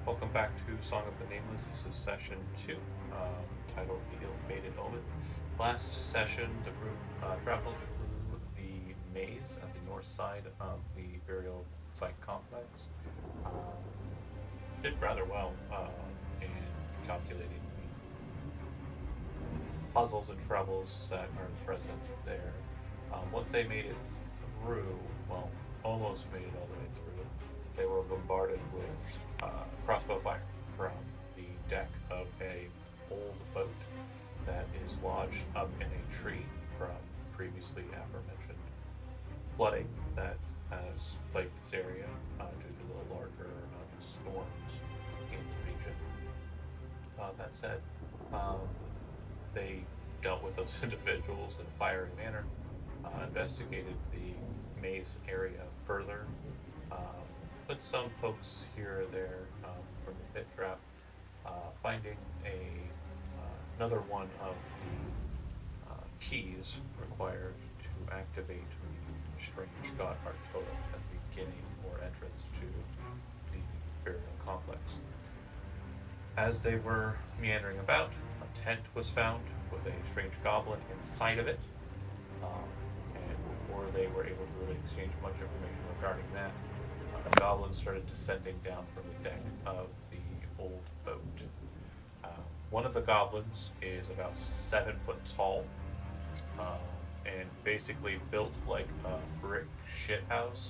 Welcome back to Song of the Nameless. This is session 2, titled The Ill-Fated Omen. Last session, the group traveled through the maze at the north side of the burial site complex. Um, did rather well in calculating the puzzles and troubles that are present there. Once they made it through, well, almost made it all the way through, they were bombarded with crossbow fire from the deck of a old boat that is lodged up in a tree from previously aforementioned flooding that has plagued this area due to the larger storms in the region. That said, um, they dealt with those individuals in a fiery manner, investigated the maze area further, um, with some folks here or there from the pit trap, finding another one of the keys required to activate the strange god heart totem at the beginning or entrance to the burial complex. As they were meandering about, a tent was found with a strange goblin inside of it. Um, and before they were able to really exchange much information regarding that, goblins started descending down from the deck of the old boat. Uh, One of the goblins is about 7 foot tall, um, and basically built like a brick shithouse,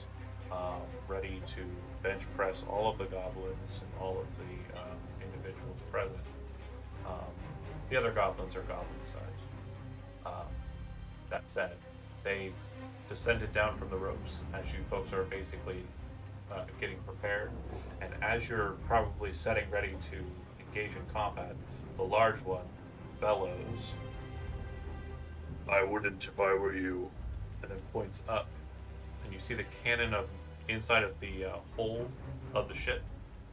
ready to bench press all of the goblins and all of the individuals present. Um, the other goblins are goblin size. Um, that said, they descended down from the ropes as you folks are basically getting prepared, and as you're probably setting ready to engage in combat, the large one bellows, "I wouldn't if I were you," and then points up, and you see the cannon of inside of the hold of the ship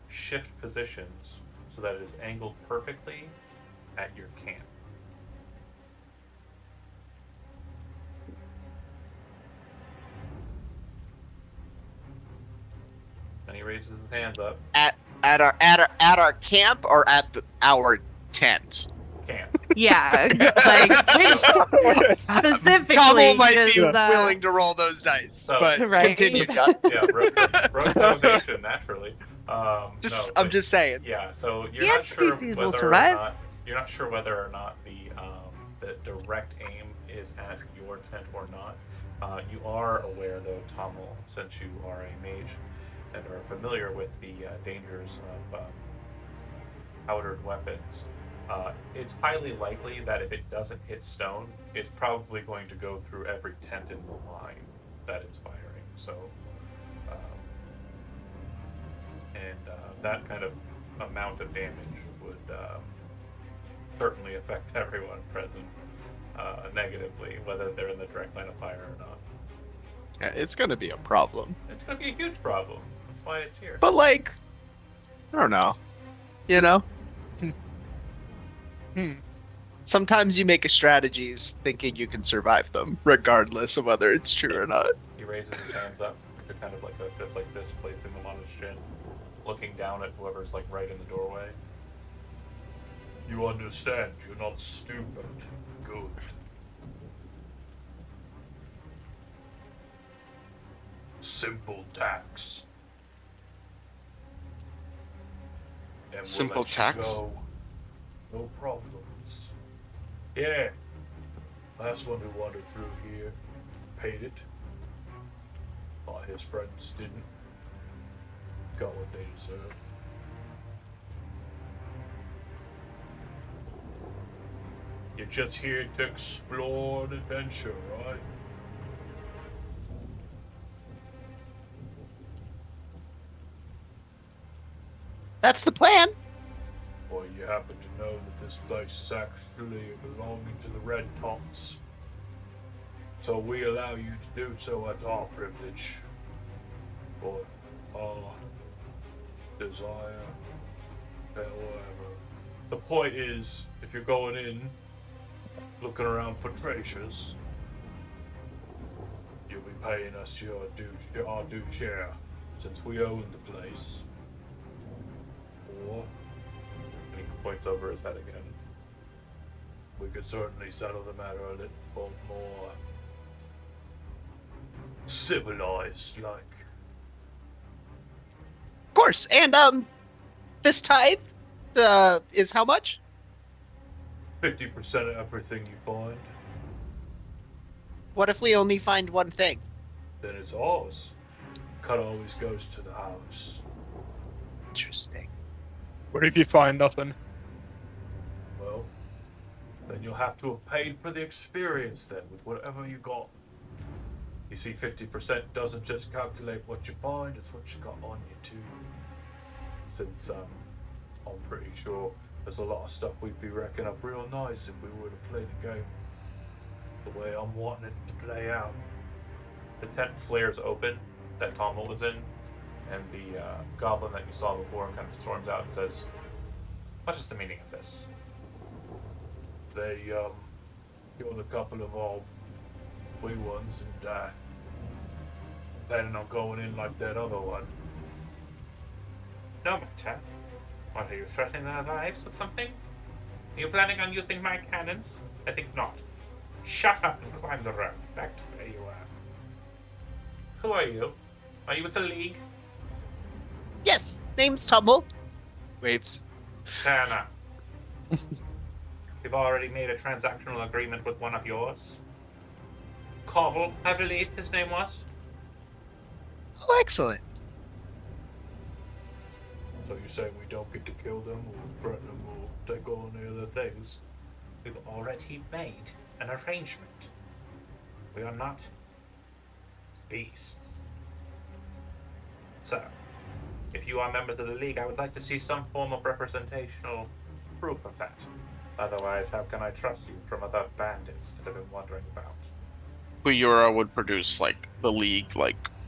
shift positions so that it is angled perfectly at your camp. Then he raises his hands up. At our camp or at our tent. Camp. Yeah, like specifically. Tommel might be because, willing to roll those dice, So- but Right. continue, John. Yeah, rogue motivation naturally. No, I'm but- just saying. Yeah, so you're The not sure NPCs will whether or survive. not the direct aim is at your tent or not. You are aware, though, Tommel, since you are a mage and are familiar with the dangers of powdered weapons. It's highly likely that if it doesn't hit stone, it's probably going to go through every tent in the line that it's firing. So, that kind of amount of damage would certainly affect everyone present negatively, whether they're in the direct line of fire or not. Yeah, it's going to be a problem. It's going to be a huge problem. That's why it's here. But, like, I don't know. You know? Sometimes you make a strategies thinking you can survive them, regardless of whether it's true or not. He raises his hands up, to kind of like a fist like this, placing them on his chin, looking down at whoever's like right in the doorway. You understand? You're not stupid. Good. Simple tax. And Simple let you tax? go. No problems. Yeah. Last one who wandered through here paid it. While his friends didn't. Got what they deserved. You're just here to explore and adventure, right? That's the plan. Or you happen to know that this place is actually belonging to the Red Tops. So we allow you to do so at our privilege. Or our desire. However. The point is, if you're going in, looking around for treasures, you'll be paying us our due share, since we own the place. sure. And he points over his head again. We could certainly settle the matter a little more civilized, like. Of course. And this tithe is how much? 50% of everything you find, What if we only find one thing? then it's ours. Cut always goes to the house. Interesting. What if you find nothing? Well, then you'll have to have paid for the experience then with whatever you got. You see, 50% doesn't just calculate what you find, it's what you got on you too. Since I'm pretty sure there's a lot of stuff we'd be racking up real nice if we were to play the game the way I'm wanting it to play out. The tent flares open that Tommel was in, and the goblin that you saw before kind of storms out and says, "What is the meaning of this?" They killed a couple of our wee ones and planning on going in like that other one. No matter. What, are you threatening their lives with something? Are you planning on using my cannons? I think not. Shut up and climb the road. Back to where you were. Who are you? Are you with the League? Yes, name's Tumble. Wait. Fair enough. You've already made a transactional agreement with one of yours. Cobble, I believe his name was. Oh, excellent. So you say we don't get to kill them or threaten them or take on any other things? We've already made an arrangement. We are not beasts. So, if you are members of the League, I would like to see some form of representational proof of that. Otherwise, how can I trust you from other bandits that have been wandering about? Kuyura would produce like the League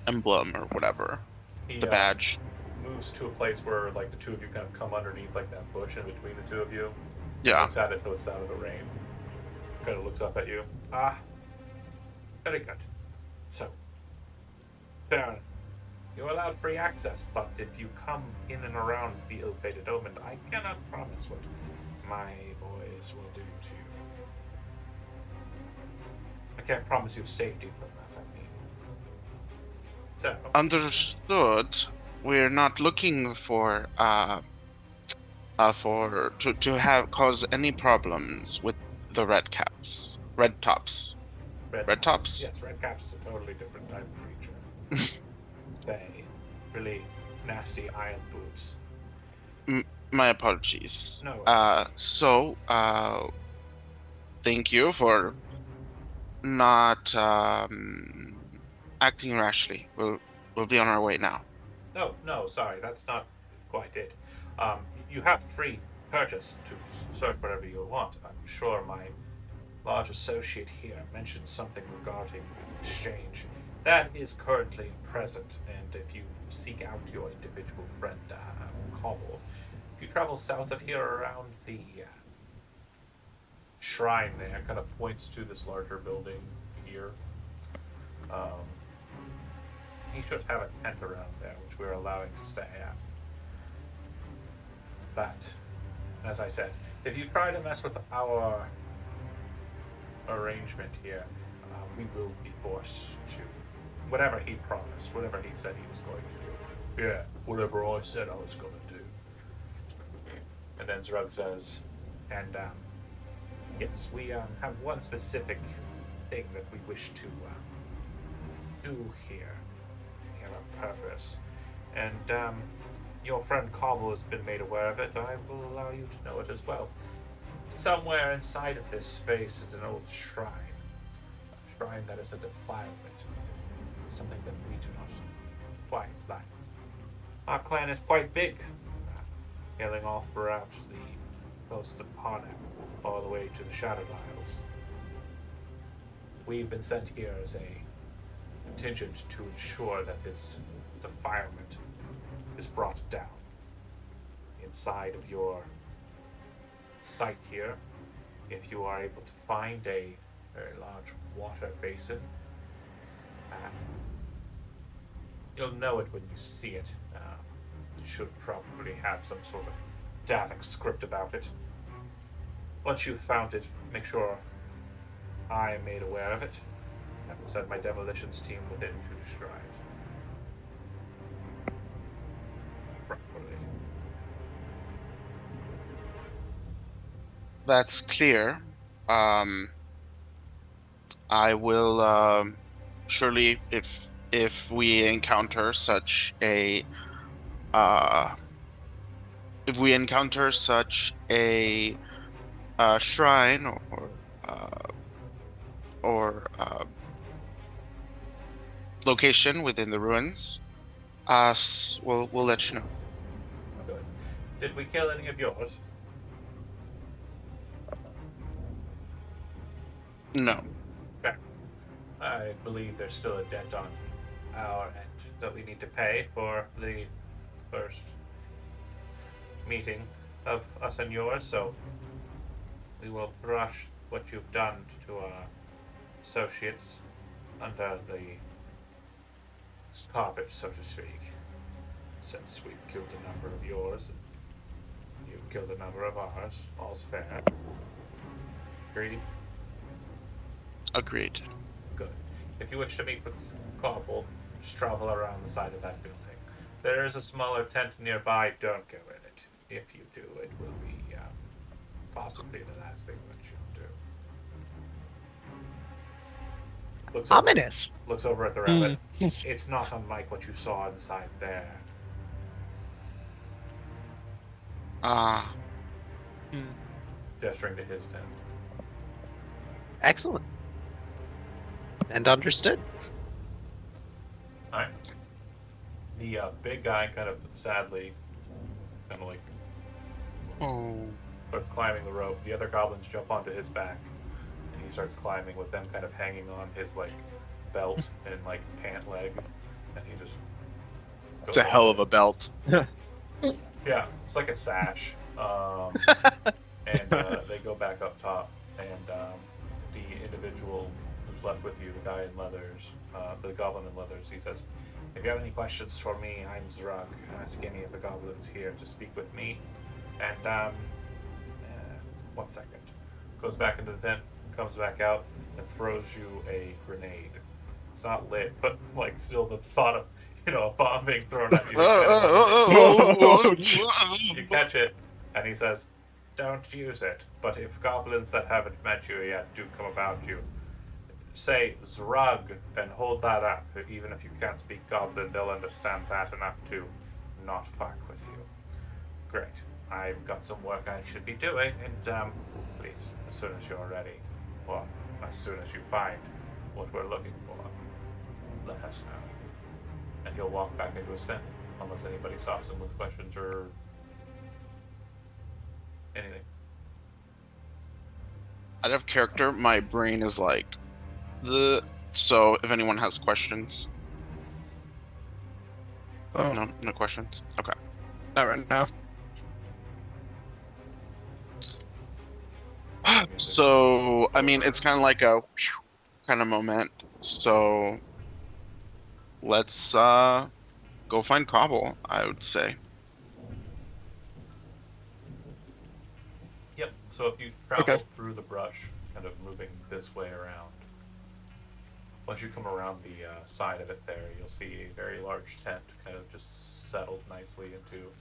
emblem or whatever, He the badge. moves to a place where like the two of you kind of come underneath like that bush in between the two of you. Yeah. Looks at it so it's out of the rain. Kind of looks up at you. Ah, very good. So, fair enough. You're allowed free access, but if you come in and around the ill-fated Omen, I cannot promise what my boys will do to you. I can't promise you safety from that, I mean. So, Understood. We're not looking for to have cause any problems with the red tops. Red tops? Yes, red caps is a totally different type of creature. They really nasty iron boots. My apologies. No Thank you for not acting rashly. We'll be on our way now. No, sorry, that's not quite it. You have free purchase to search whatever you want. I'm sure my large associate here mentioned something regarding exchange. That is currently present, and if you seek out your individual friend, Cobble, if you travel south of here around the shrine there, kind of points to this larger building here. He should have a tent around there, which we're allowing to stay at. But, as I said, if you try to mess with our arrangement here, we will be forced to. Whatever he promised, whatever he said he was going to do. Yeah, whatever I said I was going to do. And then Zrug says, and yes, we have one specific thing that we wish to do here. We have a purpose. And your friend Cobble has been made aware of it. I will allow you to know it as well. Somewhere inside of this space is an old shrine. A shrine that is a defilement. Something that we do not quite like. Our clan is quite big, hailing all throughout the coasts of Parnell, all the way to the Shadow Isles. We've been sent here as a contingent to ensure that this defilement is brought down. Inside of your site here, if you are able to find a very large water basin, you'll know it when you see it. It should probably have some sort of Davik script about it. Once you've found it, make sure I am made aware of it. I will send my demolitions team with it to destroy it. Properly. That's clear. I will surely, if we encounter such a uh, if we encounter such a shrine or location within the ruins, we'll let you know. Good. Did we kill any of yours? No. Okay. I believe there's still a debt on our end that we need to pay for the first meeting of us and yours, so we will brush what you've done to our associates under the carpet, so to speak. Since we've killed a number of yours and you've killed a number of ours, all's fair. Agreed? Agreed. Good. If you wish to meet with Cobble, just travel around the side of that building. There is a smaller tent nearby. Don't go in it. If you do, it will be possibly the last thing that you do. Ominous. Looks over at the rabbit. It's not unlike what you saw inside there. Gesturing to his tent. Excellent. And understood. Alright. The big guy kind of sadly, kind of like, starts climbing the rope. The other goblins jump onto his back, and he starts climbing with them kind of hanging on his like belt and like pant leg, and he just goes It's a hell of a belt. Yeah, it's like a sash. And they go back up top, and the individual who's left with you, the guy in leathers, the goblin in leathers, he says, "If you have any questions for me, I'm Zrug. Ask any of the goblins here to speak with me." And 1 second. Goes back into the tent, comes back out, and throws you a grenade. It's not lit, but like still the thought of a bomb being thrown at you. You catch it, and he says, "Don't use it. But if goblins that haven't met you yet do come about you, say Zrug and hold that up. Even if you can't speak Goblin, they'll understand that enough to not fuck with you." Great. I've got some work I should be doing, and please, as soon as you're ready, or as soon as you find what we're looking for, let us know. And he'll walk back into his tent, unless anybody stops him with questions or anything. Out of character, my brain is like so if anyone has questions. Oh, No questions? Okay. not right now. So I mean it's kinda like a kind of moment. So let's go find Cobble, I would say. Yep. So if you travel Okay. through the brush, kind of moving this way around, once you come around the side of it there, you'll see a very large tent kind of just settled nicely into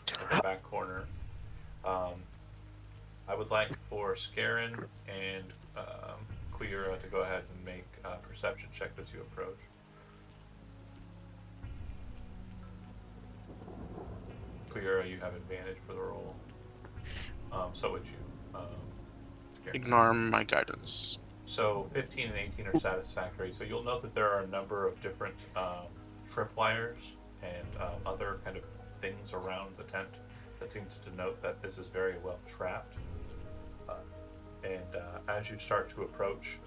the back corner. I would like for Scarin and Queera to go ahead and make a perception check as you approach. Queera, you have advantage for the roll. So would you. Scarin. Ignore my guidance. So 15 and 18 are satisfactory. So you'll note that there are a number of different tripwires and other kind of things around the tent that seem to denote that this is very well trapped. And as you start to approach,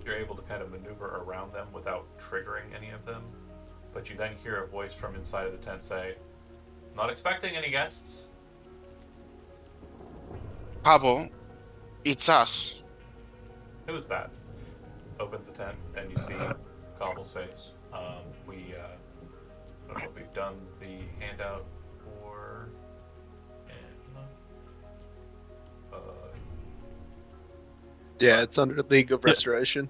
you're able to kind of maneuver around them without triggering any of them. But you then hear a voice from inside of the tent say, "Not expecting any guests." Cobble, it's us. Who's that? Opens the tent and you see Cobble's face. I don't know if we've done the handout for Yeah, it's under League of Yeah. Restoration.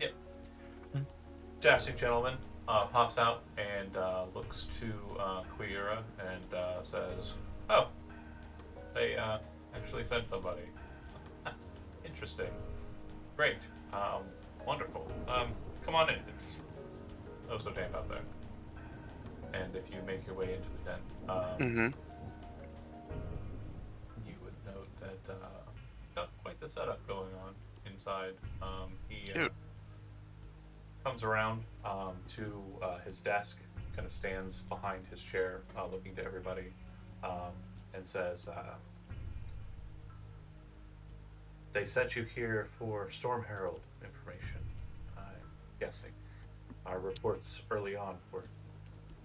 Dashing gentleman pops out and looks to Queera and says, "Oh, they actually sent somebody. Interesting. Great. Wonderful. Come on in. It's oh so damp out there." And if you make your way into the den, Mm-hmm. you would note that not quite the setup going on inside. He Cute. comes around to his desk, kind of stands behind his chair, looking to everybody, and says, "They sent you here for Storm Herald information. I'm guessing. Our reports early on were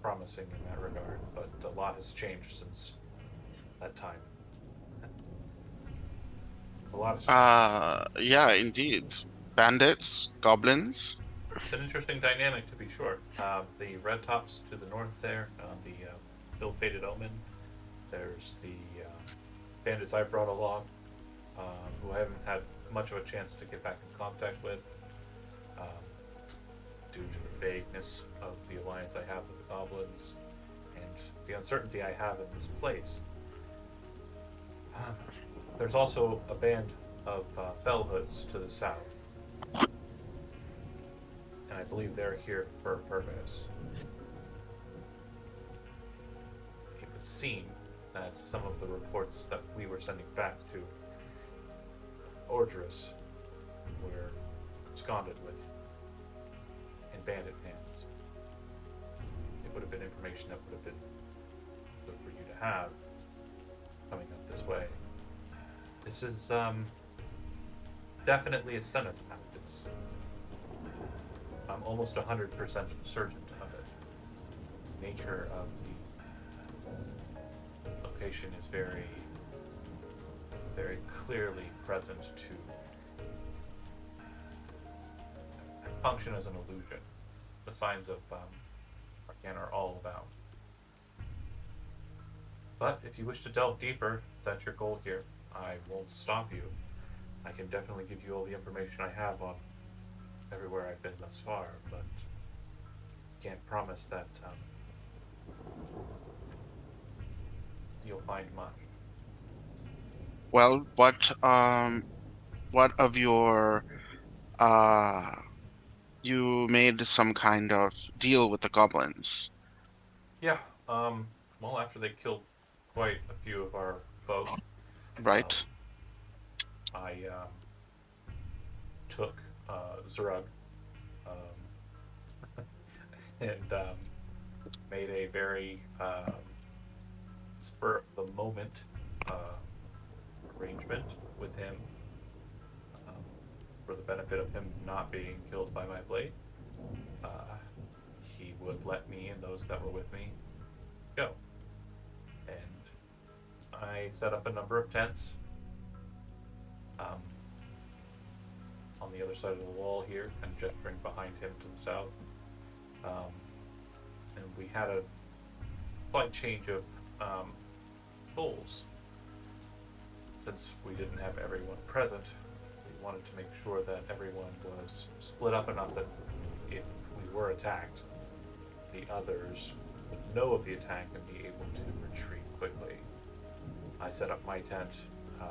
promising in that regard, but a lot has changed since that time. A lot has changed. Yeah, indeed. Bandits, goblins. It's an interesting dynamic, to be sure. The red tops to the north there, the ill-fated Omen. There's the bandits I brought along, who I haven't had much of a chance to get back in contact with, um, due to the vagueness of the alliance I have with the goblins, and the uncertainty I have in this place. There's also a band of Fellhoods to the south, and I believe they're here for a purpose. It would seem that some of the reports that we were sending back to Ordris were absconded with in bandit hands. It would have been information that would have been good for you to have coming up this way. This is definitely a cenotaph. It's I'm almost 100% certain of it. The nature of the location is very, very clearly present to function as an illusion. The signs of Arcana are all about. But if you wish to delve deeper, if that's your goal here, I won't stop you. I can definitely give you all the information I have on everywhere I've been thus far, but can't promise that you'll find much. Well, what of your, uh, you made some kind of deal with the goblins, Yeah, well, after they killed quite a few of our folk, right? I took Zerug and made a very spur of the moment arrangement with him um, for the benefit of him not being killed by my blade. Uh, he would let me and those that were with me go. And I set up a number of tents on the other side of the wall here, and gesturing behind him to the south. And we had a slight change of goals. Since we didn't have everyone present, we wanted to make sure that everyone was split up enough that if we were attacked, the others would know of the attack and be able to retreat quickly. I set up my tent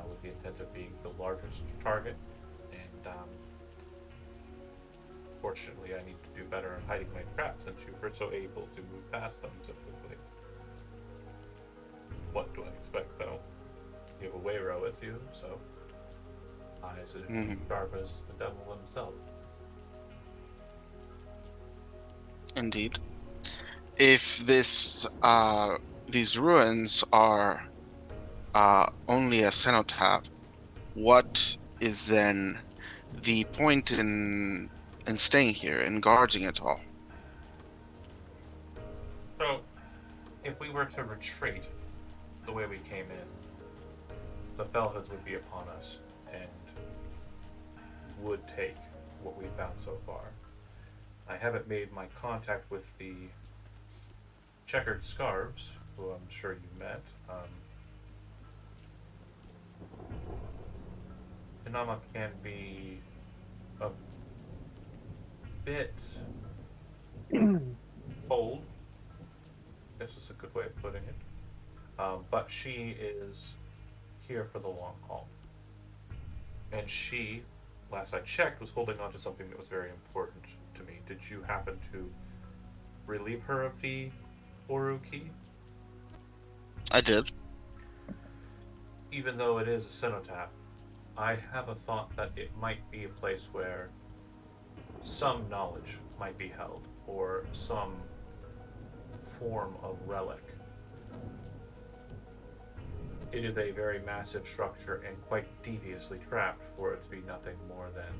with the intent of being the largest target, and fortunately I need to do better in hiding my traps since you were so able to move past them so quickly. What do I expect though? You have a Wayro with you, so eyes are sharp as the devil himself. Indeed. If these ruins are only a cenotaph, what is then the point in staying here and guarding it all? So, if we were to retreat the way we came in, the Fellhoods would be upon us and would take what we found so far. I haven't made my contact with the Checkered Scarves, who I'm sure you met. Inama can be a bit old. This is a good way of putting it. But she is here for the long haul. And she, last I checked, was holding on to something that was very important to me. Did you happen to relieve her of the Oru key? I did. Even though it is a cenotaph, I have a thought that it might be a place where some knowledge might be held, or some form of relic. It is a very massive structure and quite deviously trapped for it to be nothing more than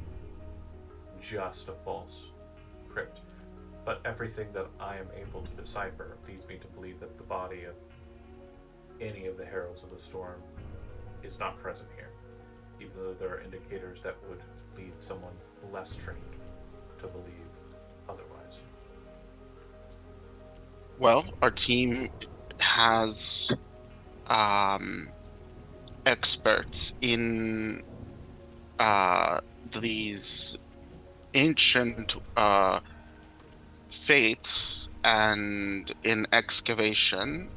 just a false crypt. But everything that I am able to decipher leads me to believe that the body of any of the Heralds of the Storm is not present here, even though there are indicators that would lead someone less trained to believe otherwise. Well, our team has experts in these ancient faiths and in excavation.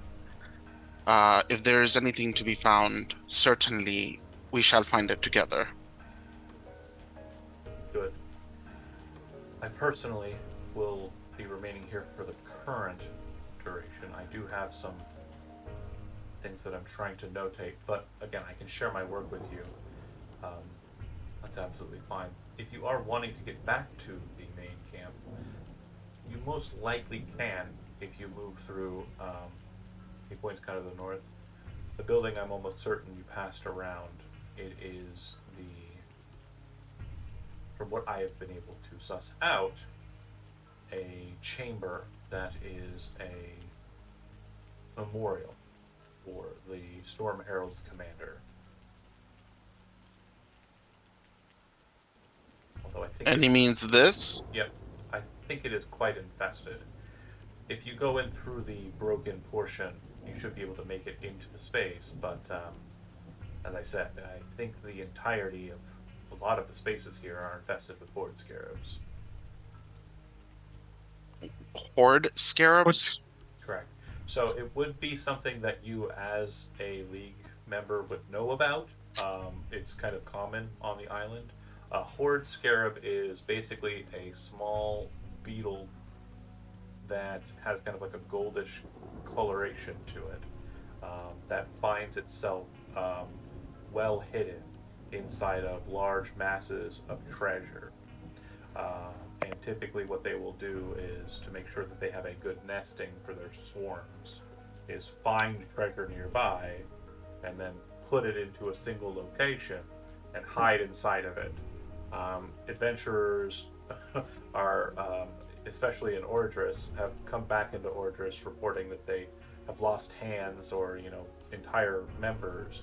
If there is anything to be found, certainly we shall find it together. Good. I personally will be remaining here for the current duration. I do have some things that I'm trying to notate, but again, I can share my work with you. That's absolutely fine. If you are wanting to get back to the main camp, you most likely can if you move through. He points kind of the north. The building, I'm almost certain you passed around. It is the, from what I have been able to suss out, a chamber that is a memorial for the Storm Herald's commander. Although I think And he means this? Yep, I think it is quite infested. If you go in through the broken portion, you should be able to make it into the space, but as I said, I think the entirety of a lot of the spaces here are infested with horde scarabs. Horde scarabs? Correct. So it would be something that you, as a league member, would know about. It's kind of common on the island. A horde scarab is basically a small beetle that has kind of like a goldish coloration to it, that finds itself well hidden inside of large masses of treasure. And typically what they will do is, to make sure that they have a good nesting for their swarms, is find treasure nearby and then put it into a single location and hide inside of it. Adventurers are, especially in Ordris, have come back into Ordris reporting that they have lost hands or, entire members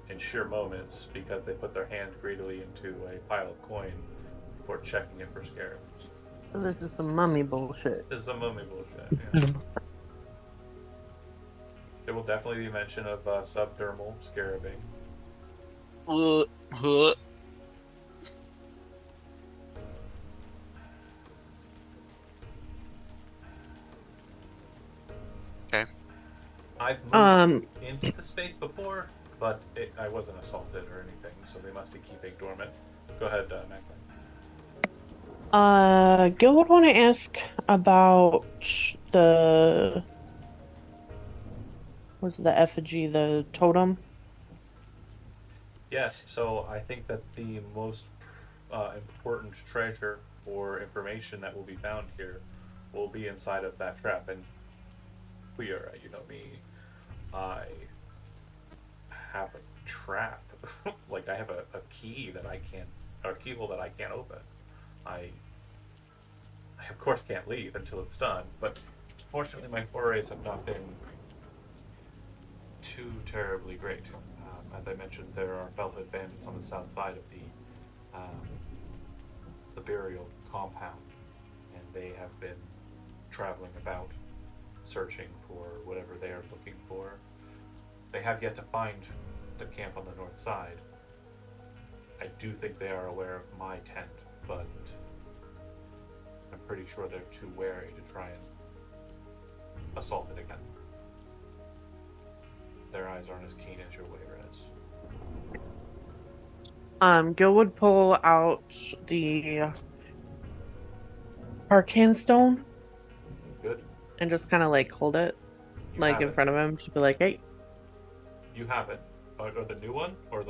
in sheer moments because they put their hand greedily into a pile of coin before checking it for scarabs. So this is some mummy bullshit. This is some mummy bullshit, yeah. There will definitely be mention of subdermal scarabing. Huh. Okay. I've moved into the space before, but I wasn't assaulted or anything, so they must be keeping dormant. Go ahead, Macklin. Gil would want to ask about the effigy, the totem? Yes, so I think that the most important treasure or information that will be found here will be inside of that trap. And we are, you know me, I have a trap. Like, I have a key that I can't, or a keyhole that I can't open. I of course can't leave until it's done, but fortunately my forays have not been too terribly great. As I mentioned, there are Velvet bandits on the south side of the burial compound, and they have been traveling about, searching for whatever they are looking for. They have yet to find the camp on the north side. I I do think they are aware of my tent, but I'm pretty sure they're too wary to try and assault it again. Their eyes aren't as keen as your waiter is. Gil would pull out the arcane stone Good. and just kind of like hold it You like have in it. front of him, just be like, "Hey, You have it. Or the new one, or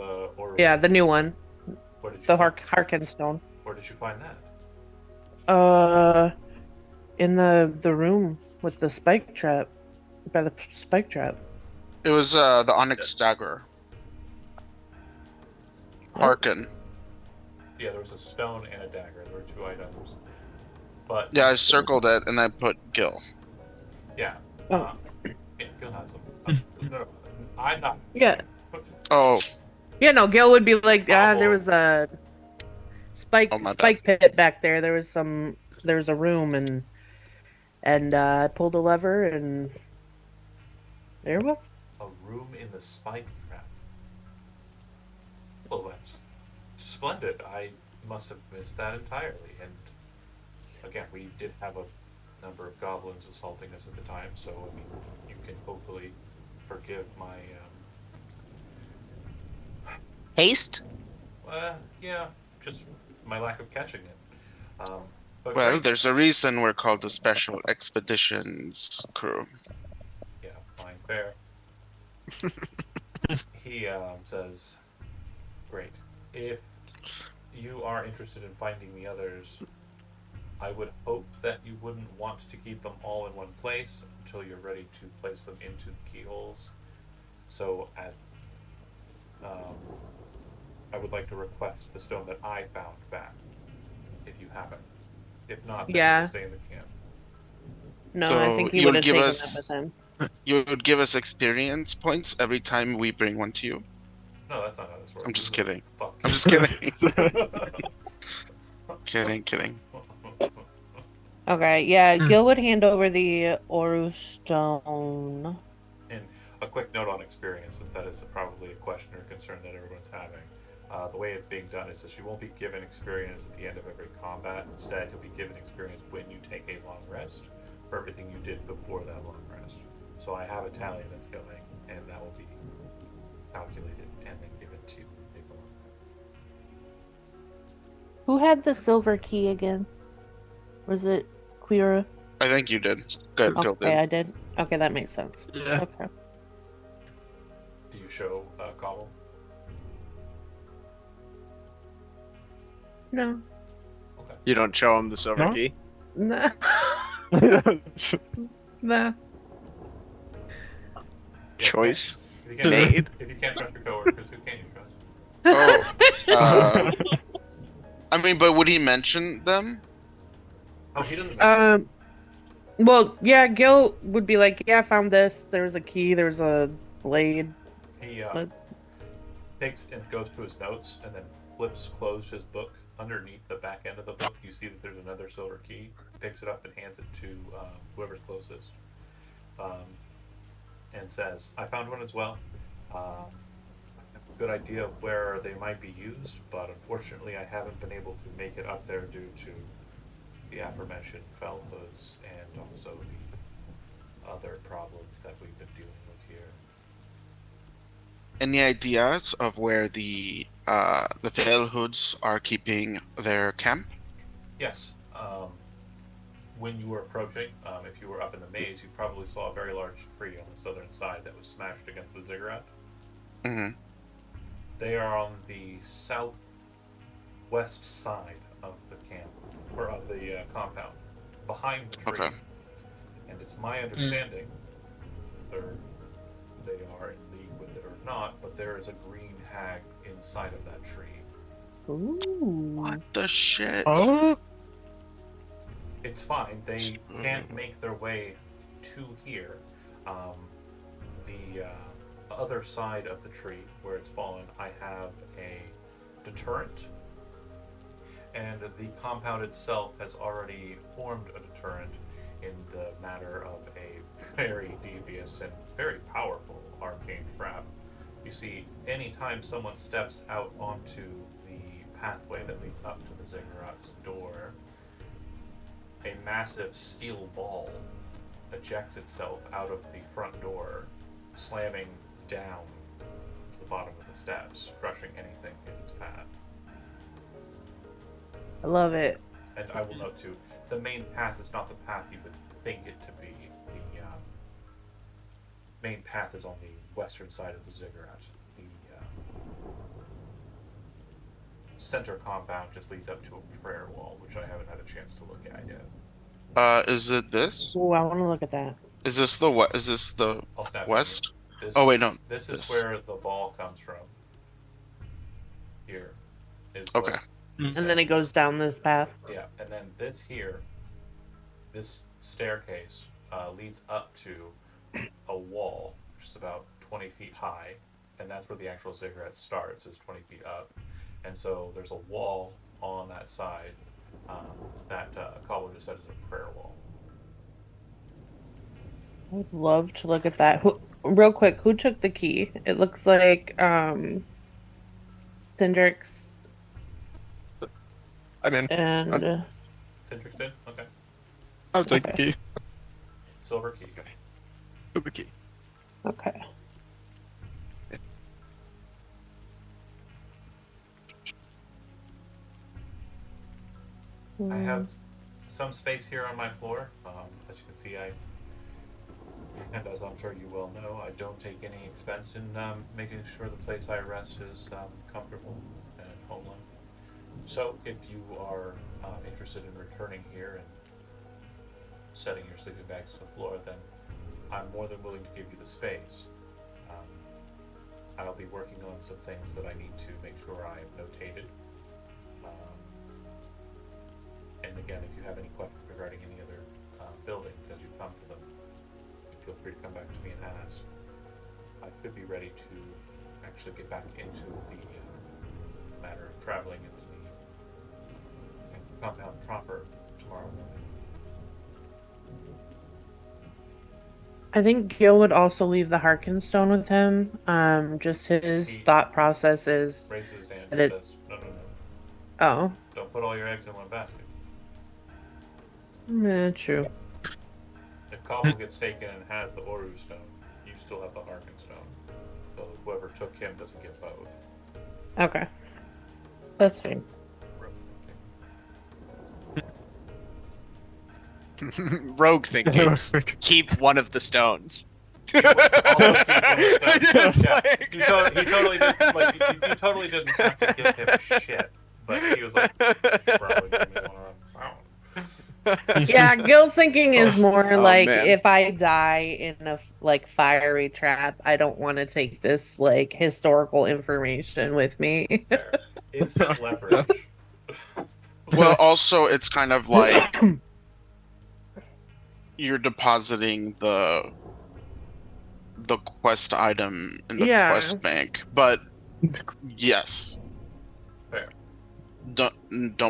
yeah, the new one, Where did you the find, Harkin stone." Where did you find that? In the room with the spike trap, by the spike trap. It was the Onyx Dagger. Harkin. Yeah, there was a stone and a dagger. There were 2 items. But Yeah, I circled it and I put Gil. yeah, Oh. yeah, Gil has them. No, I'm not. Yeah. Oh, Yeah, no, Gil would be like, there Almost. was a Oh, my spike pit back there. There was a room and I pulled a lever and there it was. A room in the spike trap. Well, that's splendid. I must have missed that entirely. And again, we did have a number of goblins assaulting us at the time, so I mean, you can hopefully forgive my. Haste? Yeah, just my lack of catching it. But well, great. there's a reason we're called the Special Expeditions Crew. Yeah, fine, fair. He says, "Great. If you are interested in finding the others, I would hope that you wouldn't want to keep them all in one place until you're ready to place them into the keyholes. So, I would like to request the stone that I found back, if you have it. If not, then you Yeah. will stay in the camp." No, So I think he you'll would have give taken us- that with him. You would give us experience points every time we bring one to you. No, that's not how this works. I'm just This is a kidding. fuck. I'm just kidding. Kidding. Okay, yeah, Gil would hand over the Oru stone. And a quick note on experience, since that is probably a question or concern that everyone's having. The way it's being done is that you won't be given experience at the end of every combat. Instead, you'll be given experience when you take a long rest for everything you did before that long rest. So I have a tally that's going, and that will be calculated and then given to people. Who had the silver key again? Was it Quira? I think you did. Good, Gil Okay, did. I did. Okay, that makes sense. Yeah. Okay. Do you show Cobble? No. Okay. You don't show him the silver No? key? No. No. Choice If you can't, made. if you can't trust your coworkers, who can you trust? Oh, I mean, but would he mention them? Oh, he doesn't mention Well, yeah, Gil would be like, yeah, I found this. There's a key, there's a blade. He But- takes and goes to his notes and then flips closed his book. Underneath the back end of the book, you see that there's another silver key. Picks it up and hands it to whoever's closest, and says, "I found one as well. I have a good idea of where they might be used, but unfortunately, I haven't been able to make it up there due to the aforementioned fell hoods and also the other problems that we've been dealing with here." Any ideas of where the Pale Hoods are keeping their camp? Yes. When you were approaching, if you were up in the maze, you probably saw a very large tree on the southern side that was smashed against the ziggurat. Mm-hmm. They are on the southwest side of the camp, or of the compound, behind the tree. Okay. And it's my understanding, whether they are in league with it or not, but there is a green hag inside of that tree. Ooh. What the shit? Oh, It's fine. They can't make their way to here. The other side of the tree, where it's fallen, I have a deterrent. And the compound itself has already formed a deterrent in the matter of a very devious and very powerful arcane trap. You see, anytime someone steps out onto the pathway that leads up to the ziggurat's door, a massive steel ball ejects itself out of the front door, slamming down to the bottom of the steps, crushing anything in its path. I love it. And I will note too, the main path is not the path you would think it to be. The main path is on the western side of the ziggurat. The center compound just leads up to a prayer wall, which I haven't had a chance to look at yet. Is it this? Ooh, I want to look at that. Is this the what? Is this the I'll snap west? This, Oh wait, no. This is this. where the ball comes from. Here is Okay. what Mm. you said. And then it goes down this path. Yeah, and then this here, this staircase leads up to a wall, just about 20 feet high, and that's where the actual ziggurat starts, is 20 feet up. And so there's a wall on that side that Cobble just said is a prayer wall. I would love to look at that. Real quick, who took the key? It looks like Cindrix I'm in. and Interested? Okay. I'll take the Okay. key. Silver key. Super key. okay. I have some space here on my floor. As you can see, and as I'm sure you well know, I don't take any expense in making sure the place I rest is comfortable and homelike. So, if you are interested in returning here and setting your sleeping bags to the floor, then I'm more than willing to give you the space. I'll be working on some things that I need to make sure I've notated. And again, if you have any questions regarding any other buildings as you come to them, feel free to come back to me and ask. I should be ready to actually get back into the matter of traveling into the compound proper tomorrow morning. I think Gil would also leave the Harkin stone with him. Just his He- thought process is, Raises his hand And and it- says, no. oh, Don't put all your eggs in one basket. true. If Cobble gets taken and has the Oru stone, you still have the Harkin stone. So whoever took him doesn't get both. Okay, that's fine. Rogue thinking. Keep one of the stones. Just Yeah, like- he totally didn't. Like, you totally didn't have to give him shit, but he was like, "Probably give me one of them." Yeah, Gil's thinking is more Oh, like man. if I die in a like fiery trap, I don't want to take this like historical information with me. Fair. Instant leverage. Well, also it's kind of like you're depositing the quest item in the Yeah. quest bank, but yes, Fair. don't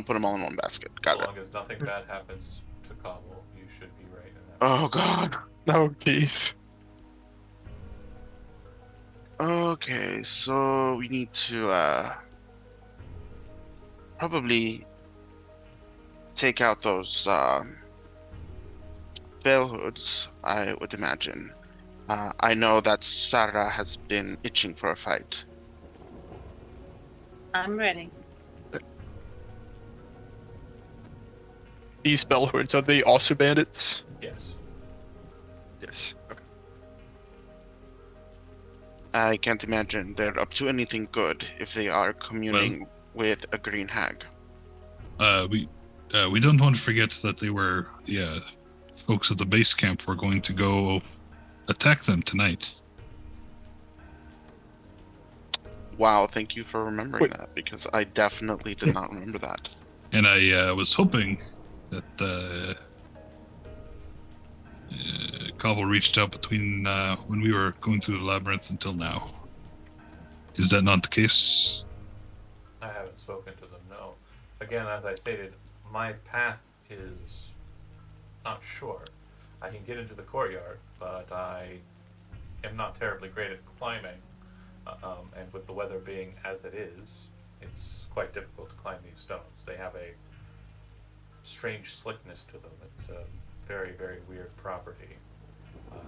put them all in one basket. Got As it. long as nothing bad happens to Cobble, you should be right in that. Oh god. Oh, jeez. Okay, so we need to probably take out those bell hoods, I would imagine. I know that Sarah has been itching for a fight. I'm ready. These spell hoods, are they also bandits? Yes. Yes. Okay. I can't imagine they're up to anything good if they are communing with a green hag. We don't want to forget that they were the folks at the base camp were going to go attack them tonight. Wow, thank you for remembering Wait. that, because I definitely did not remember that. And I was hoping that Cobble reached out between when we were going through the labyrinth until now. Is that not the case? I haven't spoken to them, no. Again, as I stated, my path is not sure. I can get into the courtyard, but I am not terribly great at climbing. And with the weather being as it is, it's quite difficult to climb these stones. They have a strange slickness to them. It's a very, very weird property. Um,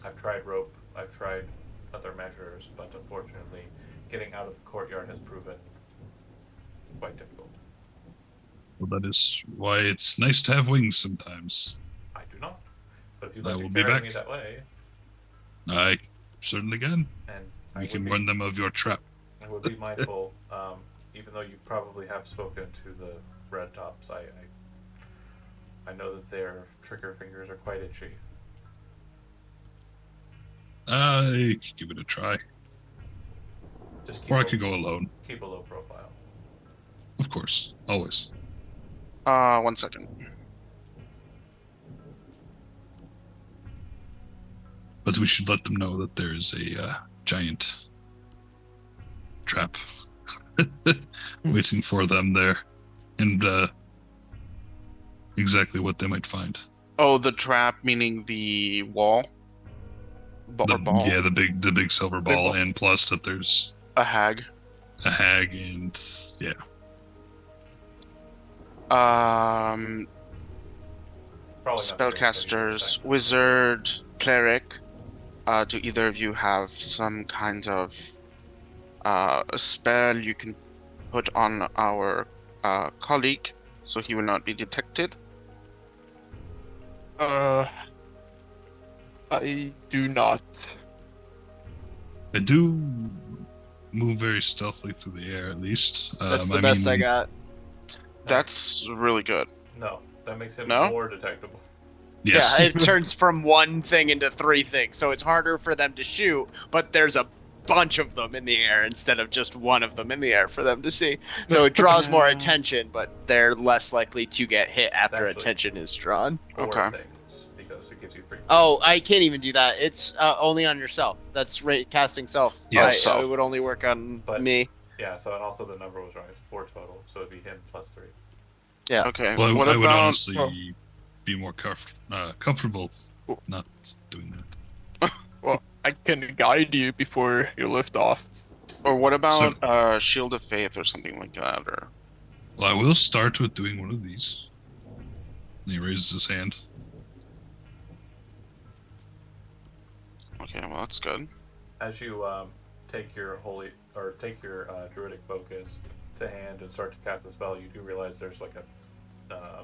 I've tried rope, I've tried other measures, but unfortunately, getting out of the courtyard has proven quite difficult. Well, that is why it's nice to have wings sometimes. I do not. But if you'd I like to will be carry back. me that way, I certainly can. and We can warn them of your trap. I would be mindful, even though you probably have spoken to the red tops, I know that their trigger fingers are quite itchy. I could give it a try. Just keep Or I could go alone. keep a low profile. Of course. Always. 1 second. But we should let them know that there is a giant trap waiting for them there. And exactly what they might find. Oh, the trap, meaning the wall? Or ball? Yeah, the big silver Big ball, ball. and plus that there's A hag. a hag and yeah. Um, Probably not doing spellcasters, anything wizard, cleric. Do either of you have some kind of spell you can put on our colleague so he will not be detected? I do not. I do move very stealthily through the air, at least. That's the best I got. That's really good. No, that makes him No? more detectable. Yes. Yeah, it turns from one thing into three things, so it's harder for them to shoot, but there's a bunch of them in the air instead of just one of them in the air for them to see. So it draws more attention, but they're less likely to get hit after Actually- attention is drawn. Four Okay. things, because it gives you free. Oh, I can't even do that. It's only on yourself. That's casting self. Yeah, Right, so- it would only work on But- me. Yeah, so and also the number was wrong. It's 4 total, so it'd be him plus 3. Okay. Well, what I would about honestly be more comfortable not doing that. Well, I can guide you before you lift off. or what about shield of faith or something like that? Or Well, I will start with doing one of these. And he raises his hand. okay, well that's good. As you take your druidic focus to hand and start to cast the spell, you do realize there's like a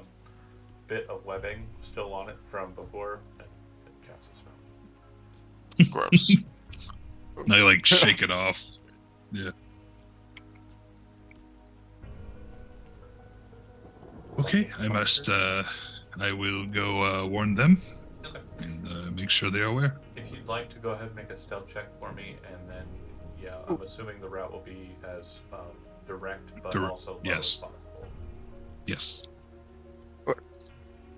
bit of webbing still on it from before, and it casts the spell. Gross. And I like shake it off. Yeah. Okay, I must. I will go warn them Okay. and make sure they are aware. If you'd like to go ahead and make a stealth check for me, and then yeah, I'm assuming the route will be as direct but also low yes. as possible. Yes.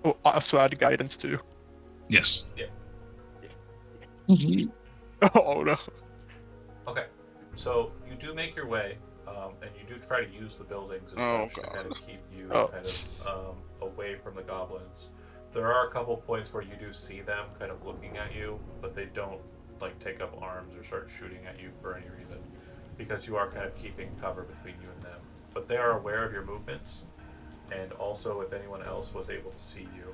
Oh, also add guidance too. Yes. Oh no. Okay, so you do make your way, and you do try to use the buildings and Oh, such to God. kind of keep you Oh. kind of away from the goblins. There are a couple points where you do see them kind of looking at you, but they don't like take up arms or start shooting at you for any reason, because you are kind of keeping cover between you and them. But they are aware of your movements, and also if anyone else was able to see you,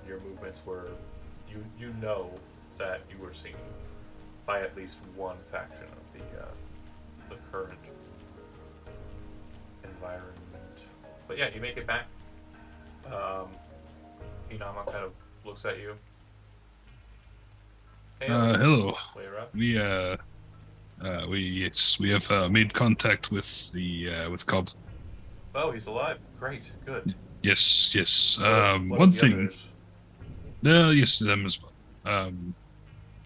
your movements were, you know that you were seen by at least one faction of the current environment. But yeah, you make it back. Inama kind of looks at you. Hey, Hello. Leira. We have made contact with the with Cobb. Oh, he's alive. Great. Good. Yes. What One of the thing. others? Yes, them as well.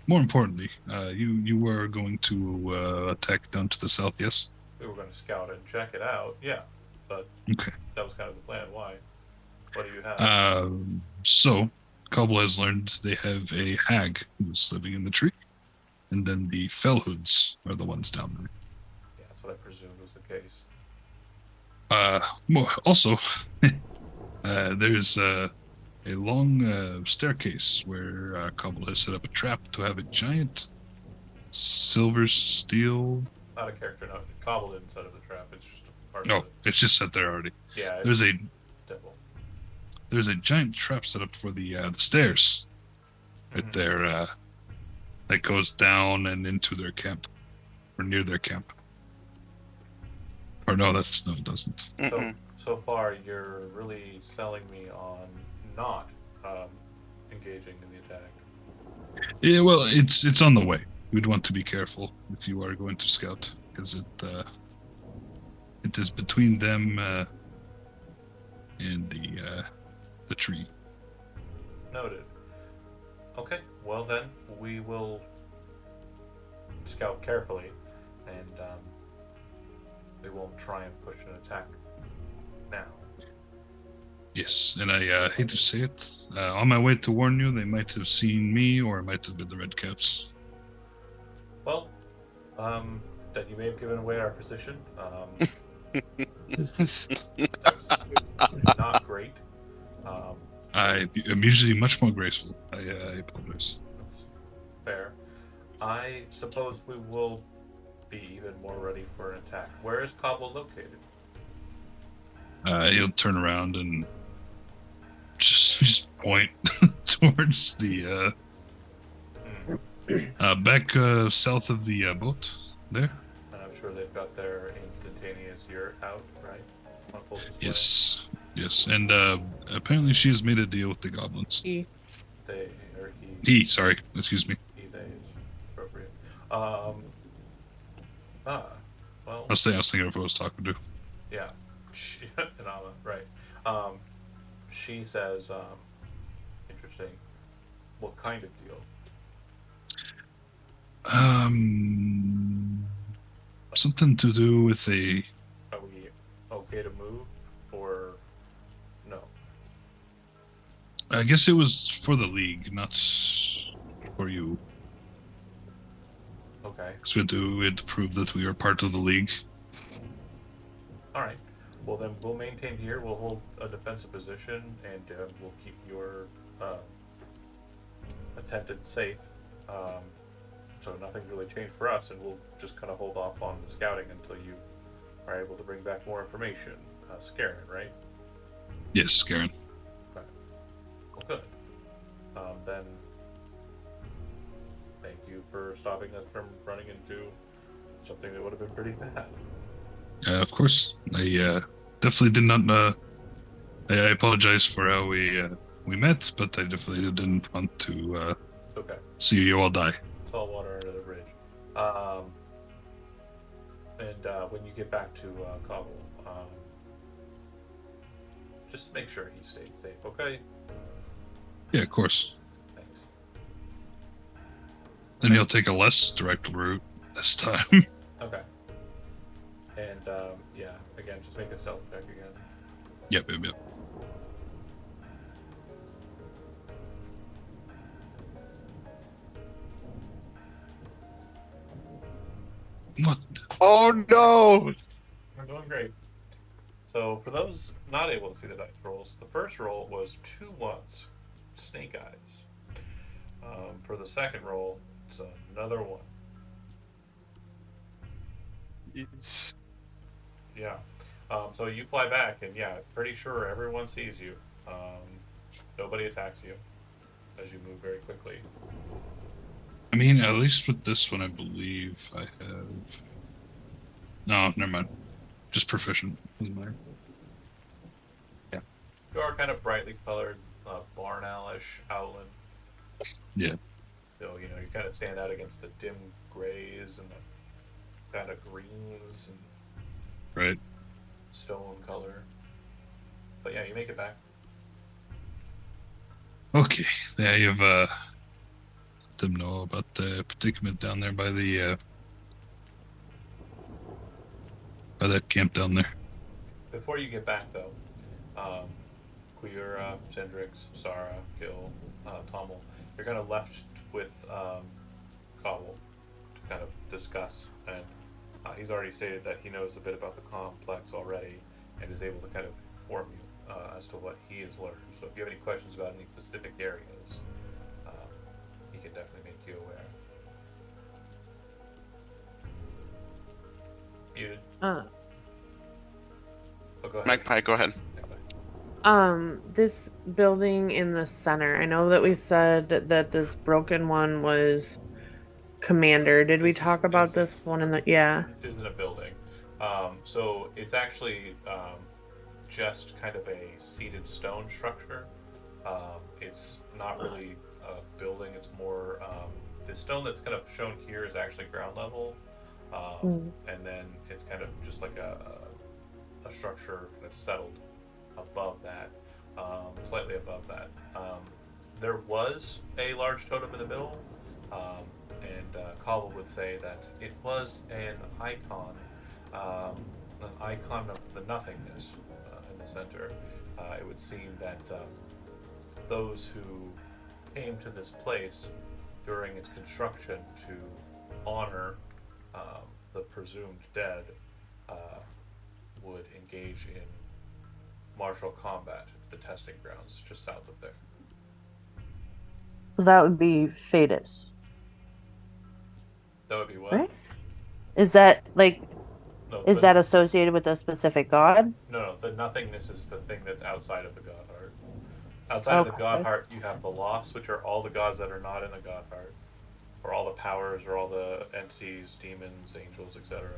More importantly, you were going to attack down to the south, yes? We were going to scout and check it out. Yeah, but Okay. that was kind of the plan. Why? What do you have? So, Cobble has learned they have a hag who's living in the tree, and then the Fellhoods are the ones down there. Yeah, that's what I presumed was the case. More also, there's a long staircase where Cobble has set up a trap to have a giant silver steel not a character note. Cobble didn't set up the trap. It's just a part No, of it. it's just set there already. Yeah, There's a devil. giant trap set up for the stairs right Mhm. there that goes down and into their camp or near their camp. Or no, no, it doesn't. So far, you're really selling me on not engaging in the attack. Yeah, well, it's on the way. We'd want to be careful if you are going to scout, because it is between them and the tree. Noted. Okay, well then, we will scout carefully, and we won't try and push an attack now. Yes, and I hate to say it. On my way to warn you, they might have seen me, or it might have been the Redcaps. Well, that you may have given away our position. That's not great. I am usually much more graceful. I apologize. That's fair. I suppose we will be even more ready for an attack. Where is Cobble located? He'll turn around and just point towards the back south of the boat there. And I'm sure they've got their instantaneous you're out, right? On full display. Yes, and apparently she has made a deal with the goblins. They or he. Sorry, excuse me. He, they is appropriate. Well. I was thinking of who I was talking to. Yeah. Inama, right. She says, interesting. What kind of deal? Something to do with a. Are we okay to move, or no? I guess it was for the league, not for you. Okay. So we had to prove that we are part of the league. All right. Well, then we'll maintain here. We'll hold a defensive position, and we'll keep your attendants safe. So nothing's really changed for us, and we'll just kind of hold off on the scouting until you are able to bring back more information. Scarin, right? Yes, Garen. Okay. Well, good. Then thank you for stopping us from running into something that would have been pretty bad. Of course. I definitely did not. I apologize for how we met, but I definitely didn't want to Okay. see you all die. Salt water under the bridge. And when you get back to Cobble, just make sure he stays safe, okay? Yeah, of course. Thanks. Then you'll take a less direct route this time. Okay. And yeah, again, just make a stealth check again. Yep. What? Oh no! We're doing great. So for those not able to see the dice rolls, the first roll was 2 1s, snake eyes. For the second roll, it's another 1. It's... Yeah. So you fly back, and yeah, pretty sure everyone sees you. Nobody attacks you as you move very quickly. I mean, at least with this one, I believe I have. No, never mind. Just proficient. Doesn't matter. Yeah. You are kind of brightly colored, barn owlish owlin. Yeah. So, you know, you kind of stand out against the dim grays and the kind of greens and Right. stone color. But yeah, you make it back. Okay. Yeah, you've let them know about the predicament down there by the by that camp down there. Before you get back, though, Queera, Cendrix, Sara, Gil, Tommel, you're kind of left with Cobble to kind of discuss. And he's already stated that he knows a bit about the complex already and is able to kind of inform you as to what he has learned. So if you have any questions about any specific areas, he can definitely make you aware. Muted. Uh, Oh, go ahead. Magpie, go ahead. This building in the center. I know that we said that this broken one was Commander. Did we This talk about is- this one in the? Yeah. Isn't a building. So it's actually just kind of a seated stone structure. It's not really a building. It's more the stone that's kind of shown here is actually ground level, and then it's kind of just like a structure kind of settled above that, slightly above that. There was a large totem in the middle, and Cobble would say that it was an icon of the nothingness in the center. It would seem that those who came to this place during its construction to honor the presumed dead would engage in martial combat at the testing grounds just south of there. that would be Fetus, That would be what? right? Is that like? No, Is that associated with a specific god? no, the nothingness is the thing that's outside of the god heart. Outside of the god heart, you have the lost, which are all the gods that are not in the god heart, or all the powers, or all the entities, demons, angels, etc.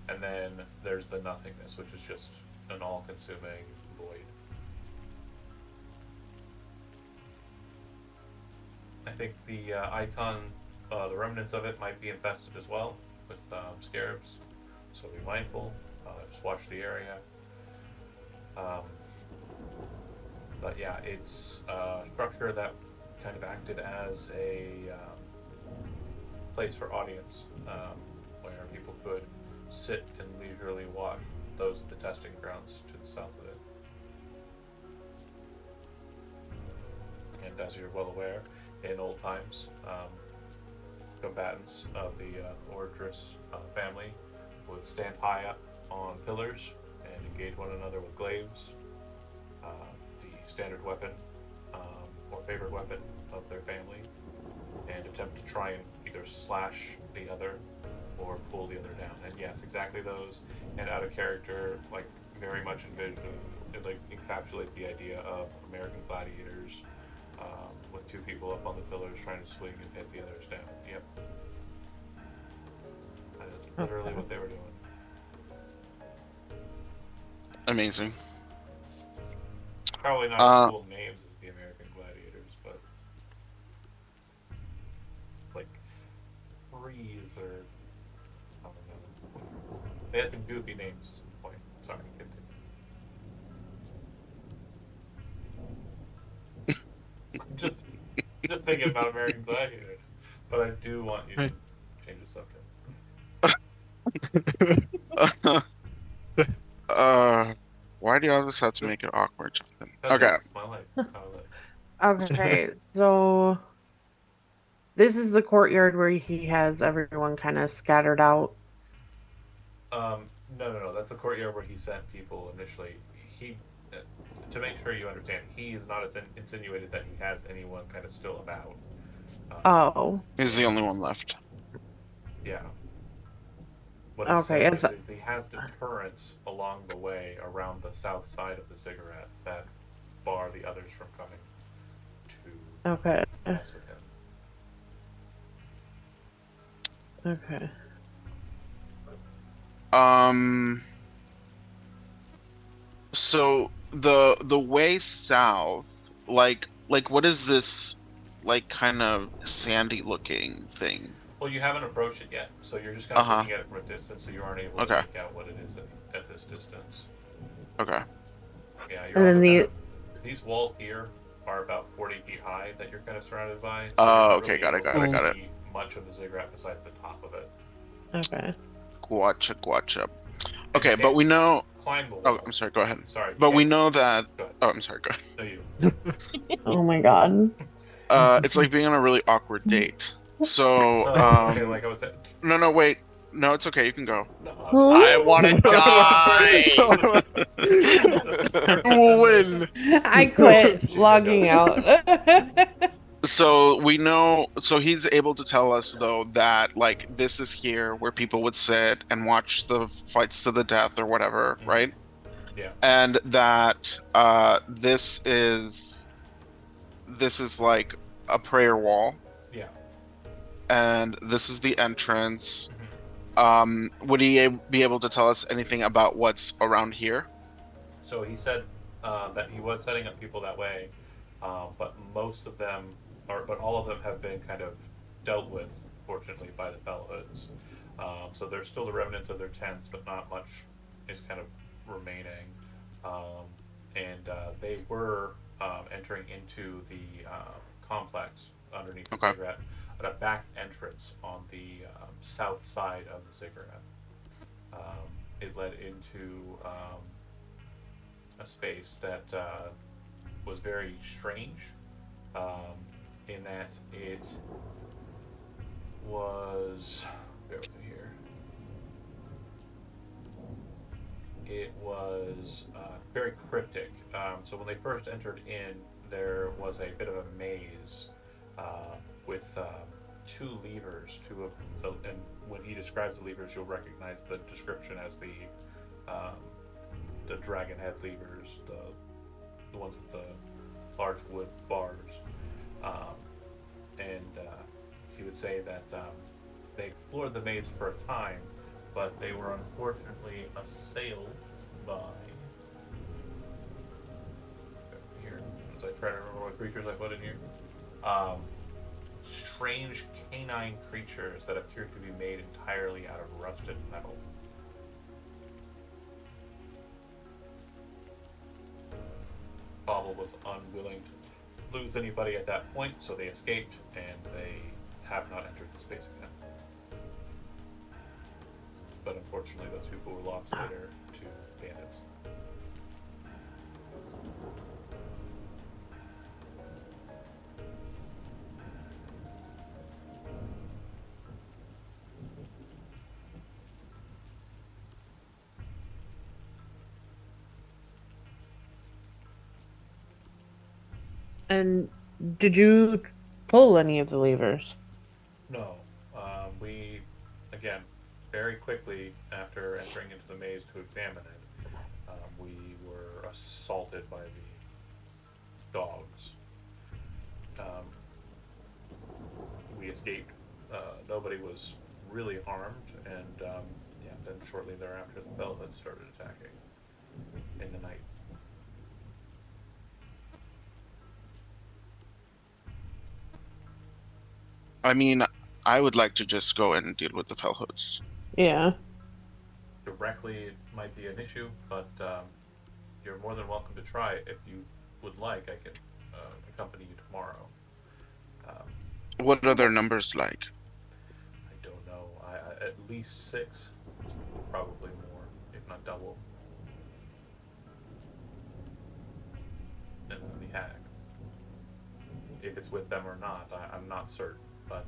And then there's the nothingness, which is just an all-consuming void. I think the icon, the remnants of it might be infested as well with scarabs, so be mindful. Just watch the area. But yeah, it's a structure that kind of acted as a place for audience, where people could sit and leisurely watch those at the testing grounds to the south of it. And as you're well aware, in old times, combatants of the Ordris family would stand high up on pillars and engage one another with glaives, the standard weapon or favorite weapon of their family, and attempt to try and either slash the other or pull the other down. And yes, exactly those. And out of character, like very much envision, like encapsulate the idea of American gladiators with two people up on the pillars trying to swing and hit the others down. Yep. That is literally what they were doing. Amazing. Probably not as cool names as the American gladiators, but like Freeze or I don't know. They had some goofy names. Is the point. Sorry, continue. just thinking about American gladiators, but I do want you to change the subject. Why do you always have to make it awkward, Jonathan? That's Okay. just my life. That's how I live. Okay, so this is the courtyard where he has everyone kind of scattered out. No. That's the courtyard where he sent people initially. He, to make sure you understand, he is not insinuated that he has anyone kind of still about. Oh. He's the only one left. Yeah. What it Okay, says is he has deterrents along the way around the south side of the cigarette that bar the others from coming to Okay. mess with him. Okay. So the way south, like what is this, like kind of sandy looking thing? Well, you haven't approached it yet, so you're just kind of looking at it from a distance, so you aren't able to Okay. make out what it is at this distance. Okay. Yeah, you're And then on these walls here are about 40 feet high that you're kind of surrounded by. So Oh, you're okay, really got it, able to got it. see much of the ziggurat besides the top of it. Okay. Gotcha. And Okay, you but can't we know. climb the wall. Oh, I'm sorry. Go ahead. Sorry. you But we can't- know that. Go ahead. Oh, I'm sorry. Go ahead. No, you. Oh my god. It's like being on a really awkward date. So, Okay, like I was saying. no, wait. No, it's okay. You can go. No, I want to die. Who will win? I quit She logging said out. So we know. So he's able to tell us though that like this is here where people would sit and watch the fights to the death or whatever, Mhm. right? Yeah. And that this is like a prayer wall, Yeah. and this is the entrance. Mhm. Would he be able to tell us anything about what's around here? So he said that he was setting up people that way, but most of them, but all of them have been kind of dealt with, fortunately, by the Bellhoods. So there's still the remnants of their tents, but not much is kind of remaining. Um, and they were entering into the complex underneath the Okay. ziggurat at a back entrance on the south side of the ziggurat. It led into a space that was very strange, in that it was. Bear with me here. It was very cryptic. So when they first entered in, there was a bit of a maze with two levers. And when he describes the levers, you'll recognize the description as um, the dragon head levers, the ones with the large wood bars. Um, and he would say that they explored the maze for a time, but they were unfortunately assailed by. Here, as I try to remember what creatures I put in here. Um, Strange canine creatures that appeared to be made entirely out of rusted metal. Bobble was unwilling to lose anybody at that point, so they escaped, and they have not entered the space again. But unfortunately, those people were lost later to bandits. And did you pull any of the levers? No, we, again, very quickly after entering into the maze to examine it, we were assaulted by the dogs. Um, we escaped. Nobody was really harmed, and yeah, then shortly thereafter, the Bellhoods started attacking in the night. I mean, I would like to just go in and deal with the Fellhoods. Yeah. Directly, it might be an issue, but you're more than welcome to try. If you would like, I can accompany you tomorrow. What are their numbers like? I don't know. At least 6, probably more, if not double. And then the hag. If it's with them or not, I'm not certain, but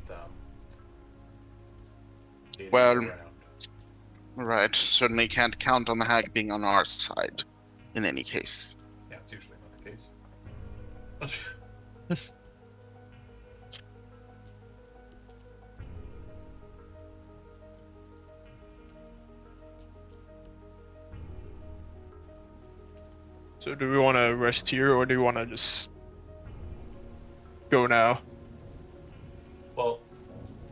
it is Well, around. Right, certainly can't count on the hag being on our side, in any case. Yeah, it's usually not the case. So do we want to rest here, or do we want to just go now? Well,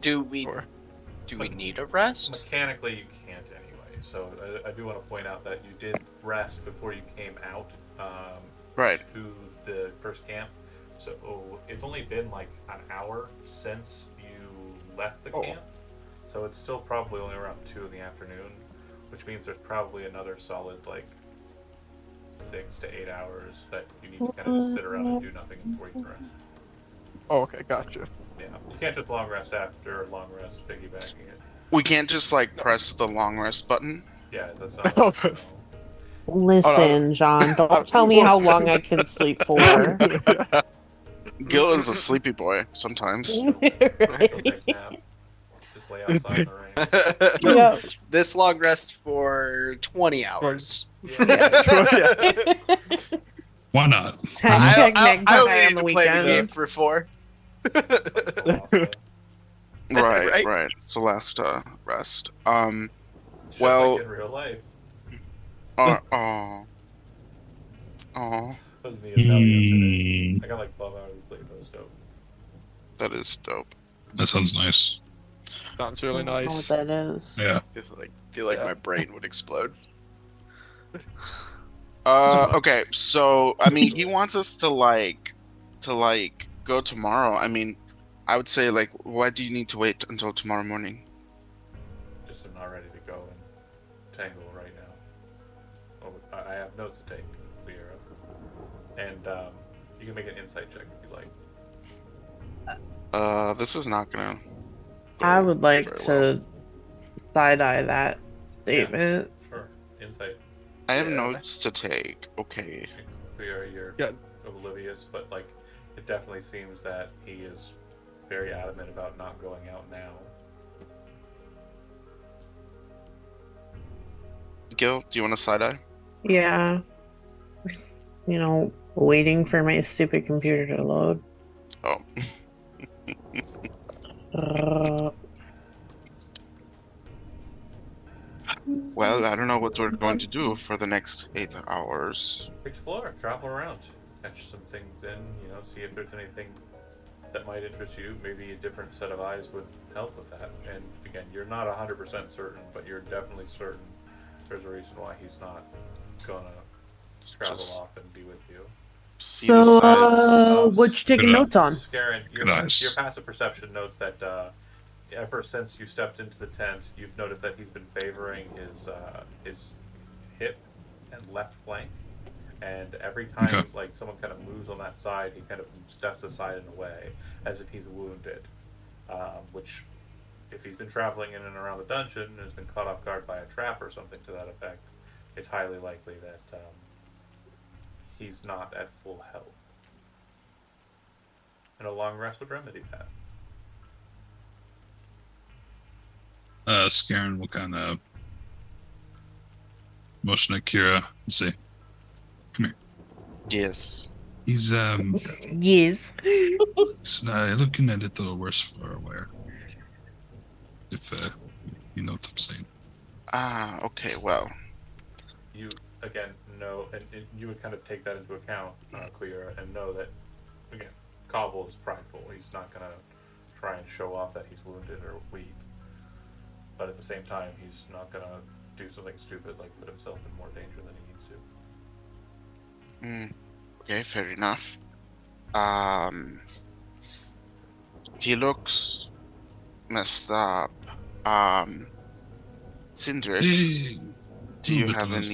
Do we Or need a rest? mechanically, you can't anyway. So I do want to point out that you did rest before you came out Right. to the first camp. So it's only been like an hour since you left the camp. So it's still probably only around 2 in the afternoon, which means there's probably another solid like 6 to 8 hours that you need to kind of just sit around and do nothing before you can rest. Oh, okay, gotcha. Yeah, you can't just long rest after long rest, piggybacking it. We can't just like press the long rest button. Yeah, that's not. Oh, that's- Listen, John, don't tell me how long I can sleep for. Gil is a sleepy boy sometimes. Go take a nap. Just lay outside in the rain. Yep. This long rest for 20 hours. Why not? Hashtag I necktie only on need the to play the game weekend. for 4. It's like Celesta. Right, Right? Celesta rest. It's just Well, like in real life. oh, oh, It was me and Mel yesterday. Hmm. I got like 12 hours of sleep. That was dope. that is dope. That sounds nice. Sounds I really don't know what nice. that is. Yeah. Feel like Yeah. my brain would explode. Okay, so I mean, he wants us to go tomorrow. I mean, I would say like, why do you need to wait until tomorrow morning? Just am not ready to go and tangle right now. Oh, I have notes to take, Liera. And you can make an insight check if you like. This is not gonna go I would like very to side eye that statement. Sure. Insight. I have Yeah. notes to take. Okay. Liera, you're Yeah. oblivious, but like, it definitely seems that he is very adamant about not going out now. Gil, do you want to side eye? Yeah. You know, waiting for my stupid computer to load. Oh, Uh, well, I don't know what we're going to do for the next 8 hours. Explore, travel around, catch some things in, see if there's anything that might interest you. Maybe a different set of eyes would help with that. And again, you're not 100% certain, but you're definitely certain there's a reason why he's not gonna travel Just off and be with you. see the so, sights. what you taking Good notes on? Scarin, your Nice. passive perception notes that ever since you stepped into the tent, you've noticed that he's been favoring his hip and left flank. And every time Okay. like someone kind of moves on that side, he kind of steps aside and away, as if he's wounded. Which, if he's been traveling in and around the dungeon and has been caught off guard by a trap or something to that effect, it's highly likely that he's not at full health. And a long rest would remedy that. Scarin will kind of motion at Kira and say, Yes. he's Yes. looking a little worse for wear. If you know what I'm saying. Ah, okay, well. You again know, and you would kind of take that into account, Queer, and know that again, Cobble is prideful. He's not gonna try and show off that he's wounded or weak, but at the same time, he's not gonna do something stupid like put himself in more danger than he needs to. Okay, fair enough. He looks messed up. Cindrix, Hey, do you little bit have less.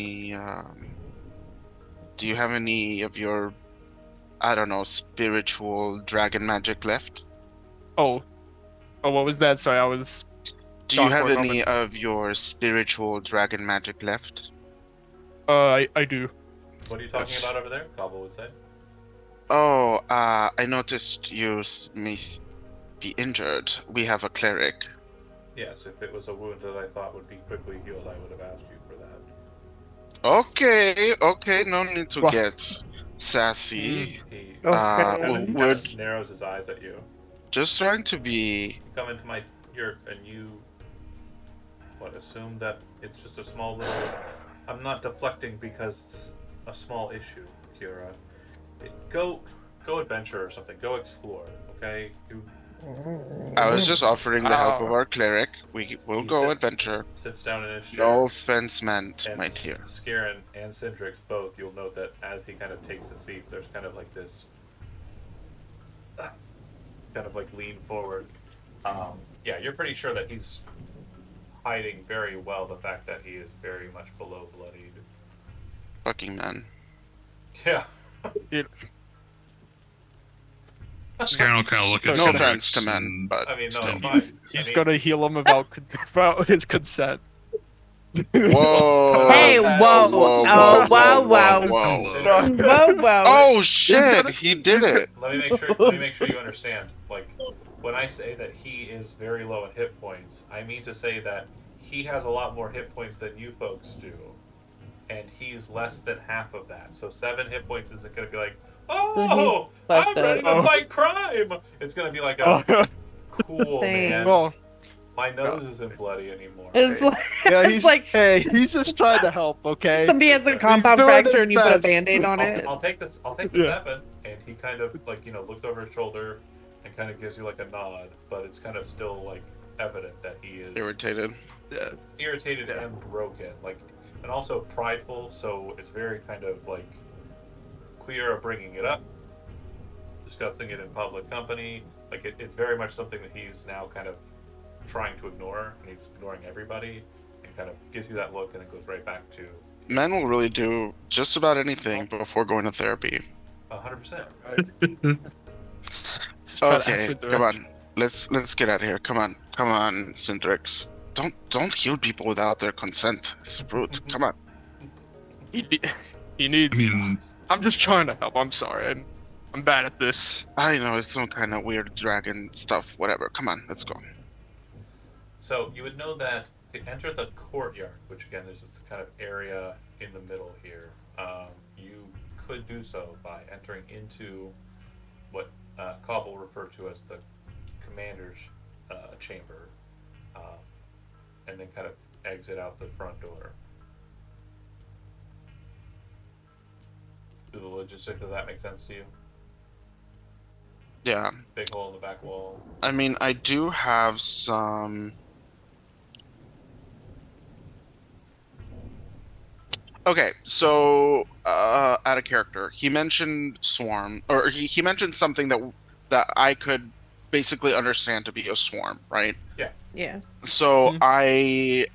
any of your, I don't know, spiritual dragon magic left? Oh, what was that? Sorry, I was. Do you Gone have for a any moment. of your spiritual dragon magic left? I do. What are you talking Yes. about over there? Cobble would say. Oh, I noticed you may be injured. We have a cleric. Yes, if it was a wound that I thought would be quickly healed, I would have asked you for that. Okay, no need to Wha- get sassy. He Okay. We're narrows his eyes at you. just trying to be. You come into my yurt and you assume that it's just a small little. I'm not deflecting because it's a small issue, Kira. Go adventure or something. Go explore. Okay. You I was just offering the help of Ah. our cleric. We will You go sit- adventure. sits down in his chair. No offense meant, And my dear. Skirin and Cindrix both. You'll note that as he kind of takes the seat, there's kind of like this. Kind of like lean forward. Yeah, you're pretty sure that he's hiding very well the fact that he is very much below bloodied. Fucking man. Yeah. Scarin will kind of look at No Cindrix offense to men, and but I mean, no, still. it's fine. He's I mean, gonna heal him without his consent. Whoa! Hey, Whoa, whoa, whoa, oh, whoa, wow, whoa, wow. whoa. Whoa, whoa. Oh shit! gonna- He did it. Let me make sure you understand. Like, when I say that he is very low in hit points, I mean to say that he has a lot more hit points than you folks do. and he's less than half of that. So 7 hit points isn't going to be like, So he's oh, fucked I'm ready up. to Oh. fight crime. It's going to be like Oh, a cool Thanks. man. well, My nose isn't bloody anymore. It's Hey, like, yeah, it's like he's just trying to help, okay? somebody has a He's compound doing fracture his and you put a best. band-aid on it. I'll take this. I'll take the Yeah. 7, and he kind of like looks over his shoulder and kind of gives you like a nod, but it's kind of still like evident that he is Irritated. Yeah. irritated Yeah. and broken, like, and also prideful. So it's very kind of like queer of bringing it up, discussing it in public company. Like it's very much something that he's now kind of trying to ignore, and he's ignoring everybody, and kind of gives you that look, and then goes right back to Men will really do just about anything before going to therapy. 100%. Just try to ask Okay, for come direction. on. Let's get out of here. Come on, Cindrix. Don't heal people without their consent. It's rude. Come on. He needs. I mean, I'm just trying to help. I'm sorry. I'm bad at this. I know it's some kind of weird dragon stuff. Whatever. Come on, let's go. So you would know that to enter the courtyard, which again there's this kind of area in the middle here, you could do so by entering into what Cobb will refer to as the commander's chamber, and then kind of exit out the front door. Do the logistics of that make sense to you? Yeah. Big hole in the back wall. I mean, I do have some. Okay, so out of character, he mentioned swarm, or he mentioned something that I could basically understand to be a swarm, right? Yeah. So Mhm.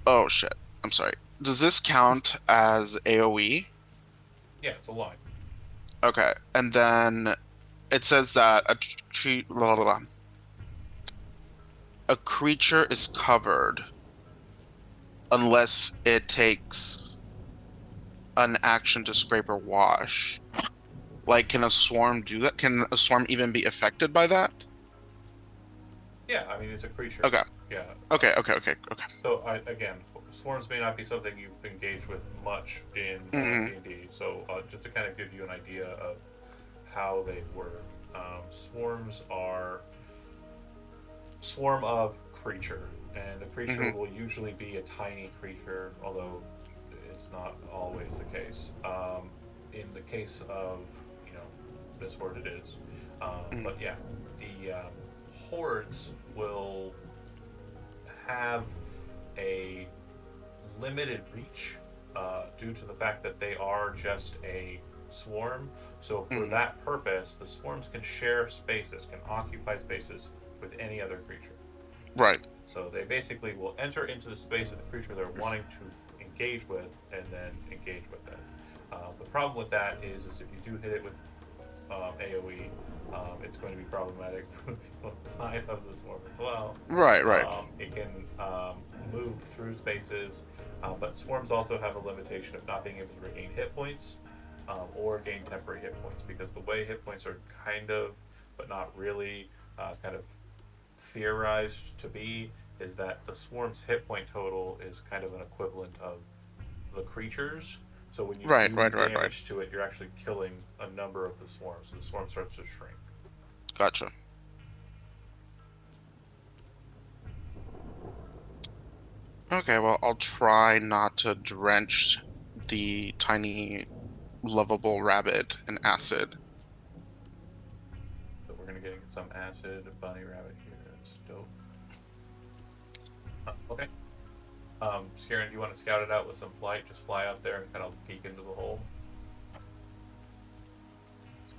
oh shit, I'm sorry. Does this count as AOE? Yeah, it's a line. Okay, and then it says that a tree, blah, blah, blah. A creature is covered unless it takes an action to scrape or wash. Like, can a swarm do that? Can a swarm even be affected by that? Yeah, I mean it's a creature. Okay. Yeah. Okay. So again, swarms may not be something you've engaged with much in Mhm. D&D. So just to kind of give you an idea of how they work, swarms are swarm of creature, and the creature Mhm. will usually be a tiny creature, although it's not always the case. In the case of this horde, it is. But yeah, the hordes will have a limited reach due to the fact that they are just a swarm. So for Mhm. that purpose, the swarms can share spaces, can occupy spaces with any other creature. Right. So they basically will enter into the space of the creature they're wanting to engage with, and then engage with it. The problem with that is if you do hit it with AOE, it's going to be problematic for people inside of the swarm as well. Right. It can move through spaces, but swarms also have a limitation of not being able to regain hit points or gain temporary hit points, because the way hit points are kind of, but not really, kind of theorized to be is that the swarm's hit point total is kind of an equivalent of the creatures. So when you Right. do damage to it, you're actually killing a number of the swarms. So the swarm starts to shrink. Gotcha. Okay, well, I'll try not to drench the tiny, lovable rabbit in acid. So we're gonna get some acid bunny rabbit here. That's dope. Okay. Skaron, do you want to scout it out with some flight? Just fly out there and kind of peek into the hole.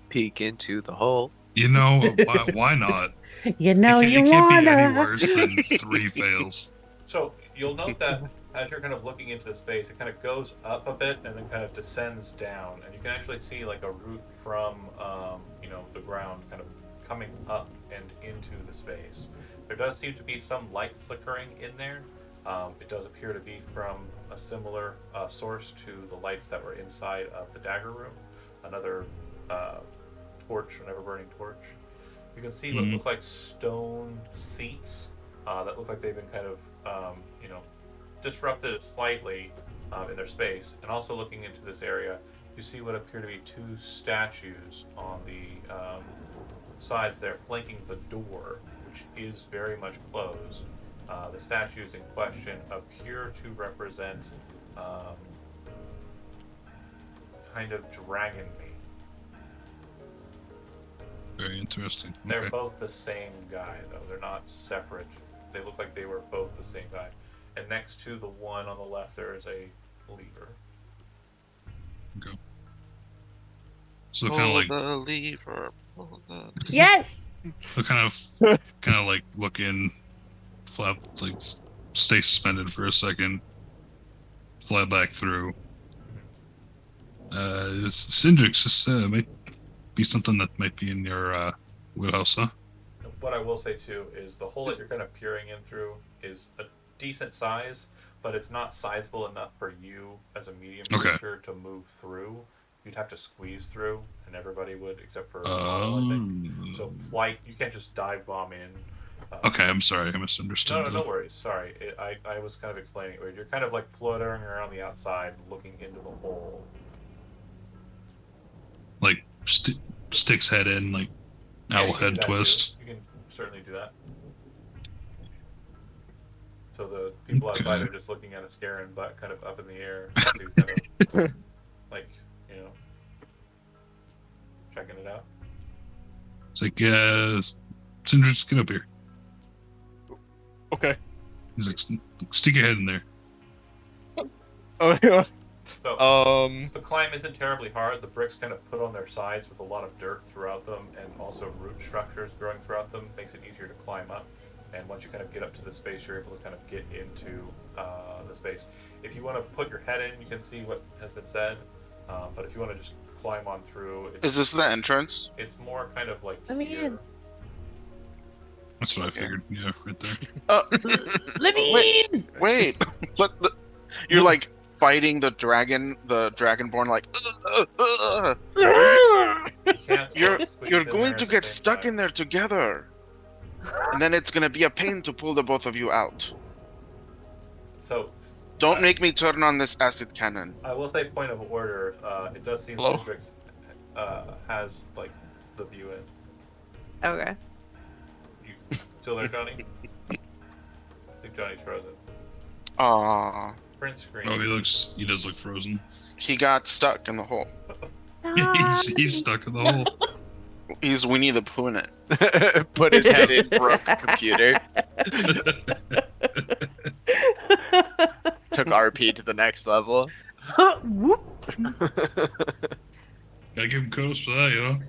Peek into the hole. you know, why not? You know it you can't be any wanna. worse than 3 fails. So you'll note that as you're kind of looking into the space, it kind of goes up a bit and then kind of descends down, and you can actually see like a root from the ground kind of coming up and into the space. There does seem to be some light flickering in there. It does appear to be from a similar source to the lights that were inside of the dagger room. Another torch, an ever-burning torch. You can see what look like stone seats that look like they've been kind of, disrupted it slightly in their space, and also looking into this area, you see what appear to be two statues on the sides there, flanking the door, which is very much closed. The statues in question appear to represent kind of dragon meat. Very interesting. They're Okay. both the same guy, though. They're not separate. They look like they were both the same guy. And next to the one on the left, there is a lever. Okay. So kind of like, the lever. Pull the... Yes. so kind of like look in, flap, like stay suspended for a second, fly back through. Syndrix, this might be something that might be in your wheelhouse, huh? What I will say, too, is the hole that you're kind of peering in through is a decent size, but it's not sizable enough for you as a medium Okay. creature to move through. You'd have to squeeze through, and everybody would, except for Model, I think. So flight, you can't just dive bomb in. Okay, I'm sorry, I misunderstood. No worries. Sorry, I was kind of explaining it weird. You're kind of like fluttering around the outside, looking into the hole. Like sticks head in, like Yeah, owl you can do head that too. twist. You can certainly do that. So the people outside Okay. are just looking at a scaring butt kind of up in the air, as he's kind of like, you know, checking it out. It's like, Syndrix, get up here. Okay. He's like, stick your head in there. Oh yeah. So the climb isn't terribly hard. The bricks kind of put on their sides with a lot of dirt throughout them, and also root structures growing throughout them makes it easier to climb up. And once you kind of get up to the space, you're able to kind of get into the space. If you want to put your head in, you can see what has been said. But if you want to just climb on through, Is this the entrance? it's more kind of like Let me here. in. That's what I figured. Yeah, right there. Let me in. Wait. You're like fighting the dragonborn, like. You can't You're squeeze you're in there going at to the get same stuck time. in there together, and then it's gonna be a pain to pull the both of you out. So Don't make me turn on this acid cannon. I will say, point of order. It does seem Hello? Citrix has like the view in. Okay. You still there, Johnny? I think Johnny's frozen. Aww, Print screen. Oh, he does look frozen. he got stuck in the hole. He's stuck in the hole. He's Winnie the Pooh in it. Put his head in broke computer. Took RP to the next level. Whoop. Gotta give him kudos for that, you know?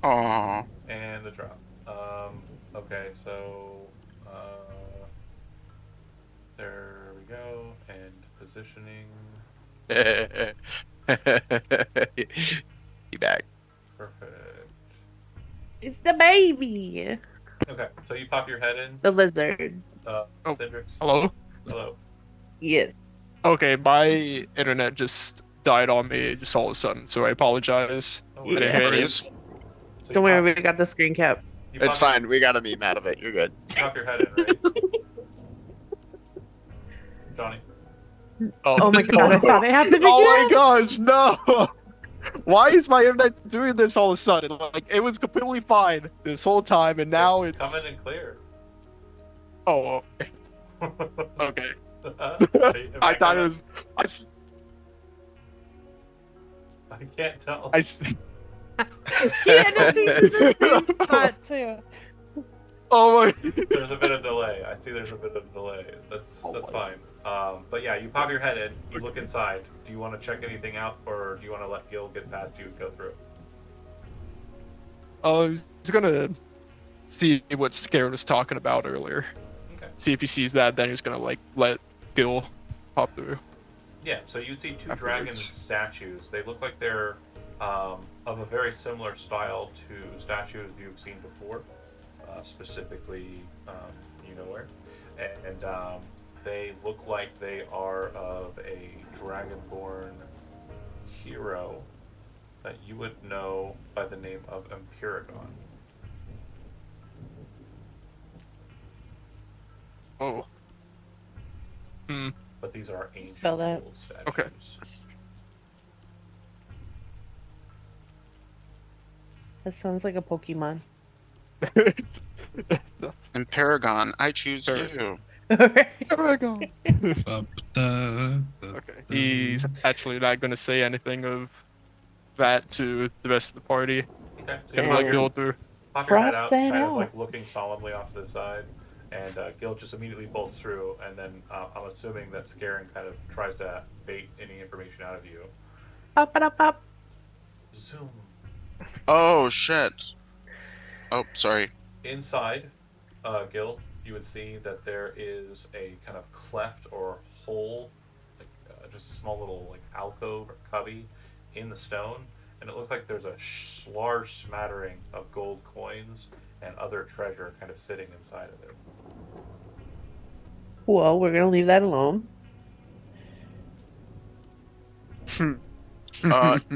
Aww. And a drop. Okay, so there we go. And positioning. You back. Perfect. It's the baby. Okay, so you pop your head in, The lizard. Oh. Cindrix. Hello? Hello. Yes. Okay, my internet just died on me just all of a sudden, so I apologize. No I worries. didn't hear any- Worries. So you Don't worry, pop- we got the screen cap. you It's pop- fine. We got a meme out of it. You're good. You pop your head in, right? Johnny. Oh my god, I thought it happened again. Oh my gosh, no! Why is my internet doing this all of a sudden? Like, it was completely fine this whole time, and now it's... coming in clear. Oh, okay. Am I thought gonna- it was... I can't tell. Yeah, no, see, this is the same spot too. Oh my... There's a bit of delay. I see there's a bit of delay. That's fine. But yeah, you pop your head in, you look inside. Do you want to check anything out, or do you want to let Gil get past you and go through? I was gonna see what Scared was talking about earlier. Okay. See if he sees that, then he's gonna, like, let Gil pop through. Yeah, so you'd see two Afterwards. dragon statues. They look like they're of a very similar style to statues you've seen before, specifically, you know where. And they look like they are of a dragonborn hero that you would know by the name of Empyregon. Oh. but these are ancient Spell that. gold statues. Okay. That sounds like a Pokemon. And Paragon, I choose Paragon. you. There we go. Okay. Okay. He's actually not gonna say anything of that to the rest of the party. Okay, so Gonna you let Dang. Gil through. pop your head Cross out, that kind of out. like looking solemnly off to the side, and Gil just immediately bolts through, and then I'm assuming that Scarin kind of tries to bait any information out of you. Pop it up, pop. Zoom. Oh shit. Oh, sorry. Inside, Gil, you would see that there is a kind of cleft or hole, like just a small little like alcove or cubby in the stone, and it looks like there's a large smattering of gold coins and other treasure kind of sitting inside of it. Well, we're gonna leave that alone.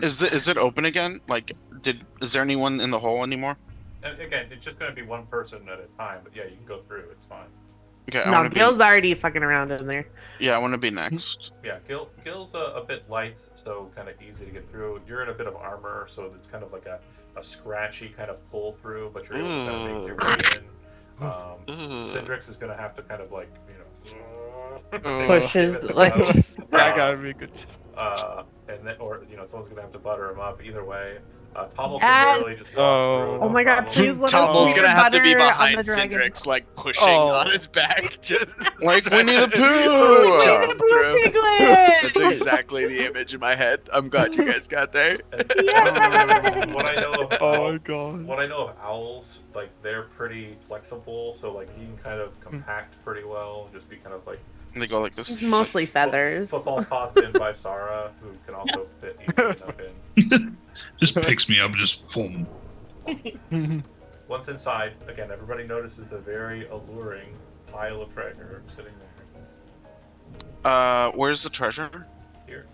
Is it open again? Like, is there anyone in the hole anymore? And again, it's just going to be one person at a time, but yeah, you can go through. It's fine. Okay, I No, want to Gil's be. already fucking around in there. Yeah, I want to be next. Yeah, Gil's a bit light, so kind of easy to get through. You're in a bit of armor, so it's kind of like a scratchy kind of pull through, but you're able to kind of make your way in. Cindrix is going to have to kind of like, Pushes give it the like go. That gotta be good. And then, or someone's gonna have to butter him up. Either way, Tommel Ah. can literally just walk through. Oh my god, problem. please let us Tumble's be gonna your have to be butter on behind the dragon. Cindrix, like pushing Oh. on his back, just Like Winnie the Winnie Pooh. Jump the Pooh through. Piglet! That's exactly the image in my head. I'm glad you guys got there. And, Yeah. what I know of Oh my god. what I know of owls, like they're pretty flexible, so like he can kind of compact pretty well and just be kind of like They go like this. It's mostly feathers. football tossed in by Sarah, who can also fit easily enough in. Just picks me up, just boom. Once inside, again, everybody notices the very alluring pile of treasure sitting there. Where's the treasure? Here.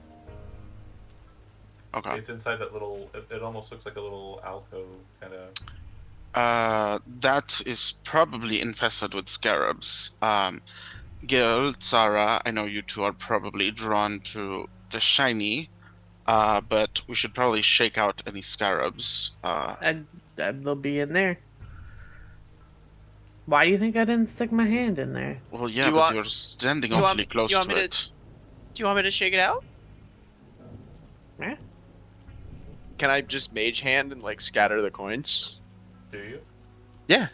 Okay. It's inside that little. It almost looks like a little alcove kind of. That is probably infested with scarabs. Gil, Zara, I know you two are probably drawn to the shiny, but we should probably shake out any scarabs. And they'll be in there. Why do you think I didn't stick my hand in there? Well, yeah, You but want- you're standing you want awfully me- close you want to me to- it. Do you want me to shake it out? Eh? Can I just mage hand and like scatter the coins? Do you? Yeah.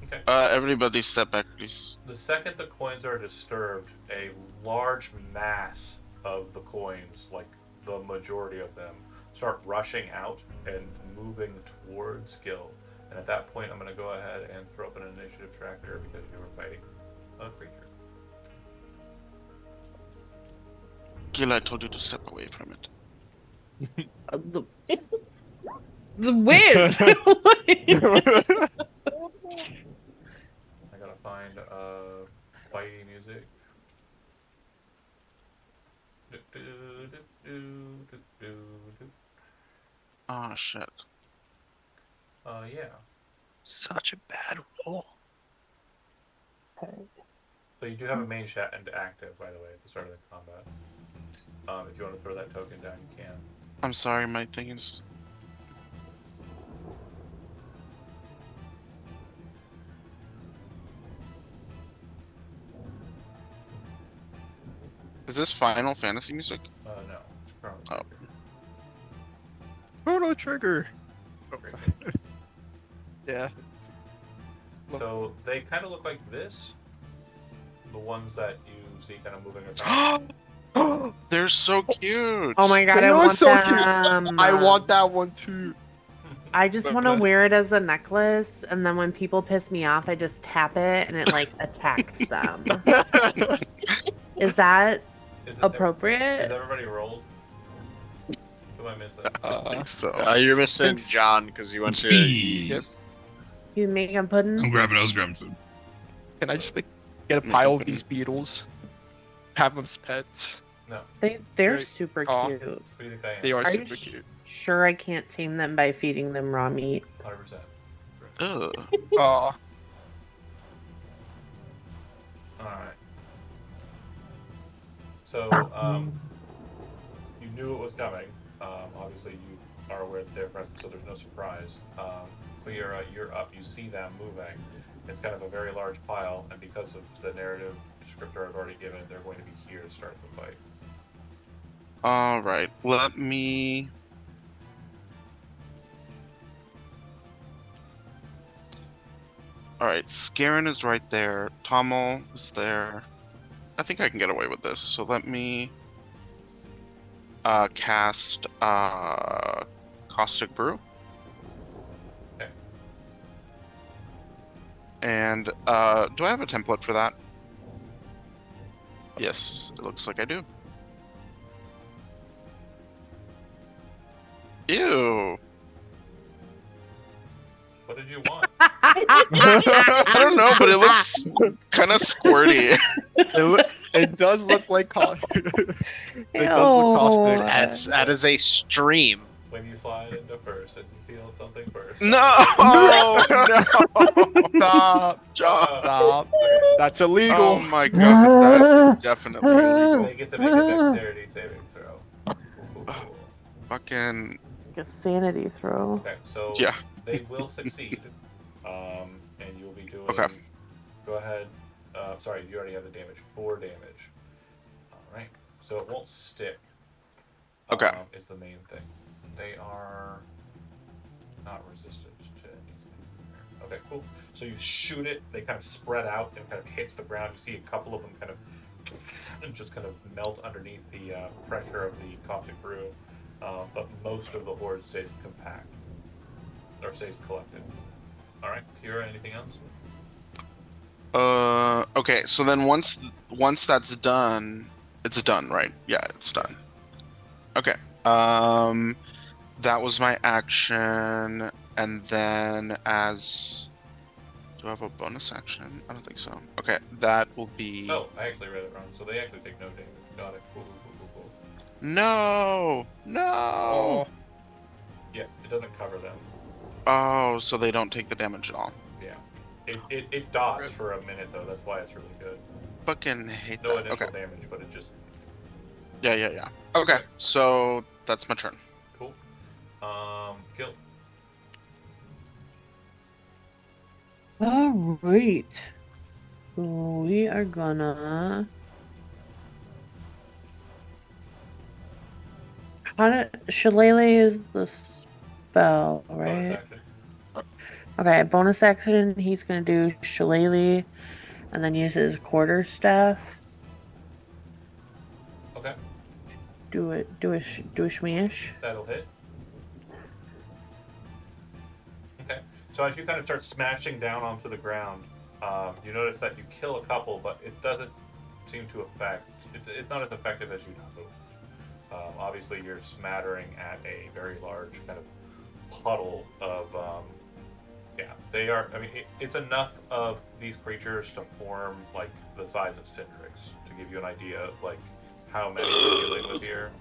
Okay. Everybody step back, please. The second the coins are disturbed, a large mass of the coins, like the majority of them, start rushing out and moving towards Gil. And at that point, I'm going to go ahead and throw up an initiative tracker because you were fighting a creature. Gil, I told you to step away from it. The wind! I gotta find fighting music. Oh shit. Yeah. Such a bad roll. So you do have a main chat and active, by the way, at the start of the combat. If you want to throw that token down, you can. I'm sorry, my thing is. Is this Final Fantasy music? No. It's Chrono Oh. Trigger. Chrono Trigger. Very good. Yeah. So they kind of look like this. The ones that you see kind of moving around. They're so cute. Oh my god, They I are want so cute. them. I want that one too. I just want to Okay. wear it as a necklace, and then when people piss me off, I just tap it, and it like attacks them. Is that Is it appropriate? Is everybody rolled? Who am I missing? I think so. You're missing John because he went to. Speed. Yep. You make them pudding? I was grabbing food. Can I just get a pile of these beetles? Have them as pets. No. They're Very- super Aw. cute. Who do you think I am? They are Are you super cute. Sure, I can't tame them by feeding them raw meat. 100%. Ugh. Aw. Alright. So you knew it was coming. Obviously, you are aware of their presence, so there's no surprise. Clear, you're up. You see them moving. It's kind of a very large pile, and because of the narrative descriptor I've already given, they're going to be here to start the fight. All right, let me. All right, Scarin is right there. Tommel is there. I think I can get away with this. So let me cast Caustic Brew. Okay. And do I have a template for that? Yes, it looks like I do. Ew. What did you want? I don't know, but it looks kind of squirty. It does look like caustic. It does look caustic. That is a stream. When you slide into first and you feel something first. No, no, Stop. John. Stop. That's illegal. Oh my god, that is definitely illegal. They get to make a dexterity saving throw. Fucking Like a sanity throw. Okay, so yeah. they will succeed, and you'll be doing. Okay. Go ahead. Sorry, you already have the damage. 4 damage. All right. So it won't stick. Okay. Is the main thing. They are not resistant to anything. Okay, cool. So you shoot it. They kind of spread out and kind of hits the ground. You see a couple of them kind of just kind of melt underneath the pressure of the caustic brew. But most of the horde stays compact. Or stays collected. Alright, Kira, anything else? Okay, so then once that's done, it's done, right? Yeah, it's done. Okay. That was my action, and then do I have a bonus action? I don't think so. Okay, that will be. Oh, I actually read it wrong. So they actually take no damage. Got it. Cool. No. Oh. Yeah, it doesn't cover them. Oh, so they don't take the damage at all. Yeah. It dots for a minute though. That's why it's really good. Fucking hate No that. initial Okay. damage, but it just Yeah. Okay, so that's my turn. cool. Gil. All right. So we are gonna. Shillelagh is the spell, Bonus right? action. Okay, bonus action. He's gonna do Shillelagh, and then use his quarterstaff. Okay, Do a shmeesh. that'll hit. Okay, so as you kind of start smashing down onto the ground, you notice that you kill a couple, but it doesn't seem to affect. It's not as effective as you'd hoped. Obviously, you're smattering at a very large kind of puddle of. Yeah, they are. I mean, it's enough of these creatures to form like the size of Cindrix to give you an idea of like how many you're dealing with here.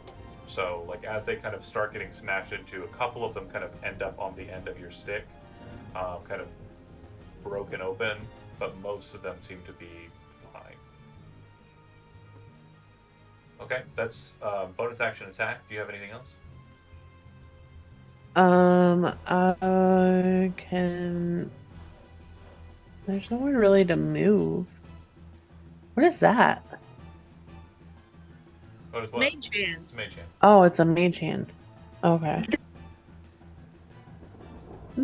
So, like as they kind of start getting smashed into, a couple of them kind of end up on the end of your stick, kind of broken open, but most of them seem to be fine. Okay, that's bonus action attack. Do you have anything else? I can. There's nowhere really to move. What is that? What is what? Mage hand. It's mage hand. Oh, it's a mage hand. Okay. I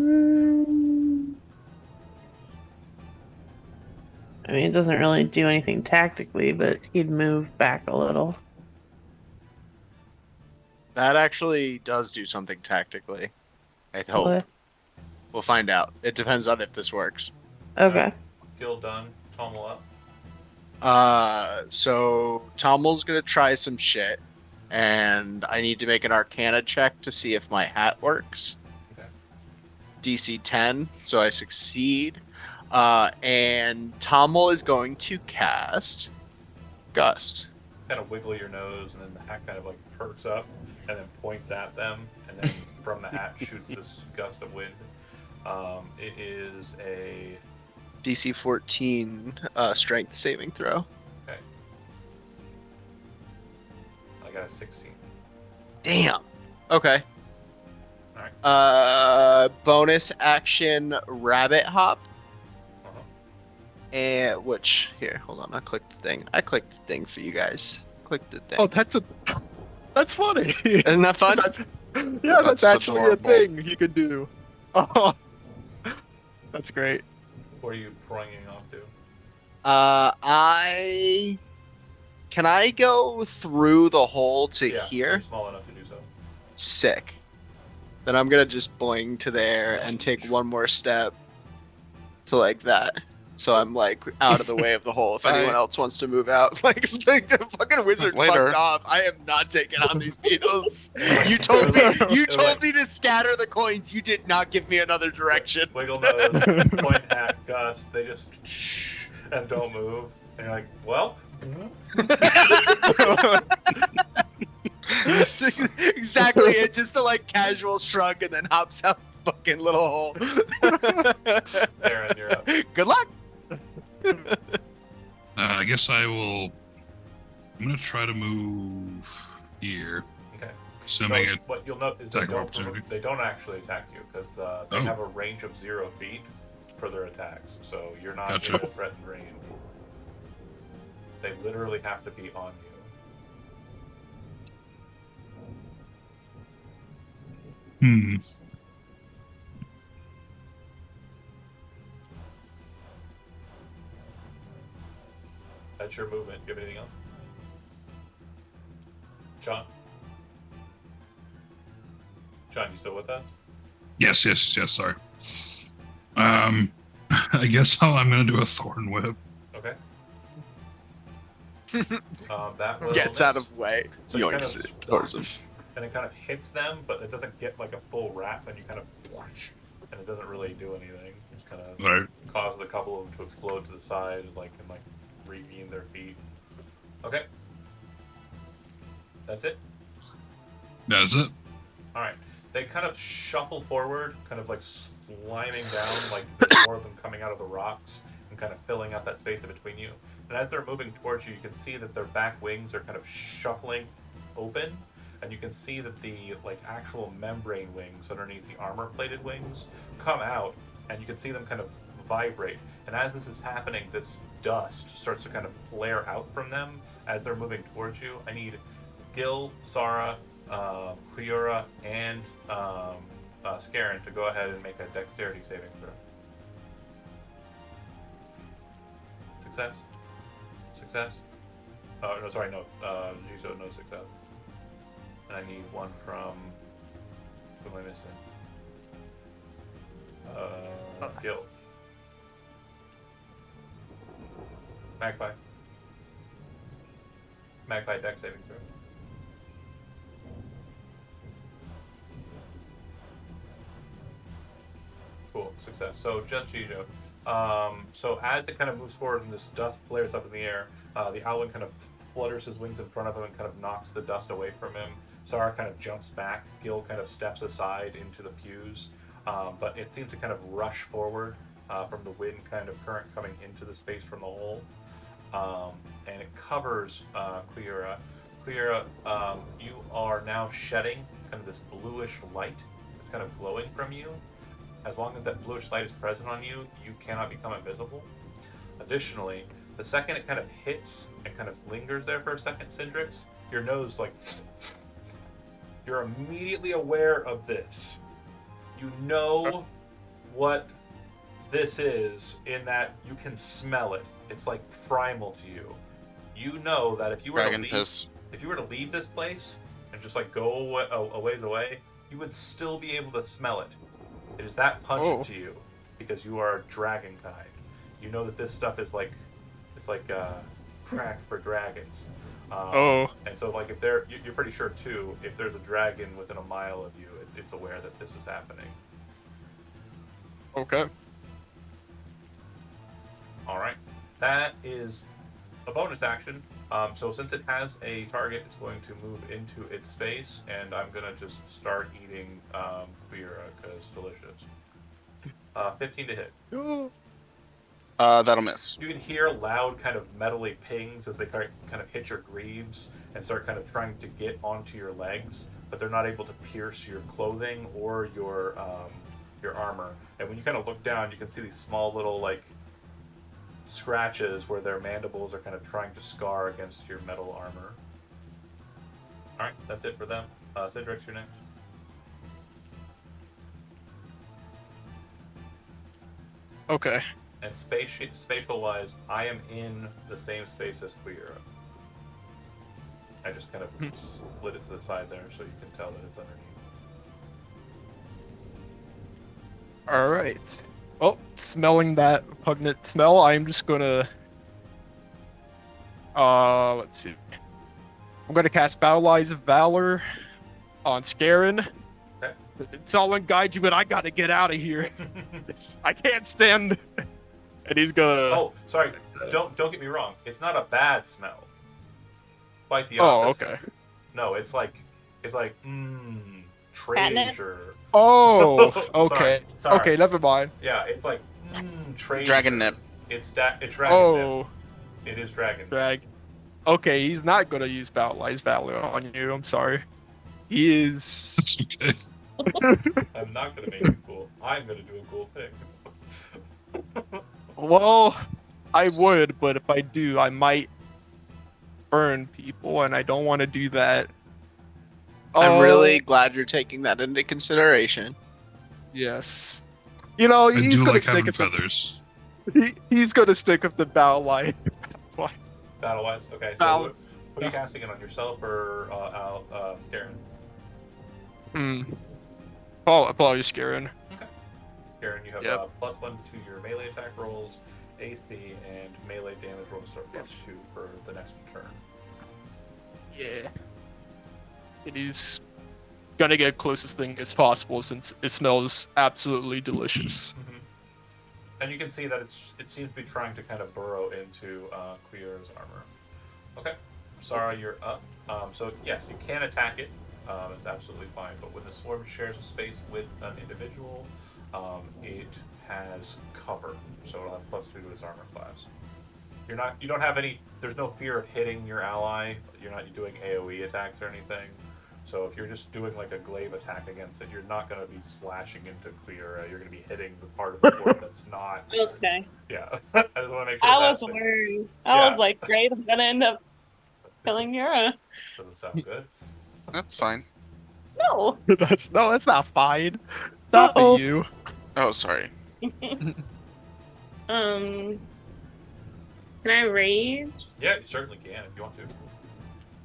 mean, it doesn't really do anything tactically, but he'd move back a little. That actually does do something tactically. I hope. Okay. We'll find out. It depends on if this works. Okay. Gil done. Tommel up. So Tommel's gonna try some shit, and I need to make an Arcana check to see if my hat works. Okay. DC 10, so I succeed. And Tommel is going to cast Gust. Kind of wiggle your nose, and then the hat kind of like perks up, and then points at them, and then from the hat shoots this gust of wind. It is a DC 14 strength saving throw. okay. I got a 16. Damn. Okay. Alright. Bonus action rabbit hop. Uh-huh. And which here, hold on, I clicked the thing. I clicked the thing for you guys. Click the thing. Oh, that's funny. Isn't that fun? Yeah, that's That's actually adorable. a thing you can do. Oh, that's great. What are you pointing off to? Can I go through the hole to Yeah, here? you're small enough to do so. Sick. Then I'm gonna just boing to there and take one more step to like that. So I'm like out of the way of the hole if anyone Bye. else wants to move out. Like the fucking wizard Later. fucked off. I am not taking on these beetles. You told me to scatter the coins. You did not give me another direction. Wiggle nose, point at Gus, they just and don't move. And you're like, well, Exactly it. Just a like casual shrug and then hops out the fucking little hole. Aaron, you're up. Good luck. I guess I will. I'm gonna try to move here, Okay. assuming So it. what you'll note is they attack of don't, opportunity. they don't actually attack you because they Oh. have a range of 0 feet for their attacks. So you're not Gotcha. in a threatened range. They literally have to be on you. Hmm. That's your movement. Do you have anything else? John? John, you still with us? Yes. Sorry. I guess I'm gonna do a thorn whip. Okay. That will Gets miss. out of way. So you kind of Yoinks it towards him. and it kind of hits them, but it doesn't get like a full wrap, and you kind of whoosh, and it doesn't really do anything. It just kind of Right. causes a couple of them to explode to the side, like and like regain their feet. Okay, that's it. That's it. All right, they kind of shuffle forward, kind of like sliming down, like there's more of them coming out of the rocks and kind of filling up that space in between you. And as they're moving towards you, you can see that their back wings are kind of shuffling open, and you can see that the like actual membrane wings underneath the armor-plated wings come out, and you can see them kind of vibrate. And as this is happening, this dust starts to kind of flare out from them as they're moving towards you. I need Gil, Sara, Cleora, and Scarin to go ahead and make a dexterity saving throw. Success. Success. Oh, no, sorry, no. Jiso, no success. And I need one from. Who am I missing? Gil. Magpie. Magpie dex saving throw. Cool, success. So just Jijo. So as it kind of moves forward and this dust flares up in the air, the Owlin kind of flutters his wings in front of him and kind of knocks the dust away from him. Sara kind of jumps back. Gil kind of steps aside into the pews, but it seems to kind of rush forward from the wind kind of current coming into the space from the hole. And it covers Cleora. Cleora, you are now shedding kind of this bluish light that's kind of glowing from you. As long as that bluish light is present on you, you cannot become invisible. Additionally, the second it kind of hits and kind of lingers there for a second, Syndrix, your nose like you're immediately aware of this. You know what this is in that you can smell it. It's like primal to you. You know that if you were Dragon to leave, piss. if you were to leave this place and just like go a ways away, you would still be able to smell it. It is that pungent to you because you are dragon kind. You know that this stuff is like it's like crack for dragons. And so like if you're pretty sure too, if there's a dragon within a mile of you, it's aware that this is happening. Okay. All right, that is a bonus action. So since it has a target, it's going to move into its space, and I'm gonna just start eating Cleora because delicious. 15 to hit. That'll miss. You can hear loud kind of metally pings as they kind of hit your greaves and start kind of trying to get onto your legs, but they're not able to pierce your clothing or your armor. And when you kind of look down, you can see these small little like scratches where their mandibles are kind of trying to scar against your metal armor. All right, that's it for them. Cedric's your next. Okay. And spatial wise, I am in the same space as Queera. I just kind of slid it to the side there so you can tell that it's underneath. All right. Well, smelling that repugnant smell, I'm just gonna. Let's see. I'm gonna cast Battle Eyes of Valor on Scarin. Okay. It's all in guide you, but I gotta get out of here. I can't stand. And he's gonna. Oh, sorry. Don't get me wrong. It's not a bad smell. Quite the Oh, opposite. okay. No, it's like Catnip? treasure. Oh, okay. Sorry. Okay, never mind. Yeah, it's like treasure. Dragon nip. It's dragon nip. Oh, It is dragon nip. drag. Okay, he's not gonna use Battle Eyes Valor on you. I'm sorry. He is. That's okay. I'm not gonna make it cool. I'm gonna do a cool thing. Well, I would, but if I do, I might burn people, and I don't want to do that. I'm really glad you're taking that into consideration. Yes. You know, I he's do gonna like stick having with feathers. he's gonna stick with the Battle Line. Battle wise, okay. So Battle- what are you casting it on yourself or Karen? Apologies, Scarin. Karen, you have Yep. +1 to your melee attack rolls, AC, and melee damage rolls are +2 for the next turn. Yeah. It is gonna get closest thing as possible since it smells absolutely delicious. Mm-hmm. And you can see that it seems to be trying to kind of burrow into Queera's armor. Okay, Sarah, you're up. So yes, you can attack it. It's absolutely fine. But when the swarm shares a space with an individual, it has cover, so it'll have +2 to its armor class. You don't have any. There's no fear of hitting your ally. You're not doing AOE attacks or anything. So if you're just doing like a glaive attack against it, you're not going to be slashing into Queera. You're going to be hitting the part of the board that's not. Okay. Yeah. I just want to make sure. I was that's it. worried. Yeah. I was like, great, I'm gonna end up killing Yura. This doesn't sound good. That's fine. No. That's not fine. It's not Uh-oh. for you. Oh, sorry. Can I rage? Yeah, you certainly can if you want to.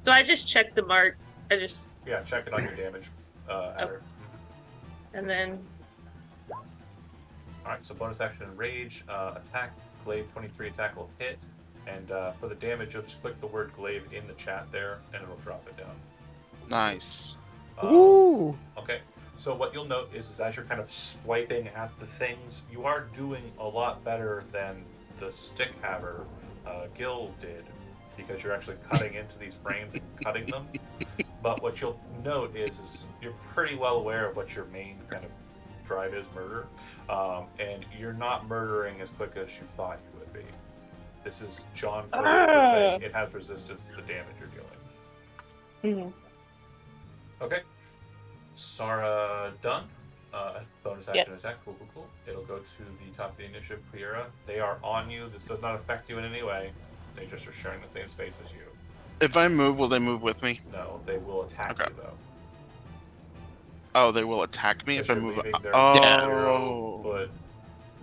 So I just checked the mark. I just Yeah, check it on your damage adder. and then Alright, so bonus action Rage, attack, glaive 23 attack will hit, and for the damage, you'll just click the word glaive in the chat there, and it'll drop it down. Nice. Ooh. Okay, so what you'll note is as you're kind of swiping at the things, you are doing a lot better than the stick haver Gil did, because you're actually cutting into these frames and cutting them. But what you'll note is you're pretty well aware of what your main kind of drive is, murder, and you're not murdering as quick as you thought you would be. This is John Carter saying it has resistance to the damage you're dealing. Okay. Sarah done. Bonus action attack. Cool. It'll go to the top of the initiative, Queera. They are on you. This does not affect you in any way. They just are sharing the same space as you. If I move, will they move with me? No, they will attack Okay. you though. Oh, they will attack me if I they're move. leaving their Oh. 0-foot,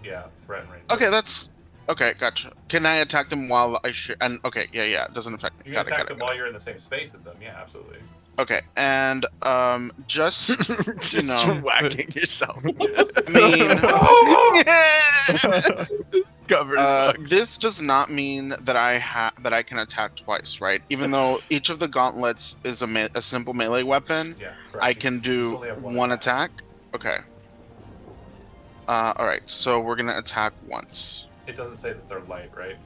yeah, threat range. Okay, that's okay. Gotcha. Can I attack them while I shoot? And okay, yeah, it doesn't affect me. You can Got attack it. them while you're in the same space as them. Yeah, absolutely. Okay, and just Just know- whacking yourself. I mean, Covered in bugs. this does not mean that I can attack twice, right? Even though each of the gauntlets is a simple melee weapon, Yeah, correct. I can do only have one attack. Okay. All right. So we're gonna attack once. It doesn't say that they're light, right?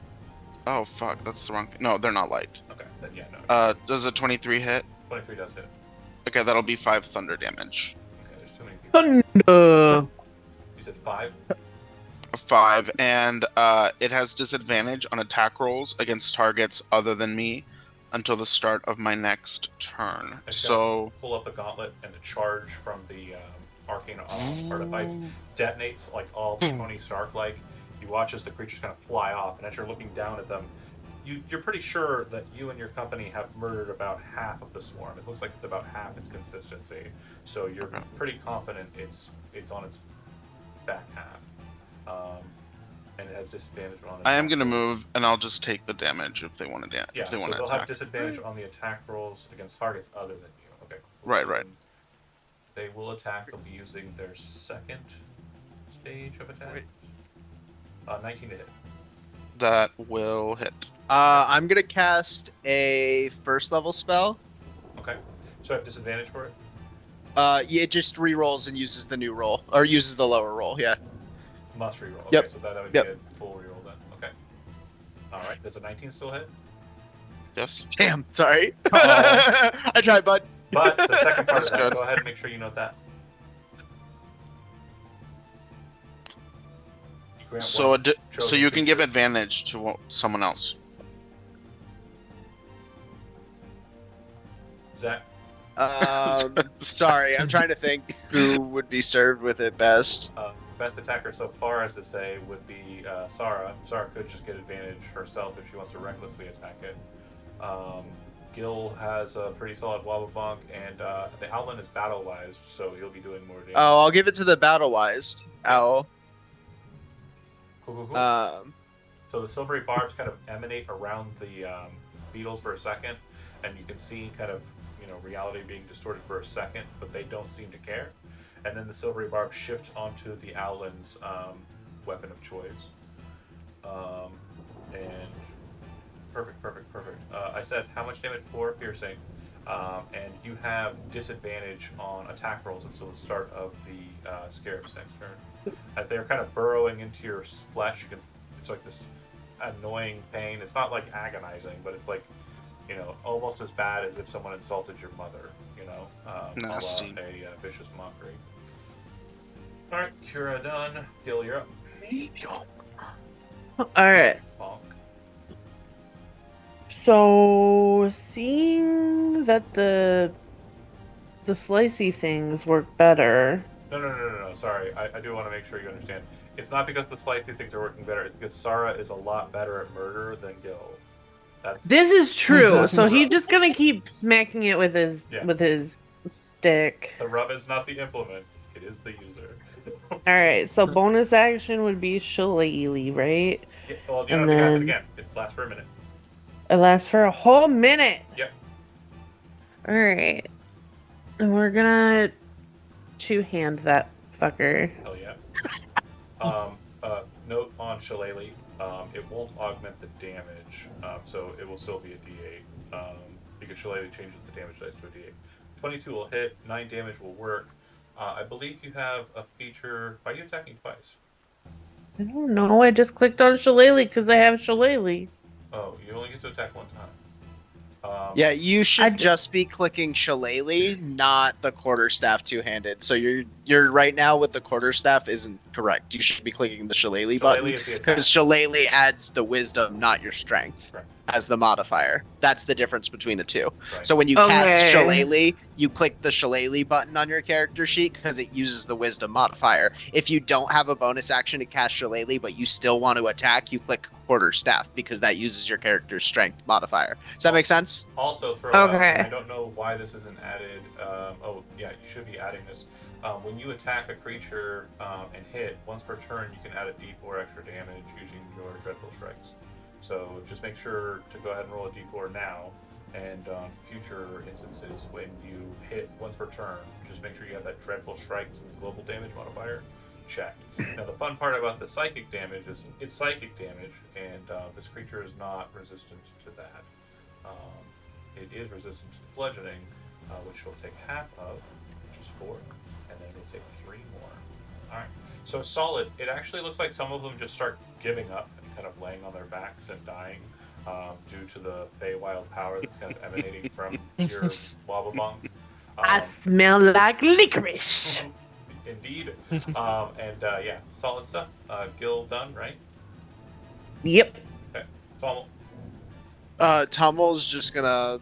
Oh fuck, that's the wrong thing. No, they're not light. Okay, then yeah, no. Does a 23 hit? 23 does hit. Okay, that'll be 5 thunder damage. Okay, there's too many people. Thunder. You said 5? 5, and it has disadvantage on attack rolls against targets other than me until the start of my next turn. It's So pull up the gauntlet, and the charge from the arcane artifice detonates like all Tony Stark like. You watch as the creatures kind of fly off, and as you're looking down at them, you're pretty sure that you and your company have murdered about half of the swarm. It looks like it's about half its consistency, so you're pretty confident it's on its back half, and it has disadvantage on. I am going to move, and I'll just take the damage if they want to Yeah, if they so want to they'll attack. have disadvantage on the attack rolls against targets other than you. Okay. Cool. Right. They will attack. They'll be using their second stage of attack. 19 to hit. That will hit. I'm gonna cast a first level spell. Okay. So I have disadvantage for it? Yeah, it just re-rolls and uses the new roll, or uses the lower roll. Yeah. Must reroll. Okay, Yep. so that would Yep. be a full reroll then. Okay. Alright, does a 19 still hit? Yes. Damn. Sorry. Uh-oh. I tried, bud. But the second part of That's that, good. go ahead and make sure you note that. You grant So one so chosen you can give creature- advantage to someone else. Zach. Sorry, I'm trying to think who would be served with it best. Best attacker so far, as to say, would be Sarah. Sarah could just get advantage herself if she wants to recklessly attack it. Gil has a pretty solid wobble bunk, and the Outland is battle-wise, so he'll be doing more damage. Oh, I'll give it to the battle-wise owl. Cool. So the silvery barbs kind of emanate around the beetles for a second, and you can see kind of reality being distorted for a second, but they don't seem to care. And then the silvery barbs shift onto the Owlin's weapon of choice. And perfect. I said how much damage? 4 piercing. And you have disadvantage on attack rolls until the start of the Scarab's next turn. As they're kind of burrowing into your flesh, it's like this annoying pain. It's not like agonizing, but it's like, almost as bad as if someone insulted your mother, Nasty. a vicious mockery. Alright, Kira done. Gil, you're up. Alright. Bonk. So, seeing that the slicey things work better. No. Sorry, I do want to make sure you understand. It's not because the slicey things are working better. It's because Sarah is a lot better at murder than Gil. This is true. That's So the he's rub. just gonna keep smacking it with his stick. The rub is not the implement; it is the user. All right. So bonus action would be shillelagh, right? Yeah, well, you don't have to cast it again. It lasts for a minute. It lasts for a whole minute. Yep. All right. And we're gonna two-hand that fucker. Hell yeah. Note on Shillelagh, it won't augment the damage, so it will still be a D8, because Shillelagh changes the damage dice to a D8. 22 will hit, 9 damage will work. I believe you have a feature. Why are you attacking twice? I don't know. I just clicked on shillelagh because I have shillelagh. Oh, you only get to attack one time. Yeah, you should just be clicking shillelagh, not the quarterstaff two-handed. So you're right now with the quarterstaff isn't correct. You should be clicking the shillelagh button Shillelagh is the attack. because shillelagh adds the wisdom, not your strength, Right. as the modifier. That's the difference between the two. Right. So when you cast Okay. shillelagh, you click the shillelagh button on your character sheet because it uses the wisdom modifier. If you don't have a bonus action to cast shillelagh, but you still want to attack, you click quarterstaff because that uses your character's strength modifier. Does that make sense? Also throw out, Okay. I don't know why this isn't added. Oh, yeah, you should be adding this. When you attack a creature and hit, once per turn, you can add a d4 extra damage using your Dreadful Strikes. So just make sure to go ahead and roll a d4 now, and on future instances, when you hit once per turn, just make sure you have that Dreadful Strikes and global damage modifier checked. Now, the fun part about the psychic damage is it's psychic damage, and this creature is not resistant to that. It is resistant to bludgeoning, which will take half of, which is 4, and then it'll take 3 more. Alright, so solid. It actually looks like some of them just start giving up and kind of laying on their backs and dying due to the Feywild power that's kind of emanating from your Wababong. I smell like licorice. Indeed. Yeah, solid stuff. Gil done, right? Yep. Okay. Tommel. Tummel's just gonna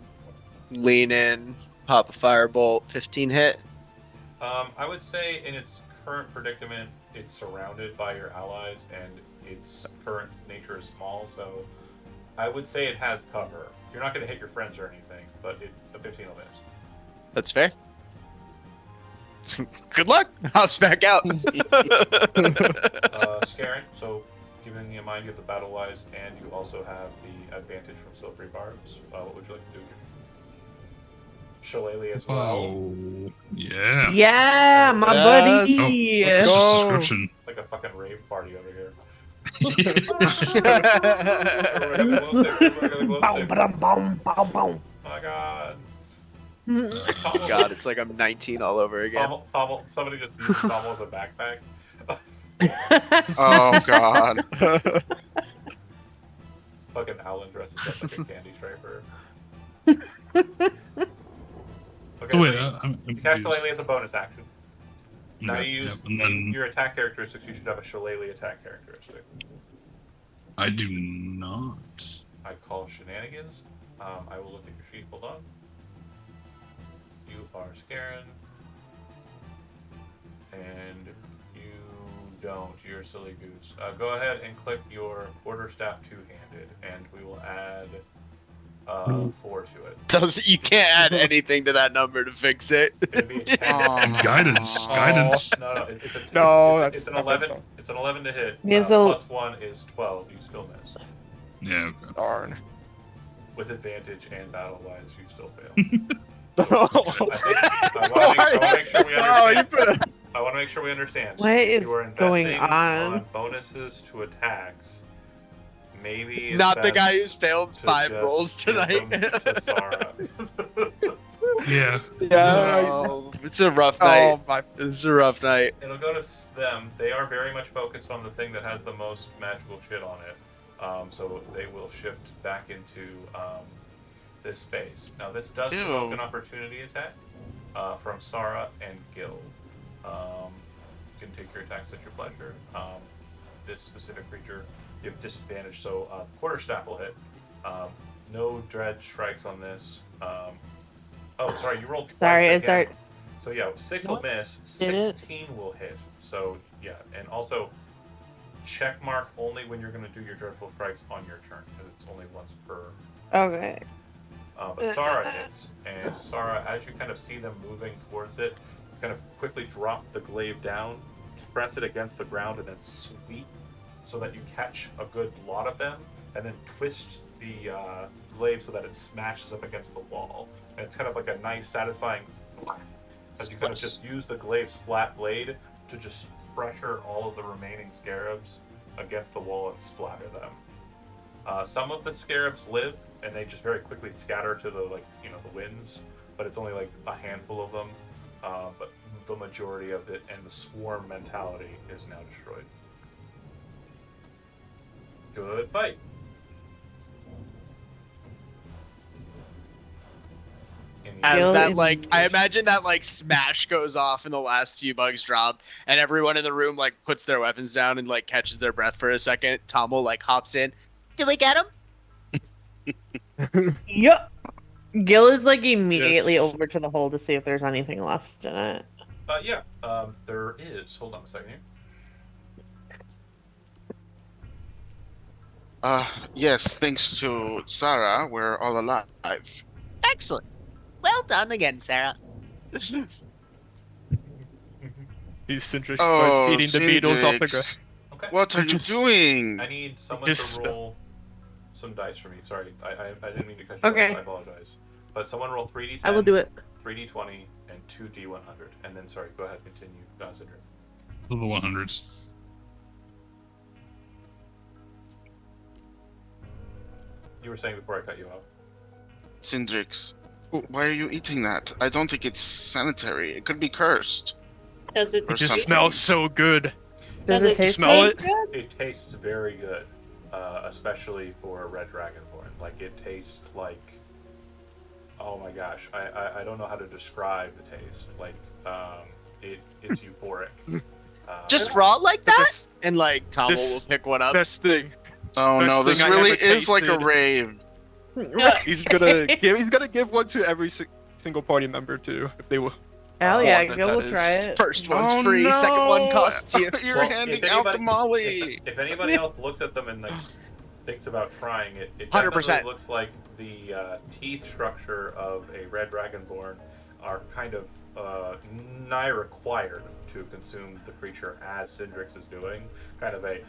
lean in, pop a firebolt, 15 hit. I would say in its current predicament, it's surrounded by your allies, and its current nature is small, so I would say it has cover. You're not going to hit your friends or anything, but the 15 will miss. That's fair. Good luck. Hops back out. Scaring, so keeping in mind you have the battle wise, and you also have the advantage from silvery barbs. What would you like to do here? Shillelagh as well. Oh, yeah. Yeah, my Yes. buddy. Let's That's go. just description. It's like a fucking rave party over here. Boom, ba-dum, boom, boom, boom. Oh my god. God, it's like I'm 19 all over again. Somebody just used Tommel as a backpack. Oh god. Fucking Alan dresses up like a candy striper. Okay, Oh, wait, so I'm you cast confused. Shillelagh as a bonus action. Now Okay, you use yep, and then your attack characteristics. You should have a Shillelagh attack characteristic. I do not. I call shenanigans. I will look at your sheet. Hold on. You are Scarin. And you don't. You're a silly goose. Go ahead and click your quarterstaff two-handed, and we will add 4 to it. You can't add anything to that number to fix it. It'd be a 10. Guidance. Oh. Guidance. No, it's a No, it's that's an not 11. so. It's an 11 to hit. It's a- Plus 1 is 12. You still miss. Yeah, okay. Darn. With advantage and battle wise, you still fail. Oh. I want to make sure we Oh, you understand. put a... I want to make sure we understand. What is you are going investing on? bonuses to attacks. Maybe it's Not the best guy who's failed to 5 just rolls give tonight. them to Sarah. Yeah. Oh, it's a rough night. Oh, my... It's a rough night. It'll go to them. They are very much focused on the thing that has the most magical shit on it. So they will shift back into this space. Now this does Ew. provoke an opportunity attack from Sarah and Gil. You can take your attacks at your pleasure. This specific creature, you have disadvantage, so quarterstaff will hit. No dread strikes on this. Oh, sorry, you rolled twice Sorry, again. is there... So yeah, 6 will miss, Did it? 16 will hit. So yeah, and also check mark only when you're going to do your dreadful strikes on your turn, because it's only once per. Okay. But Sarah hits, and Sarah, as you kind of see them moving towards it, you kind of quickly drop the glaive down, press it against the ground, and then sweep so that you catch a good lot of them, and then twist the glaive so that it smashes up against the wall. And it's kind of like a nice, satisfying. As you kind of just use the glaive's flat blade to just pressure all of the remaining scarabs against the wall and splatter them. Some of the scarabs live, and they just very quickly scatter to the the winds. But it's only like a handful of them. But the majority of it and the swarm mentality is now destroyed. Good fight. As Gil that, is- I imagine that, smash goes off and the last few bugs drop, and everyone in the room, puts their weapons down and, catches their breath for a second. Tommel, hops in. Did we get him? Yep. Gil is immediately Yes. over to the hole to see if there's anything left in it. Yeah, there is. Hold on a second here. Yes, thanks to Sarah, we're all alive. Excellent. Well done again, Sarah. These Cindrix Oh, starts eating the beetles off the ground. Cindrix. Okay. What are you Just- doing? I need someone Just- to roll some dice for me. Sorry, I didn't mean to cut you Okay. off. I apologize. But someone roll 3d10. I will do it. 3d20 and 2d100. And then, sorry, go ahead, continue, Cindrix. The 100s. You were saying before I cut you off. Cindrix, why are you eating that? I don't think it's sanitary. It could be cursed. Does it Or It just something. smells so good. Does it taste smell good? it? good? It tastes very good, especially for a red dragonborn. It tastes like, oh my gosh, I don't know how to describe the taste. it's euphoric. Just raw like that, This- and like Tommel this- will pick one up. Best thing. Oh Best no, this thing I really ever is like a tasted. rave. He's gonna give one to every single party member too, if they will. Hell yeah, that go is. try it. First one's Oh free, no! second one costs you. You're Well, handing if out anybody- the Molly. If anybody else looks at them and like thinks about trying it, it 100%. definitely looks like the teeth structure of a red dragonborn are kind of nigh required to consume the creature as Syndrix is doing. Kind of a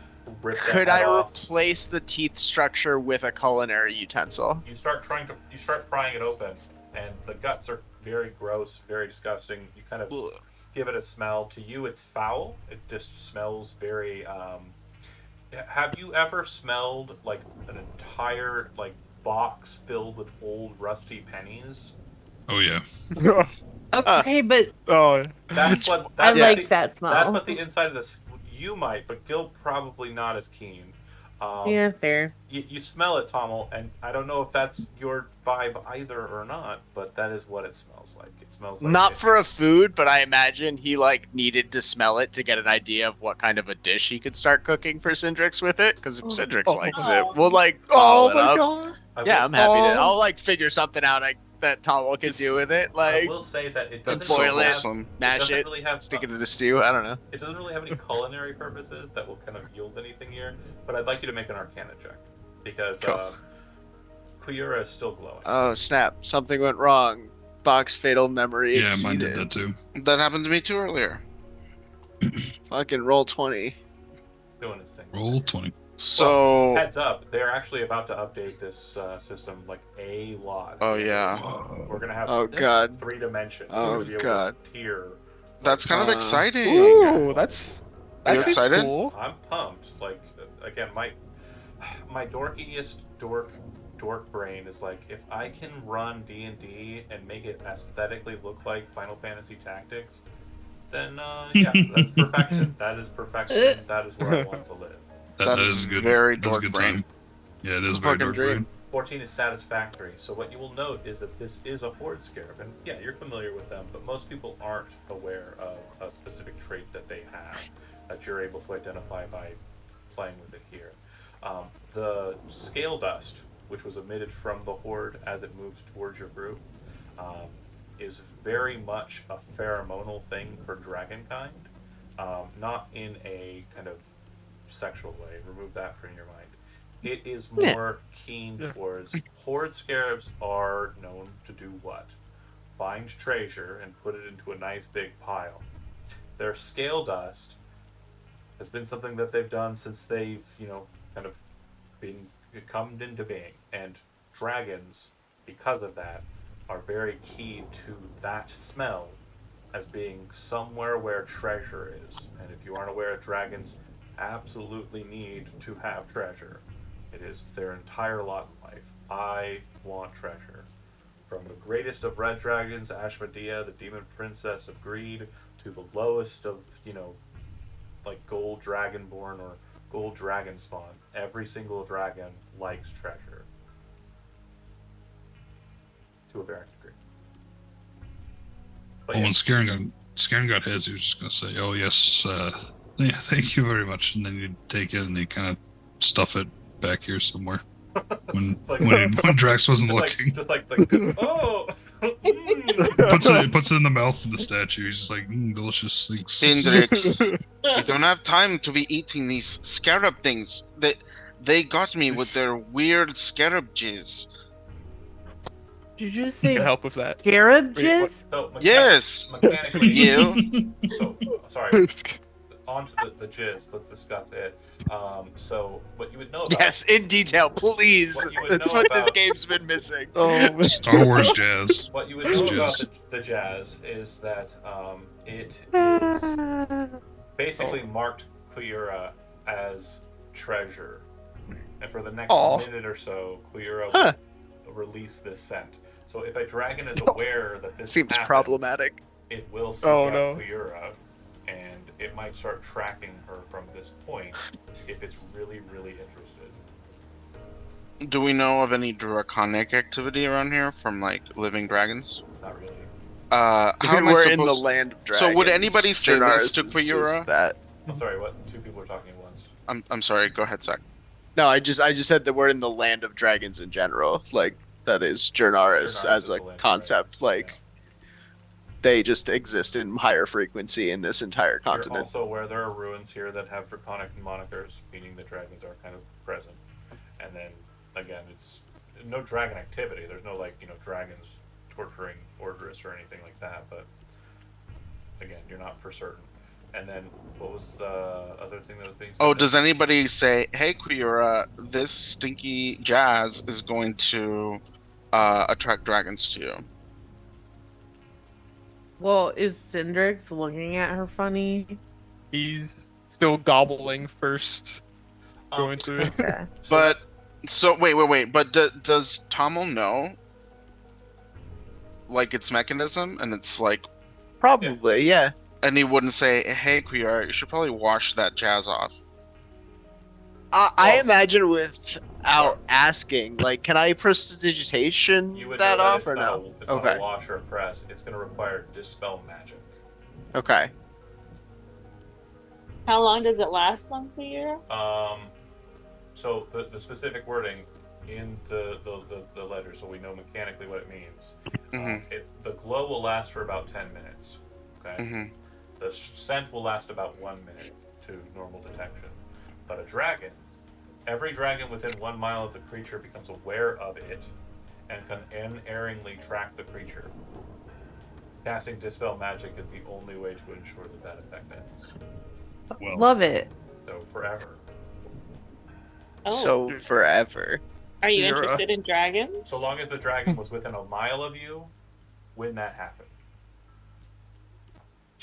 rip the Could head I off. replace the teeth structure with a culinary utensil? You start prying it open, and the guts are very gross, very disgusting. You kind of Ugh. give it a smell. To you, it's foul. It just smells very. Have you ever smelled like an entire like box filled with old rusty pennies? Oh yeah. Okay, but Oh, That's what. I That's like what the, that smell. That's what the inside of this. You might, but Gil probably not as keen. Yeah, fair. You smell it, Tommel, and I don't know if that's your vibe either or not, but that is what it smells like. It smells like Not it. for a food, but I imagine he like needed to smell it to get an idea of what kind of a dish he could start cooking for Syndrix with it. Because if Syndrix Oh. likes it, we'll like oh bottle it my up. god! I Yeah, will- I'm happy to. Oh. I'll like figure something out that Tommel can do with it. I Like will say that it That's doesn't so boil it. wholesome. mash doesn't it, really have stick it in a stew. I don't know. It doesn't really have any culinary purposes that will kind of yield anything here, but I'd like you to make an Arcana check because Cool. Kuyura is still glowing. Oh snap! Something went wrong. Box fatal memory Yeah, mine exceeded. did that too. That happened to me too earlier. Fucking roll 20. Doing his thing. Roll 20. So, Heads up, they're actually about to update this system like a lot. oh yeah, We're gonna have Oh god. 3 dimensions. Oh, We're gonna be able God. to tier. that's kind of Uh, exciting. Ooh, that you seems excited? cool. I'm pumped. Like again, my dorkiest dork brain is like, if I can run D&D and make it aesthetically look like Final Fantasy Tactics, then yeah, that's perfection. That is perfection. That is where I want to live. That is good. very That's a dork good brain. time. Yeah, it It's is a very fucking dark dream. brain. 14 is satisfactory. So what you will note is that this is a horde scarab, and yeah, you're familiar with them, but most people aren't aware of a specific trait that they have that you're able to identify by playing with it here. The scale dust, which was emitted from the horde as it moves towards your group, is very much a pheromonal thing for dragonkind, not in a kind of sexual way. Remove that from your mind. It is more keen towards horde scarabs are known to do what? Find treasure and put it into a nice big pile. Their scale dust has been something that they've done since they've, kind of come into being. And dragons, because of that, are very key to that smell as being somewhere where treasure is. And if you aren't aware, dragons absolutely need to have treasure. It is their entire lot in life. I want treasure. From the greatest of red dragons, Ashmedea, the demon princess of greed, to the lowest of, like gold dragonborn or gold dragon spawn. Every single dragon likes treasure. To a varying degree. But Well, yeah. when Scaring got his, he was just going to say, "Oh yes, yeah, thank you very much," and then you take it and you kind of stuff it back here somewhere. When Like- when Drax wasn't Just looking, like, oh! Mm. puts it in the mouth of the statue. He's just like, delicious things. Hendrix, you don't have time to be eating these scarab things. They got me with their weird scarab jizz. Did you just say Can help with that. scarab Wait, what? jizz? So, Yes, mechanically, you. So, sorry, onto the jizz, let's discuss it. So, what you would know about... Yes, in detail, please. What you would That's know what this about- game's been missing. Oh, Star Wars jazz. What you would know about Jizz. the jazz is that it is basically marked Kuyura as treasure. And for the next Aw. minute or so, Kuyura Huh. will release this scent. So if a dragon is aware that this Seems happened, problematic. it will seek Oh, out no. Kuyura, and it might start tracking her from this point if it's really, really interested. Do we know of any draconic activity around here from like living dragons? Not really. How am I We're in the supposed? land of So dragons. would anybody say this to Jernarus is Quayura? just that. I'm sorry, what? Two people are talking at once. I'm sorry. Go ahead, Zach. No, I just said that we're in the land of dragons in general. Like that is Jernarus Jernarus as is a the land of concept. dragons, Like they just exist in higher frequency in this entire You're continent. also aware there are ruins here that have draconic monikers, meaning the dragons are kind of present. And then, again, it's no dragon activity. There's no, like, dragons torturing Orderus or anything like that, but again, you're not for certain. And then, what was the other thing that was being said? Oh, does anybody say, "Hey, Quayura, this stinky jazz is going to attract dragons to you"? Well, is Cindrix looking at her funny? He's still gobbling first. Um, Going through. Okay. But so wait. But does Tommel know, like, its mechanism, and it's like, Probably, yeah. and he wouldn't say, "Hey, Quayura, you should probably wash that jazz off." I Well, imagine without asking, like, can I prestidigitation you would that know off it's or not no? it's not Okay. a wash or a press. It's going to require dispel magic. Okay. How long does it last them for you? So the specific wording in the letter, so we know mechanically what it means. The glow will last for about 10 minutes. Okay. Mm-hmm. The scent will last about 1 minute to normal detection. But a dragon, every dragon within 1 mile of the creature becomes aware of it and can unerringly track the creature. Casting Dispel Magic is the only way to ensure that effect ends. Well, Love it. So forever. Oh, So forever. are you You're, interested in dragons? So long as the dragon was within 1 mile of you when that happened.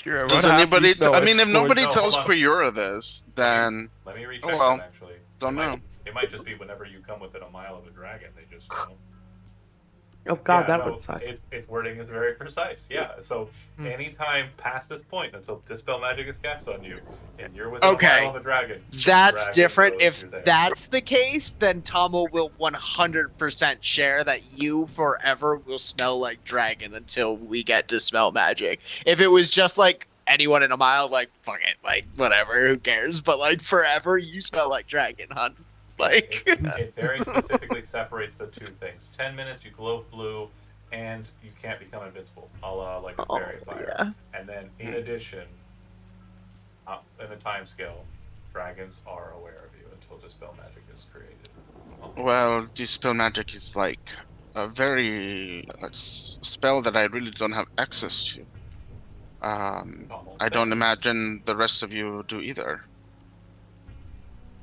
Kira, Does what happy anybody? smell I is mean, if going- nobody No, tells hold on. Quayura this, then Let me recheck Oh, well. that actually. Don't it know. Might, it might just be whenever you come within 1 mile of a dragon, they just. Oh god, Yeah, that no, would suck. Its wording is very precise. Yeah, so Hmm. anytime past this point until Dispel Magic is cast on you, and you're within Okay. 1 mile of a dragon. That's dragon different. knows If you're there. that's the case, then Tomo will 100% share that you forever will smell like dragon until we get to smell magic. If it was just like anyone in a mile, like fuck it, like whatever, who cares? But like forever, you smell like dragon, hon. Like it very specifically separates the two things. 10 minutes, you glow blue, and you can't become invincible, a la like a Oh, fairy fire. yeah. And then, in addition, in a time scale, dragons are aware of you until Dispel Magic is created. well, dispel magic is like a very spell that I really don't have access to. Almost I don't same. imagine the rest of you do either.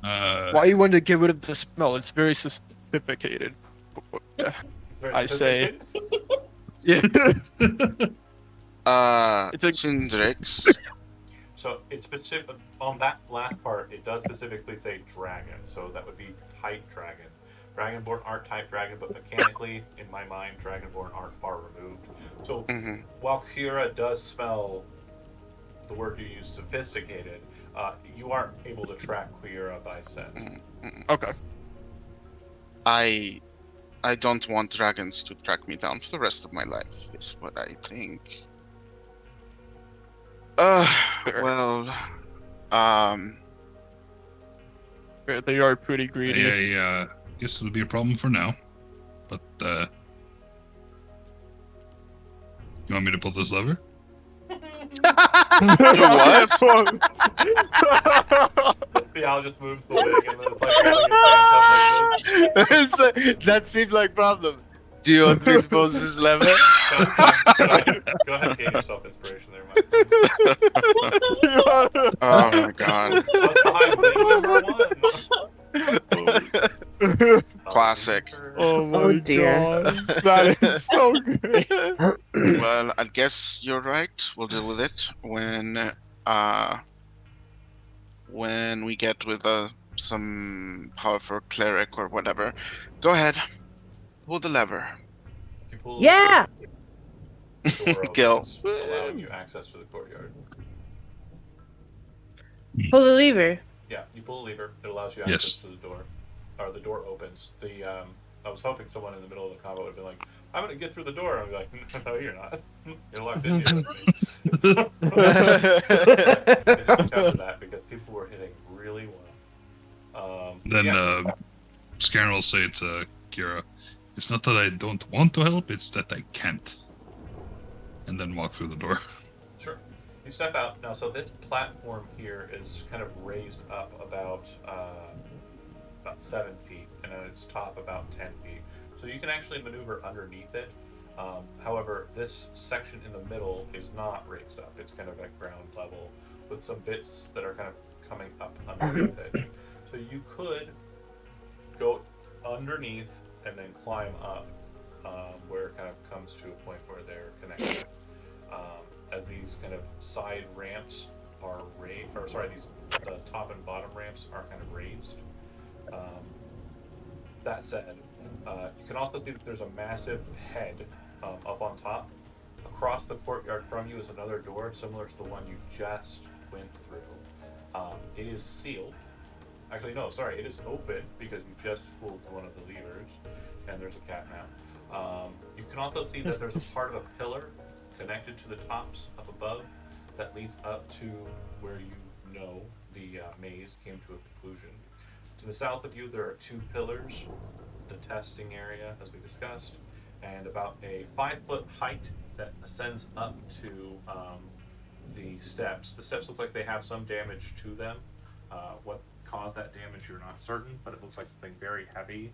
Why you want to get rid of the smell? It's very sophisticated. Yeah. It's very I say- sophisticated. Yeah. It's a- Cindrix. So it's specific on that last part. It does specifically say dragon, so that would be type dragon. Dragonborn aren't type dragon, but mechanically, in my mind, Dragonborn aren't far removed. So Mhm. while Kira does spell the word you use sophisticated, you aren't able to track Queera by scent. Okay. I don't want dragons to track me down for the rest of my life, is what I think. Fair. Well, They are pretty greedy. I guess it'll be a problem for now. But, you want me to pull this lever? What? The owl just moves the wing and then it's like, That seemed like problem. Do you want me to pose this lever? go ahead and gain yourself inspiration there, Mike. Oh my god. What's behind wing number 1? Classic. Oh my Oh, dear. god. That is so great. Well, I guess you're right. We'll deal with it when we get with some powerful cleric or whatever. Go ahead. Pull the lever. You pull Yeah! the door Gil. opens, allowing you access to the courtyard. Pull the lever. Yeah, you pull the lever. It allows you Yes. access to the door. Or the door opens. I was hoping someone in the middle of the combo would have been like, I'm gonna get through the door. And I'll be like, no, you're not. You're locked in here with me. It's because of that, because people were hitting really well. Then yeah. Scaran will say to Kira, "It's not that I don't want to help; it's that I can't." And then walk through the door. Sure. You step out now. So this platform here is kind of raised up about 7 feet, and at its top about 10 feet. So you can actually maneuver underneath it. However, this section in the middle is not raised up. It's kind of at ground level with some bits that are kind of coming up underneath it. So you could go underneath and then climb up, where it kind of comes to a point where they're connected. As these kind of side ramps are raised, or sorry, the top and bottom ramps are kind of raised. That said, you can also see that there's a massive head up on top. Across the courtyard from you is another door similar to the one you just went through. It is sealed. Actually, no, sorry, it is open because you just pulled one of the levers, and there's a cat now. You can also see that there's a part of a pillar connected to the tops up above that leads up to where you know the maze came to a conclusion. To the south of you, there are 2 pillars, the testing area, as we discussed, and about a 5-foot height that ascends up to the steps. The steps look like they have some damage to them. What caused that damage, you're not certain, but it looks like something very heavy,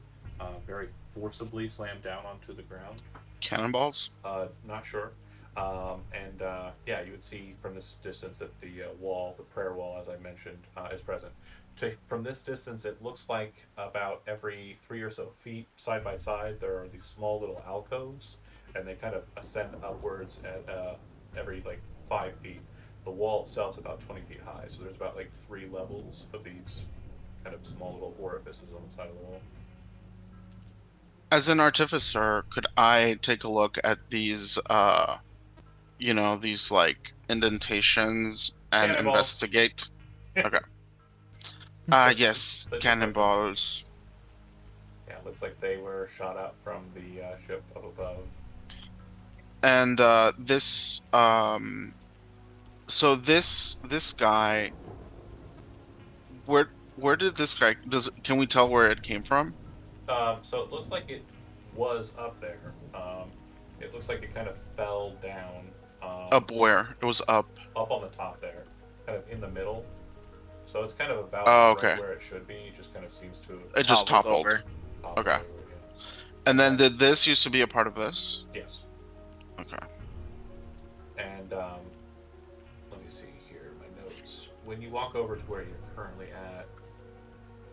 very forcibly slammed down onto the ground. Cannonballs? Not sure. Yeah, you would see from this distance that the wall, the prayer wall, as I mentioned, is present. From this distance, it looks like about every 3 or so feet, side by side, there are these small little alcoves, and they kind of ascend upwards at every 5 feet. The wall itself is about 20 feet high, so there's about 3 levels of these kind of small little orifices on the side of the wall. As an artificer, could I take a look at these, these indentations and Cannonballs. investigate? Okay. Yes, cannonballs. Yeah, it looks like they were shot out from the ship up above. And this, so this guy, where did this guy? Can we tell where it came from? So it looks like it was up there. It looks like it kind of fell down. Up where? It was up. Up on the top there, kind of in the middle. So it's kind of about okay. right where it should be. It just kind of seems to have It just toppled. over. Okay. Over, yeah. And then did this used to be a part of this? Yes. Okay. And let me see here, my notes. When you walk over to where you're currently at,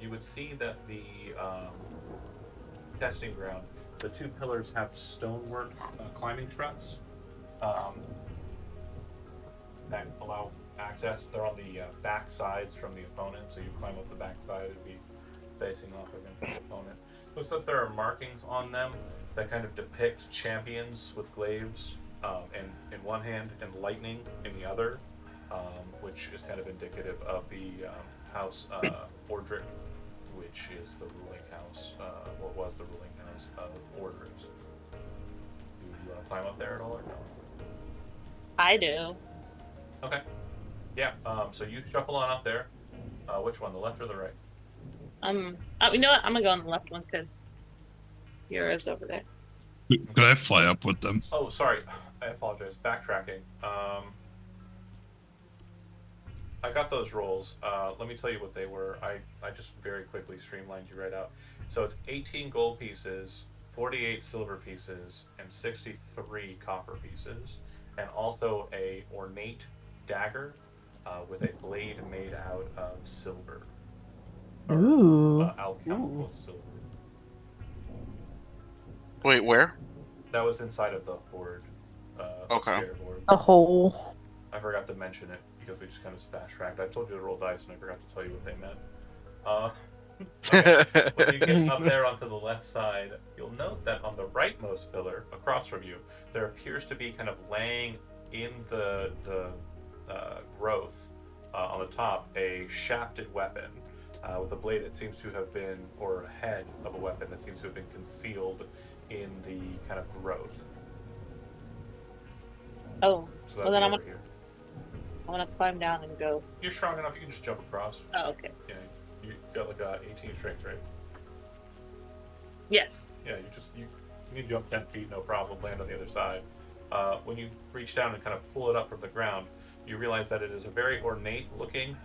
you would see that the testing ground, the 2 pillars have stonework climbing struts that allow access. They're on the back sides from the opponent, so you climb up the back side, it'd be facing off against the opponent. Looks like there are markings on them that kind of depict champions with glaives in one hand and lightning in the other, which is kind of indicative of the House Ordric, which is the ruling house, or was the ruling house of Orders. Do you climb up there at all or no? I do. Okay. Yeah, so you shuffle on up there. Which one, the left or the right? You know what? I'm gonna go on the left one because yours over there. Could I fly up with them? Oh, sorry. I apologize. Backtracking. I got those rolls. Let me tell you what they were. I just very quickly streamlined you right out. So it's 18 gold pieces, 48 silver pieces, and 63 copper pieces, and also a ornate dagger with a blade made out of silver. Ooh. Alchemical silver. Wait, where? That was inside of the hoard. Okay. Hoard. A hole. I forgot to mention it because we just kind of fast tracked. I told you to roll dice and I forgot to tell you what they meant. Okay. When you get up there onto the left side, you'll note that on the rightmost pillar across from you, there appears to be kind of laying in the growth on the top a shafted weapon with a blade that seems to have been, or a head of a weapon that seems to have been concealed in the kind of growth. Oh, So well that'd then be over here. I'm gonna climb down and go. You're strong enough, you can just jump across. Oh, okay. Yeah, you got like a 18 strength, right? Yes. Yeah, you can jump 10 feet, no problem, land on the other side. When you reach down and kind of pull it up from the ground, you realize that it is a very ornate looking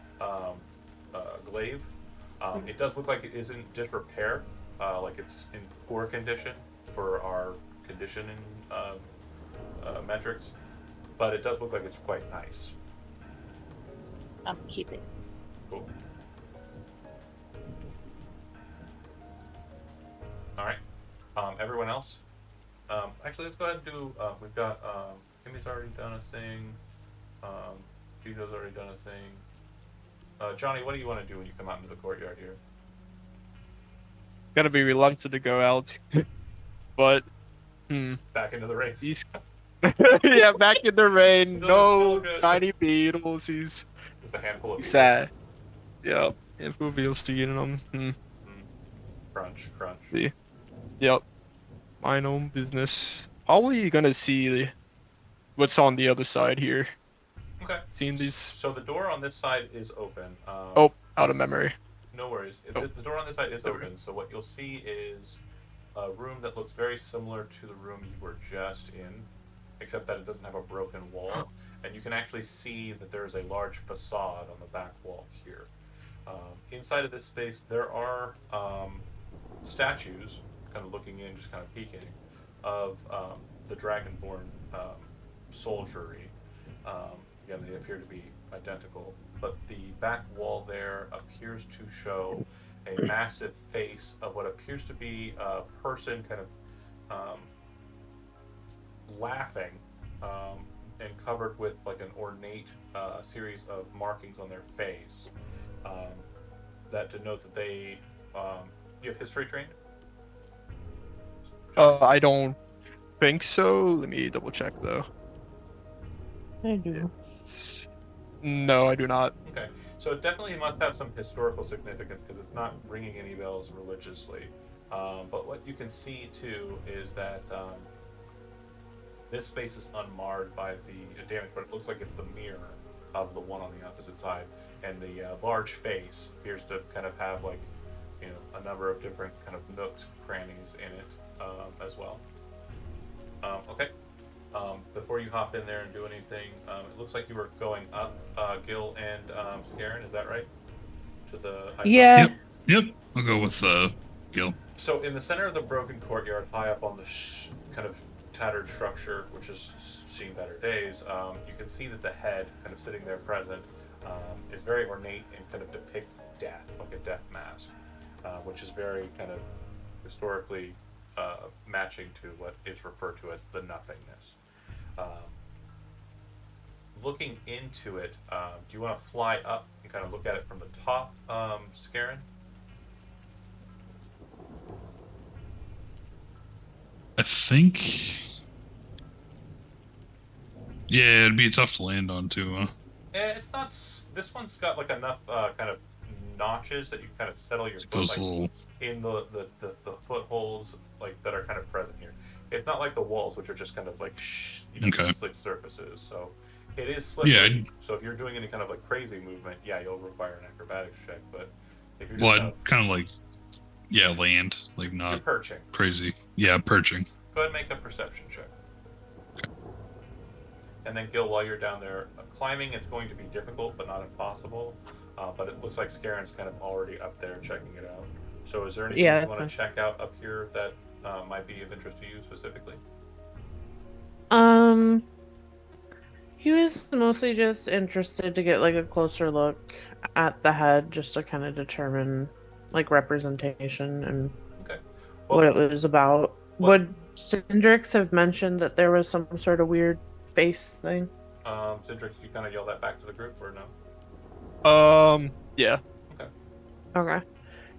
glaive. It does look like it is in disrepair, like it's in poor condition for our conditioning metrics, but it does look like it's quite nice. I'm keeping. Cool. All right. Everyone else? Actually, let's go ahead and do. We've got. Kimmy's already done a thing. Gito's already done a thing. Johnny, what do you want to do when you come out into the courtyard here? Gotta be reluctant to go out, but Back into the rain. he's yeah, back in the rain. Still No good. shiny beetles. He's Just a handful of sad. Yep, if reveals to eating them. Crunch, crunch. See. Yep. Mine own business. Probably gonna see what's on the other side here. Okay. Seeing these. So the door on this side is open. Oh, out of memory. No worries. Oh. The door on this side is There we open. So what you'll see is a room that looks very similar to the room you were just in, except that it doesn't have a broken wall. And you can actually see that there's a large facade on the back wall here. Inside of this space, there are statues, kind of looking in, just kind of peeking, of the Dragonborn soldiery. Again, they appear to be identical, but the back wall there appears to show a massive face of what appears to be a person kind of laughing and covered with like an ornate series of markings on their face that denote that they you have history trained? I don't think so. Let me double check though. I do. No, I do not. Okay, so it definitely must have some historical significance because it's not ringing any bells religiously. But what you can see too is that this space is unmarred by the damage, but it looks like it's the mirror of the one on the opposite side, and the large face appears to kind of have like, you know, a number of different kind of nooks, crannies in it as well. Okay. Before you hop in there and do anything, it looks like you were going up, Gil and Scarin, is that right? To the high Yeah. Yep. I'll go with Gil. So in the center of the broken courtyard, high up on the kind of tattered structure, which has seen better days, you can see that the head, kind of sitting there present, is very ornate and kind of depicts death, like a death mask, which is very kind of historically matching to what is referred to as the nothingness. Looking into it, do you want to fly up and kind of look at it from the top, Scarin? I think. Yeah, it'd be tough to land on too, huh? It's not. This one's got like enough kind of notches that you kind of settle your foot Those like, little. in the footholds like that are kind of present here. It's not like the walls, which are just kind of like Okay. slick surfaces. So it is slippery. Yeah, So if you're doing any kind of like crazy movement, yeah, you'll require an acrobatics check. But if you're just Well, kind I'd kind of like, yeah, land, like you're not perching, crazy. Yeah, perching. go ahead and make a perception check. And then Gil, while you're down there climbing, it's going to be difficult, but not impossible. But it looks like Scarin's kind of already up there checking it out. So is there anything Yeah, you that's want to check out up here that might be of interest to you specifically? He was mostly just interested to get like a closer look at the head, just to kind of determine like representation and Okay. what it was about. Would Syndrix have mentioned that there was some sort of weird face thing? Cindrix, you kind of yell that back to the group, or no? Yeah. Okay.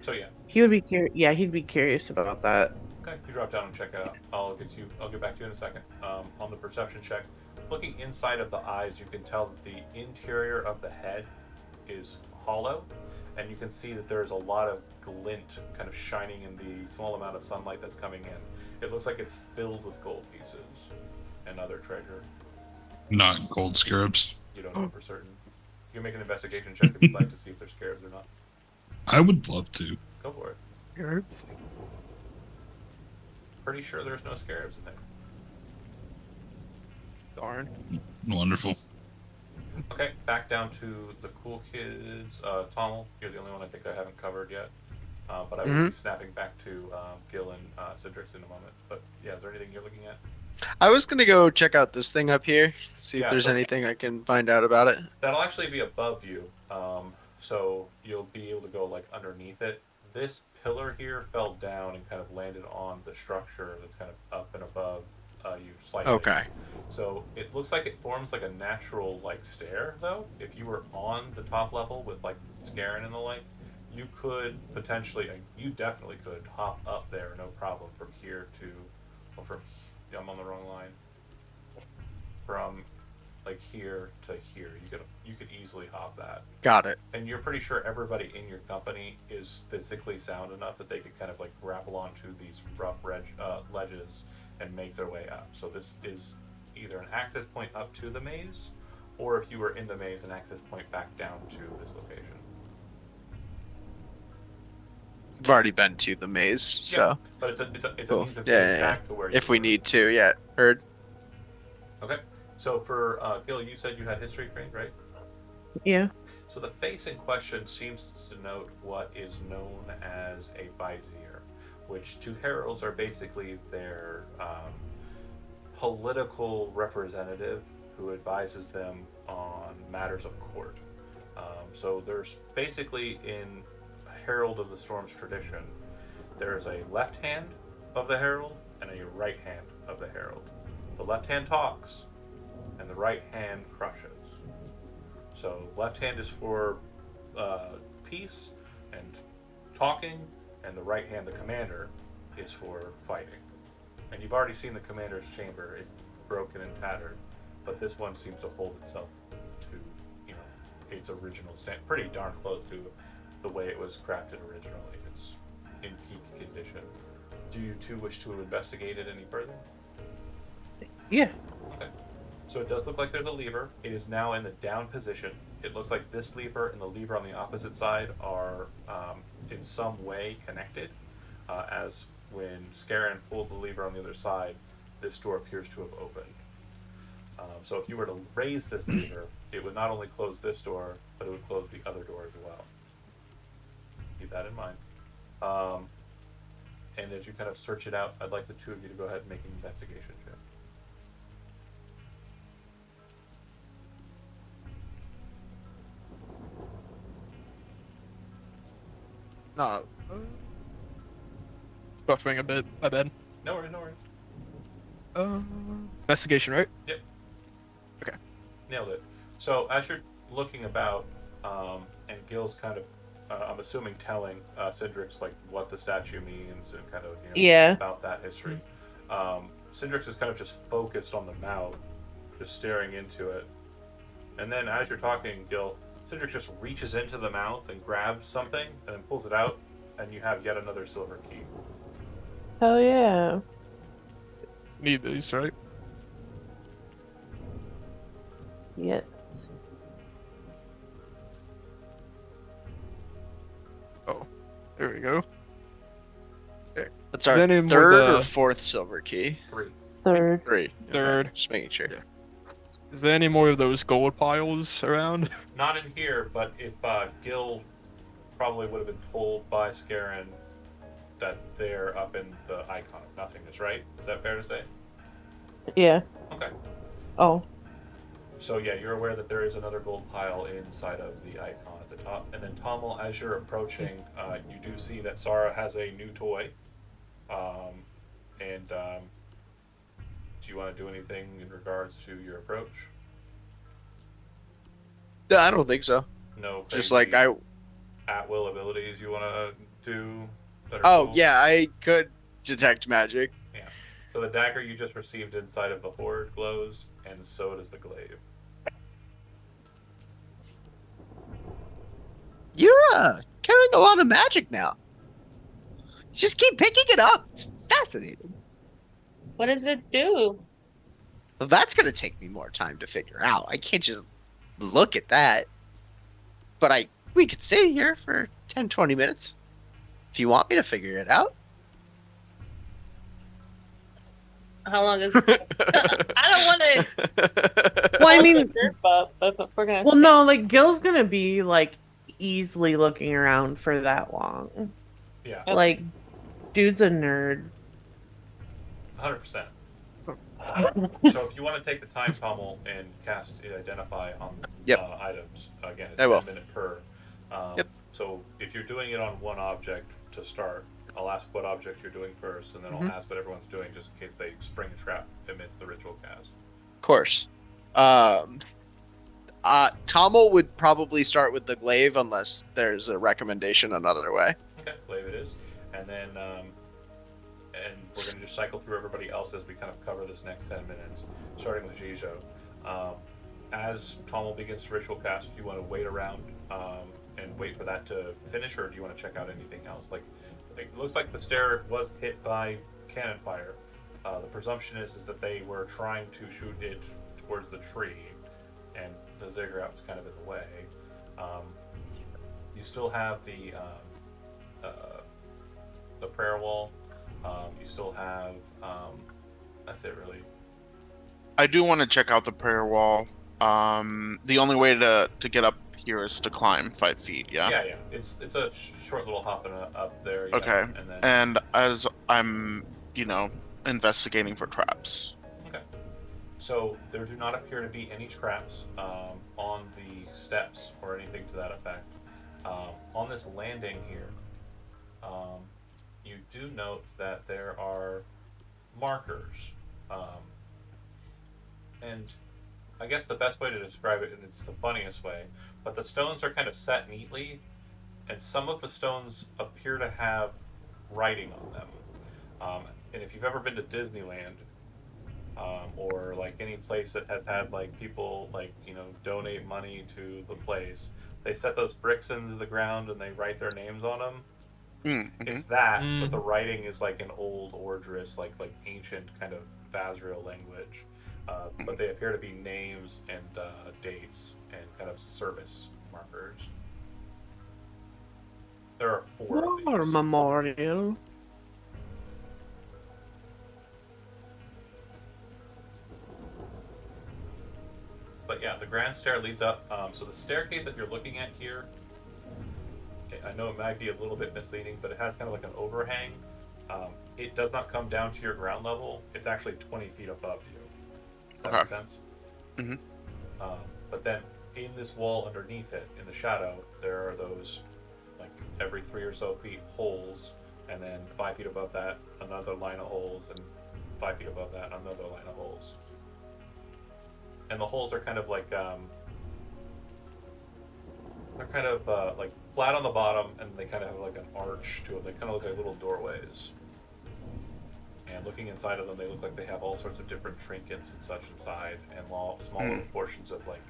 So yeah. He would be curious. Yeah, he'd be curious about that. Okay, you drop down and check it out. I'll get back to you in a second. On the perception check, looking inside of the eyes, you can tell that the interior of the head is hollow, and you can see that there's a lot of glint kind of shining in the small amount of sunlight that's coming in. It looks like it's filled with gold pieces and other treasure. Not gold scarabs. You don't know for certain. You can make an investigation check if you'd like to see if there's scarabs or not. I would love to. Go for it. Herbs. Pretty sure there's no scarabs in there. Darn. Wonderful. Okay, back down to the cool kids. Tommel, you're the only one I think I haven't covered yet. But I will be snapping back to Gil and Cedric in a moment. But yeah, is there anything you're looking at? I was gonna go check out this thing up here, see Yeah, if there's so- anything I can find out about it. That'll actually be above you, so you'll be able to go like underneath it. This pillar here fell down and kind of landed on the structure that's kind of up and above you slightly. Okay. So it looks like it forms like a natural like stair, though. If you were on the top level with like Scarin and the like, you could potentially, you definitely could hop up there, no problem, from here to, well, from, I'm on the wrong line. From like here to here, you could easily hop that. Got it. And you're pretty sure everybody in your company is physically sound enough that they could kind of like grapple onto these rough ledges and make their way up. So this is either an access point up to the maze, or if you were in the maze, an access point back down to this location. I've already been to the maze, so Yeah, but it's a Cool. means of Yeah, getting yeah, back to where you if we were. need to, yeah. Heard. Okay. So for Gil, you said you had history trained, right? Yeah. So the face in question seems to denote what is known as a vizier, which to heralds are basically their political representative who advises them on matters of court. So there's basically in Herald of the Storm's tradition, there's a left hand of the herald and a right hand of the herald. The left hand talks, and the right hand crushes. So left hand is for peace and talking, and the right hand, the commander, is for fighting. And you've already seen the commander's chamber; it's broken and tattered, but this one seems to hold itself to, its original stand, pretty darn close to the way it was crafted originally. It's in peak condition. Do you two wish to investigate it any further? Yeah. Okay. So it does look like there's a lever. It is now in the down position. It looks like this lever and the lever on the opposite side are in some way connected, as when Scarin pulled the lever on the other side, this door appears to have opened. So if you were to raise this lever, it would not only close this door, but it would close the other door as well. Keep that in mind. And as you kind of search it out, I'd like the two of you to go ahead and make an investigation check. Nah. Buffering a bit. My bad. No worries, no worries. Investigation, right? Nailed it. So as you're looking about, and Gil's kind of, I'm assuming telling Cindrix like what the statue means and kind of Yeah. about that history. Cindrix is kind of just focused on the mouth, just staring into it. And then as you're talking, Gil, Cindrix just reaches into the mouth and grabs something and then pulls it out, and you have yet another silver key. Hell yeah. Need these, right? Yes. Oh, there we go. That's our Then in with third the- or fourth silver key. 3. Third. 3. Third. Just making sure. Yeah. Is there any more of those gold piles around? Not in here, but if Gil probably would have been told by Scarin that they're up in the icon of nothingness, right? Is that fair to say? Yeah. Okay. Oh. So yeah, you're aware that there is another gold pile inside of the icon at the top. And then Tommel, as you're approaching, you do see that Sarah has a new toy. Do you want to do anything in regards to your approach? No, I don't think so. No. Just crazy like I. at-will abilities you want to do that are Oh cool? yeah, I could detect magic. Yeah. So the dagger you just received inside of the Horde glows, and so does the glaive. carrying a lot of magic now. Just keep picking it up. It's fascinating. What does it do? Well, that's gonna take me more time to figure out. I can't just look at that. But we could sit here for 10, 20 minutes if you want me to figure it out. How long is? I don't want to. Well, I mean, group up, but if we're gonna. well, sit- no, like Gil's gonna be like easily looking around for that long. Yeah, Okay. Like, dude's a nerd. 100%. So if you want to take the time, Pommel, and cast Identify on Yep. items, again, it's I will. 10 minute per. Yep. So if you're doing it on one object to start, I'll ask what object you're doing first, and then Mhm. I'll ask what everyone's doing just in case they spring a trap amidst the ritual cast. Of course. Tommel would probably start with the glaive unless there's a recommendation another way. Okay, believe it is. And then, and we're going to just cycle through everybody else as we kind of cover this next 10 minutes, starting with Jijo. As Tommel begins to ritual cast, do you want to wait around and wait for that to finish, or do you want to check out anything else? Like it looks like the stair was hit by cannon fire. The presumption is that they were trying to shoot it towards the tree, and the ziggurat was kind of in the way. You still have the prayer wall. You still have that's it really. I do want to check out the prayer wall. The only way to get up here is to climb 5 feet. Yeah. Yeah. It's a short little hop and up there. Yeah. Okay. And then And as I'm, investigating for traps. okay. So there do not appear to be any traps on the steps or anything to that effect. On this landing here, you do note that there are markers. And I guess the best way to describe it, and it's the funniest way, but the stones are kind of set neatly, and some of the stones appear to have writing on them. And if you've ever been to Disneyland, or like any place that has had like people donate money to the place, they set those bricks into the ground and they write their names on them. Mm-hmm. It's that, but the writing is like an old Ordris, like ancient kind of Vazriel language. But they appear to be names and dates and kind of service markers. There are 4 of War these. memorial. But yeah, the grand stair leads up. So the staircase that you're looking at here, I know it might be a little bit misleading, but it has kind of like an overhang. It does not come down to your ground level. It's actually 20 feet above you. Does that make sense? Mm-hmm. But then in this wall underneath it, in the shadow, there are those, like every 3 or so feet, holes, and then 5 feet above that, another line of holes, and 5 feet above that, another line of holes. And the holes are kind of like, they're kind of like flat on the bottom, and they kind of have like an arch to them. They kind of look like little doorways. And looking inside of them, they look like they have all sorts of different trinkets and such inside, and small little portions of like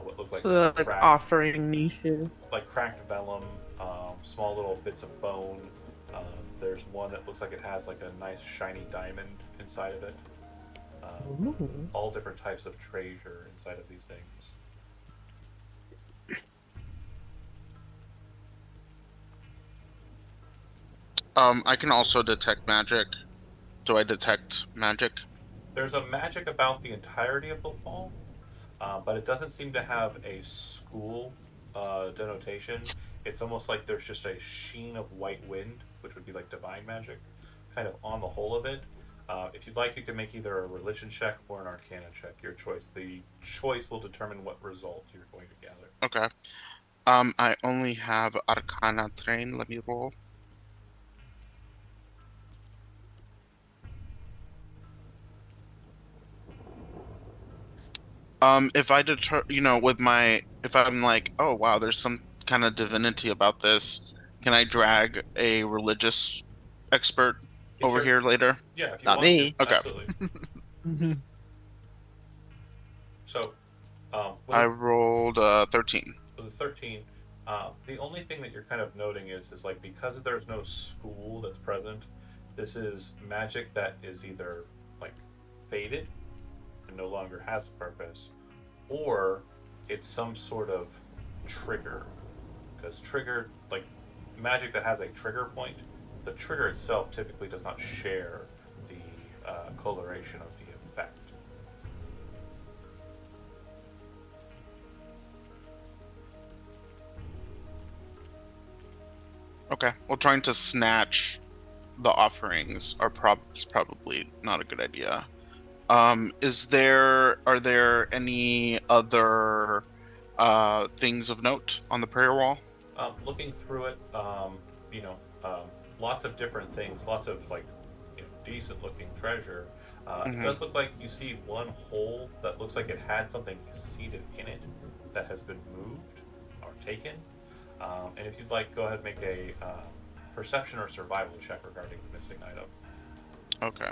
what look like, So they're like cracked, offering niches. like cracked vellum, small little bits of bone. There's one that looks like it has like a nice shiny diamond inside of it. All different types of treasure inside of these things. I can also detect magic. Do I detect magic? There's a magic about the entirety of the wall, but it doesn't seem to have a school denotation. It's almost like there's just a sheen of white wind, which would be like divine magic, kind of on the whole of it. If you'd like, you can make either a religion check or an arcana check, your choice. The choice will determine what result you're going to gather. Okay. I only have Arcana train. Let me roll. If I if I'm like, oh wow, there's some kind of divinity about this, can I drag a religious expert If over you're- here later? Yeah, if you Not want me. to. Okay. Absolutely. So, I rolled 13. with a 13, The only thing that you're kind of noting is like because there's no school that's present, this is magic that is either like faded and no longer has a purpose, or it's some sort of trigger. Because trigger, like magic that has a trigger point, the trigger itself typically does not share the coloration of the effect. Okay. Well, trying to snatch the offerings is probably not a good idea. Are there any other things of note on the prayer wall? Looking through it, you know, lots of different things, lots of like decent looking treasure. It Mm-hmm. does look like you see one hole that looks like it had something seated in it that has been moved or taken. And if you'd like, go ahead and make a perception or survival check regarding the missing item. Okay.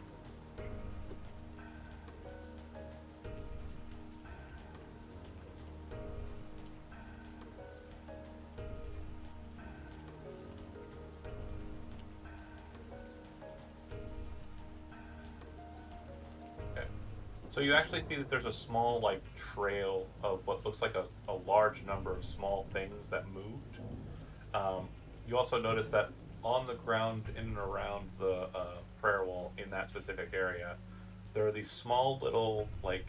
Okay. So you actually see that there's a small like trail of what looks like a large number of small things that moved. You also notice that on the ground in and around the prayer wall in that specific area, there are these small little like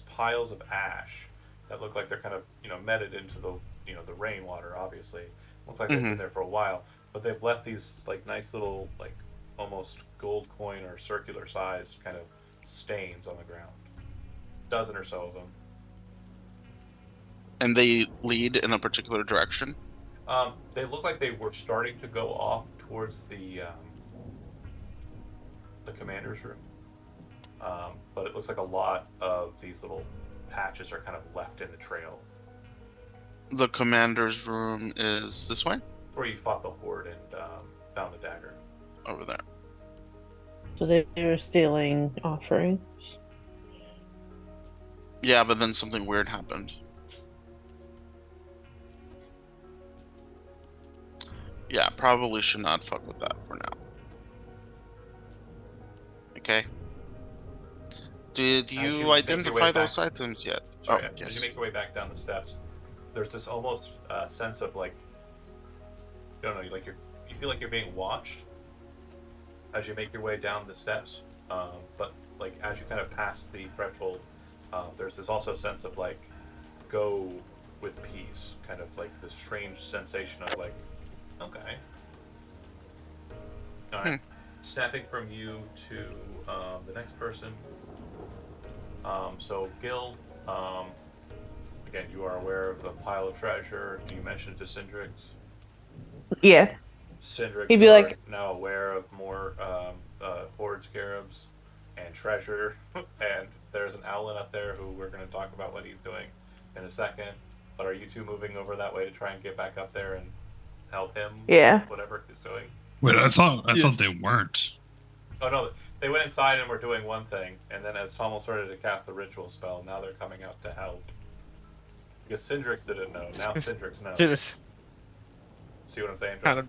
piles of ash that look like they're kind of meted into the the rainwater. Obviously, look like they've Mm-hmm. been there for a while, but they've left these like nice little like almost gold coin or circular sized kind of stains on the ground. Dozen or so of them. And they lead in a particular direction. They look like they were starting to go off towards the commander's room, but it looks like a lot of these little patches are kind of left in the trail The commander's room is this way, where you fought the horde and found the dagger. over there. So they were stealing offerings. Yeah, but then something weird happened. Yeah, probably should not fuck with that for now. Okay. Did As you you make your identify way those back- items yet? Sorry, Oh, as you yes. make your way back down the steps, there's this almost sense of like, I don't know, like you feel like you're being watched as you make your way down the steps. But like as you kind of pass the threshold, there's this also sense of like, go with peace, kind of like this strange sensation of like, okay, all right. Snapping from you to the next person. So Gil, again, you are aware of the pile of treasure. You mentioned to Syndrix. Yeah. Syndrix, He'd be you are like- now aware of more horde scarabs and treasure. And there's an owlin up there who we're going to talk about what he's doing in a second. But are you two moving over that way to try and get back up there and help him? Yeah. With whatever he's doing. Wait, I thought Yes. they weren't. Oh no, they went inside and were doing one thing, and then as Tommel started to cast the ritual spell, now they're coming out to help. Because Syndrix didn't know, now Syndrix knows. Just See what I'm saying? kind of.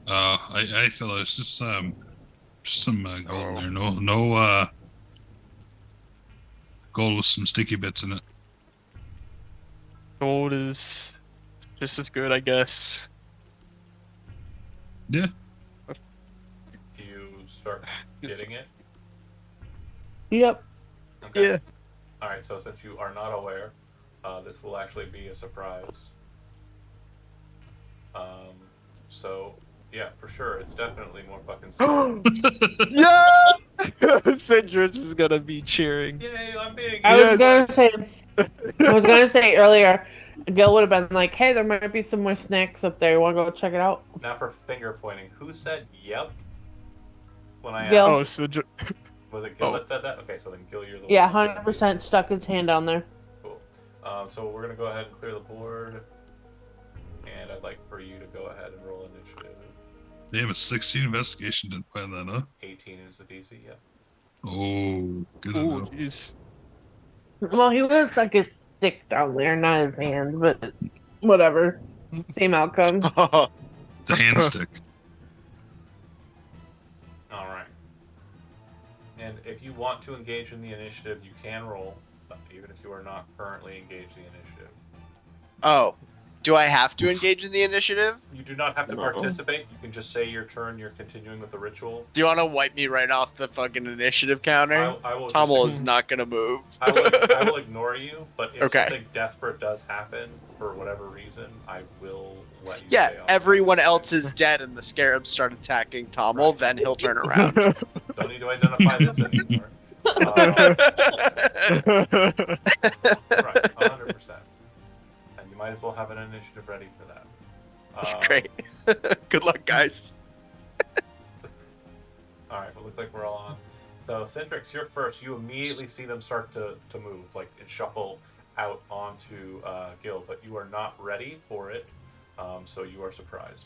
I feel it's just some gold in Oh. there. No gold with some sticky bits in it. Gold is just as good, I guess. Yeah. Do you start getting it? Yep. Okay. Yeah. Alright, so since you are not aware, this will actually be a surprise. So, yeah, for sure, it's definitely more fucking Yeah! Citrus is gonna be cheering. Yay, I'm being I Yes. was gonna say earlier, Gil would have been like, "Hey, there might be some more snacks up there. You want to go check it out?" Now for finger pointing, who said yep? When I Gil. asked, Oh, Citrus. was it Gil Oh. that said that? Okay, so then Gil, you're the Yeah, one. 100% stuck his hand down there. Cool. So we're gonna go ahead and clear the board, and I'd like for you to go ahead and roll initiative. They have a 16 investigation. Didn't find that, huh? 18 is the DC. Yeah. Oh, good to Oh, know. jeez. Well, he would have stuck his stick down there, not his hand, but Whatever. Same outcome. It's a hand stick. All right. And if you want to engage in the initiative, you can roll, even if you are not currently engaged in the initiative. Oh, do I have to engage in the initiative? You do not have to No. participate. You can just say your turn. You're continuing with the ritual. Do you want to wipe me right off the fucking initiative counter? I will. Tommel just, is not gonna move. I will ignore you. But if Okay. something desperate does happen for whatever reason, I will let you. Yeah, stay on. everyone else is dead and the scarabs start attacking Tommel, Right. then he'll turn around. Don't need to identify this anymore. Right, 100%. And you might as well have an initiative ready for that. Great. Good luck, guys. Alright, well, looks like we're all on. So, Centrix, you're first. You immediately see them start to move, like, and shuffle out onto Gil, but you are not ready for it, so you are surprised.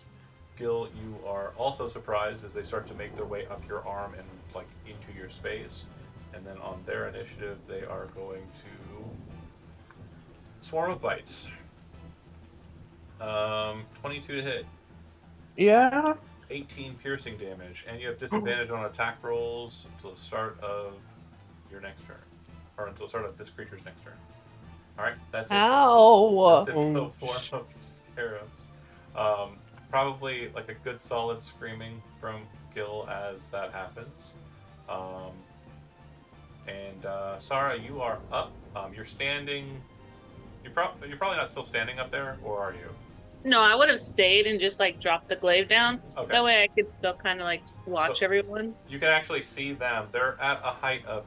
Gil, you are also surprised as they start to make their way up your arm and, like, into your space. And then on their initiative, they are going to swarm of bites. 22 to hit, Yeah. 18 piercing damage, and you have disadvantage on attack rolls until the start of your next turn, or until the start of this creature's next turn. All right, that's it. Ow. That's it for the swarm of scarabs. Probably like a good solid screaming from Gil as that happens. And Sarah, you are up. You're standing. You're probably not still standing up there, or are you? No, I would have stayed and just like dropped the glaive down. Okay. That way I could still kind of like watch So- everyone. You can actually see them. They're at a height of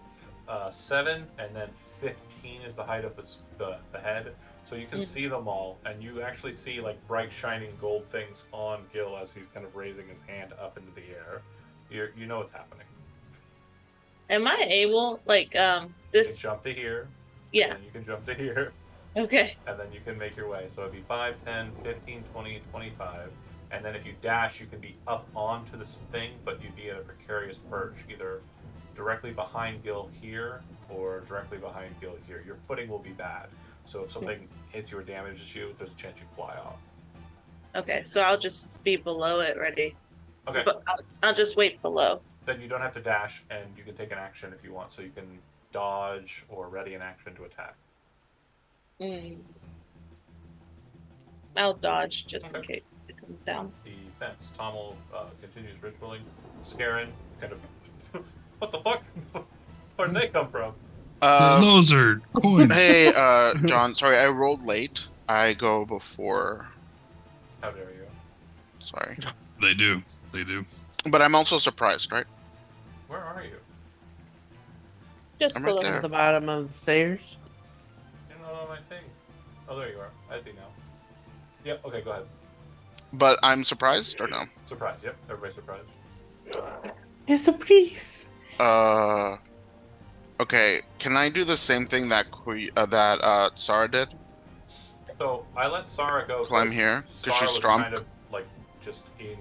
7, and then 15 is the height of the head. So you can see them all, and you actually see like bright shining gold things on Gil as he's kind of raising his hand up into the air. You know what's happening. Am I able like You can this? jump to here. Yeah. And you can jump to here. Okay. And then you can make your way. So it'd be 5, 10, 15, 20, 25. And then if you dash, you can be up onto this thing, but you'd be at a precarious perch, either directly behind Gil here or directly behind Gil here. Your footing will be bad. So if something hits you or damages you, there's a chance you fly off. Okay. So I'll just be below it, ready. Okay. But I'll just wait below. Then you don't have to dash, and you can take an action if you want. So you can dodge or ready an action to attack. I'll dodge just in Okay. case it comes down. Defense. Tommel continues ritualing. Scarin kind of. What the fuck? Where did they come from? Those are coins. Hey, John, sorry, I rolled late. I go before. How dare you? Sorry. They do. They do. But I'm also surprised, right? Where are you? Just I'm right below. there. The bottom of the stairs. You're not on my thing. Oh, there you are. I see now. Yep. Okay, go ahead. But I'm surprised, or no? Surprise. Yep. Everybody's surprised. It's a priest. Okay. Can I do the same thing that Sarah did? So I let Sarah go. Climb here, 'cause Sarah she's was strong. kind of like just in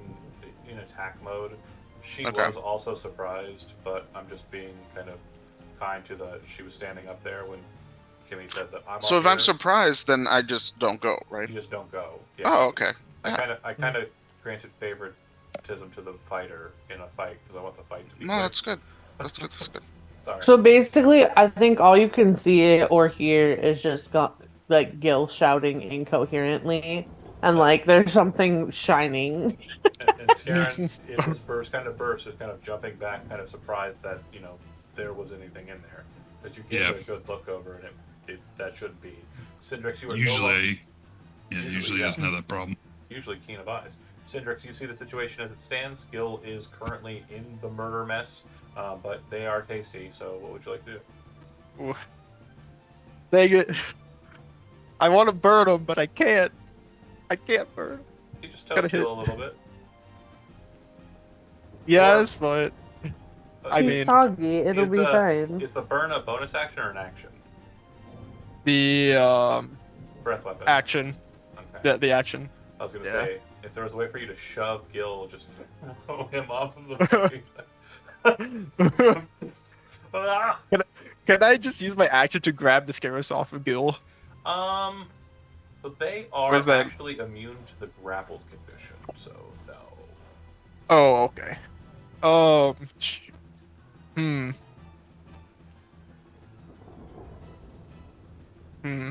attack mode. She Okay. was also surprised, but I'm just being kind of kind to the. She was standing up there when Kimmy said that I'm. So up if I'm here. surprised, then I just don't go, right? You just don't go. Yeah. Oh, okay. I kind of granted favoritism to the fighter in a fight because I want the fight to be. No, quick. that's good. That's good. That's good. Sorry. So basically, I think all you can see or hear is just like Gil shouting incoherently, and like there's something shining. And Scarin, in his first kind of burst, is kind of jumping back, kind of surprised that there was anything in there. That you gave it a good look over, and it that shouldn't be. Syndrix, you are Usually Usually, doesn't have that problem. usually keen of eyes. Syndrix, you see the situation as it stands. Gil is currently in the murder mess, but they are tasty. So, what would you like to do? Dang it. I want to burn him, but I can't. I can't burn him. You just Gotta toast hit. Gil a little bit. Yes, but I He's mean, soggy. It'll is be the- fine. Is the burn a bonus action or an action? the Breath weapon. action, Okay. the action. I was gonna Yeah. say, if there was a way for you to shove Gil, just throw him off of the fucking- Ah! Can I just use my action to grab the Scaros off of Gil? So they are is that? actually immune to the grappled condition, so no. Oh, okay. Shoot. Hmm. Hmm.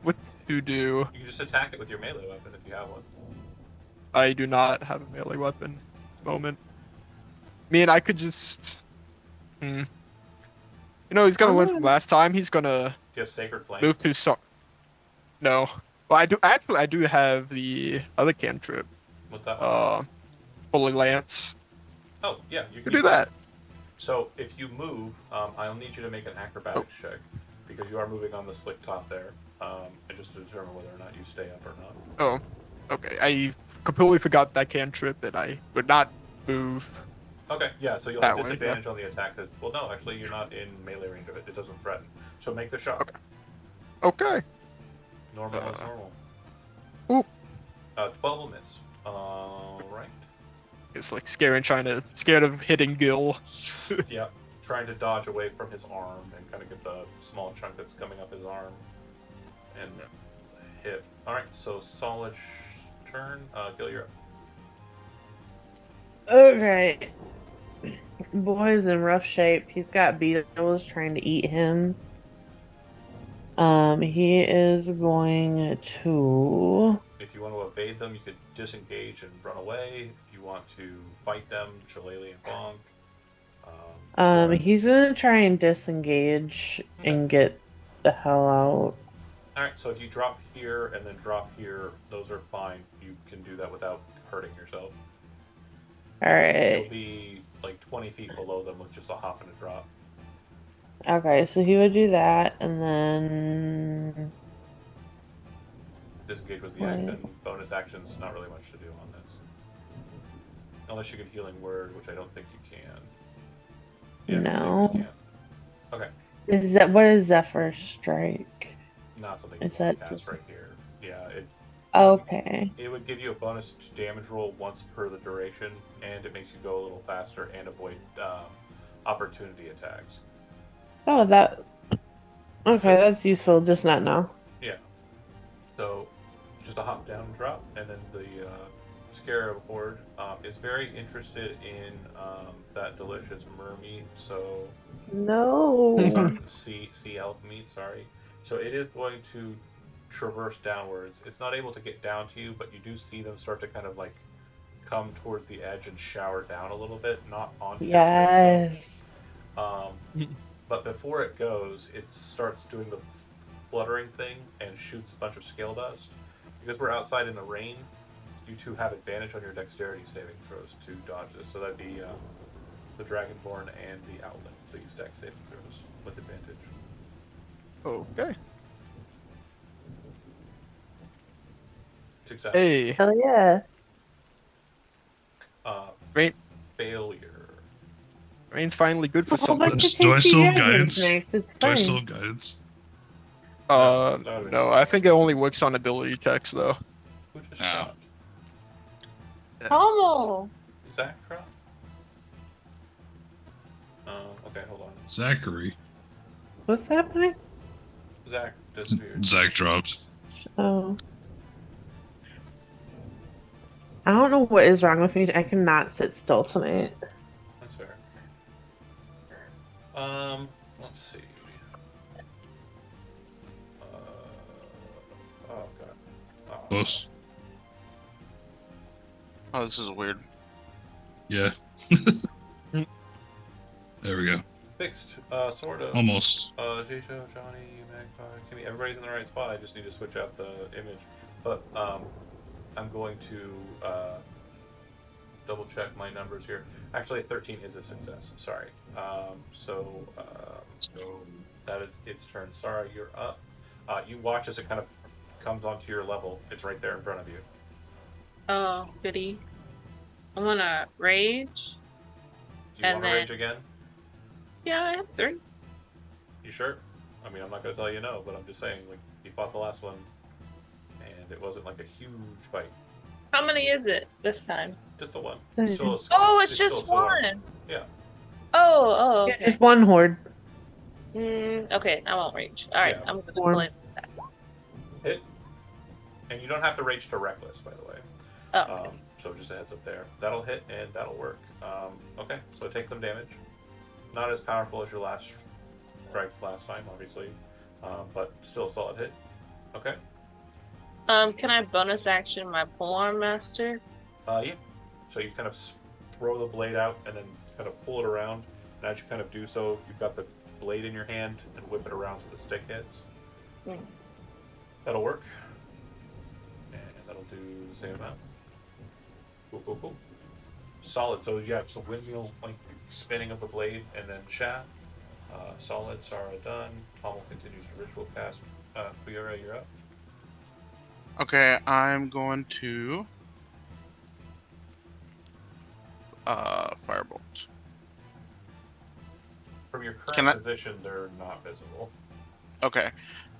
What to do? You can just attack it with your melee weapon if you have one. I do not have a melee weapon at the moment. I mean, I could just. Hmm. You know, he's gonna learn from last time. He's gonna Do you have Sacred Flame? move his so. No. Well, I do actually. I do have the other cantrip. What's that one? Holy Lance. Oh, yeah, you You can do use that. So if you move, I'll need you to make an acrobatics check because you are moving on the slick top there, and just to determine whether or not you stay up or not. Oh, okay. I completely forgot that cantrip, and I would not move. Okay, yeah, so you'll That have way, disadvantage on the attack. Well, no, actually, you're not in melee range of it. It doesn't threaten. So make the shot. Okay. Okay. Normal is normal. Oop. 12 will miss. Alright. It's like scared of hitting Gil. Yeah, trying to dodge away from his arm and kind of get the small chunk that's coming up his arm and hit. Alright, so solid turn. Gil, you're up. Okay. Boy's in rough shape. He's got beetles trying to eat him. He is going to. If you want to evade them, you could disengage and run away. If you want to fight them, Shillelagh and Bonk. He's gonna try and disengage and get the hell out. Alright, so if you drop here and then drop here, those are fine. You can do that without hurting yourself. Alright. You'll be like 20 feet below them with just a hop and a drop. Okay, so he would do that, and then. Disengage was the action. Bonus action's not really much to do on this. Unless you can Healing Word, which I don't think you can. Yeah, No. you can. Okay. What is Zephyr Strike? Not something you Is can that cast just- right here. Yeah, Okay. it would give you a bonus damage roll once per the duration, and it makes you go a little faster and avoid opportunity attacks. Oh, that. Okay, that's useful. Just not now. Yeah. So, just a hop down and drop, and then the Scarab Horde is very interested in that delicious mermeat, so No. sea elf meat, sorry. So it is going to traverse downwards. It's not able to get down to you, but you do see them start to kind of like come towards the edge and shower down a little bit, not onto your face, Yes. but before it goes, it starts doing the fluttering thing and shoots a bunch of scale dust. Because we're outside in the rain, you two have advantage on your dexterity saving throws to dodge this. So that'd be the Dragonborn and the Owlet. Please dex saving throws with advantage. Okay. Success. Hey. Hell yeah. Great. Failure. Rain's finally good for Oh, something. but Do I still have dragon guidance? snakes, it's Do I fine. still have guidance? No, I think it only works on ability checks though. Who just No. shot? Homo. Zach drop? Okay, hold on. Zachary. What's happening? Zach disappeared. Zach dropped. Oh. I don't know what is wrong with me. I cannot sit still tonight. That's fair. Let's see. Oh god. Oh. Close. Oh, this is weird. Yeah. There we go. Fixed. Sort of. Almost. Jisho, Johnny, Magpie, Kimmy. Everybody's in the right spot. I just need to switch out the image. But I'm going to double check my numbers here. Actually, 13 is a success. Sorry. So that is its turn. Sarah, you're up. You watch as it kind of comes onto your level. It's right there in front of you. Oh, goody. I'm gonna rage. Do you And want to then- rage again? Yeah, I have 3. You sure? I mean, I'm not going to tell you no, but I'm just saying, like, you fought the last one, and it wasn't like a huge fight. How many is it this time? Just the one. Mhm. Still a- Oh, it's still just a sword. one. Yeah. Oh, Yeah, okay. just one horde. Okay, I won't rage. All right, Yeah. I'm gonna Warm. play that. Hit. And you don't have to rage to reckless, by the way. Oh, okay. So just a heads up there. That'll hit and that'll work. Okay, so take some damage. Not as powerful as your last strikes last time, obviously, but still a solid hit. Okay. Can I bonus action my polearm master? Yeah. So you kind of throw the blade out and then kind of pull it around. And as you kind of do so, you've got the blade in your hand and whip it around so the stick hits. Mm. That'll work. And that'll do the same amount. Cool. Solid. So yeah, so windmill like spinning of the blade and then shaft. Solid. Sara done. Tommel continues to ritual cast. Kuyura, you're up. Okay, I'm going to firebolt. From your Can current I- position, they're not visible. Okay.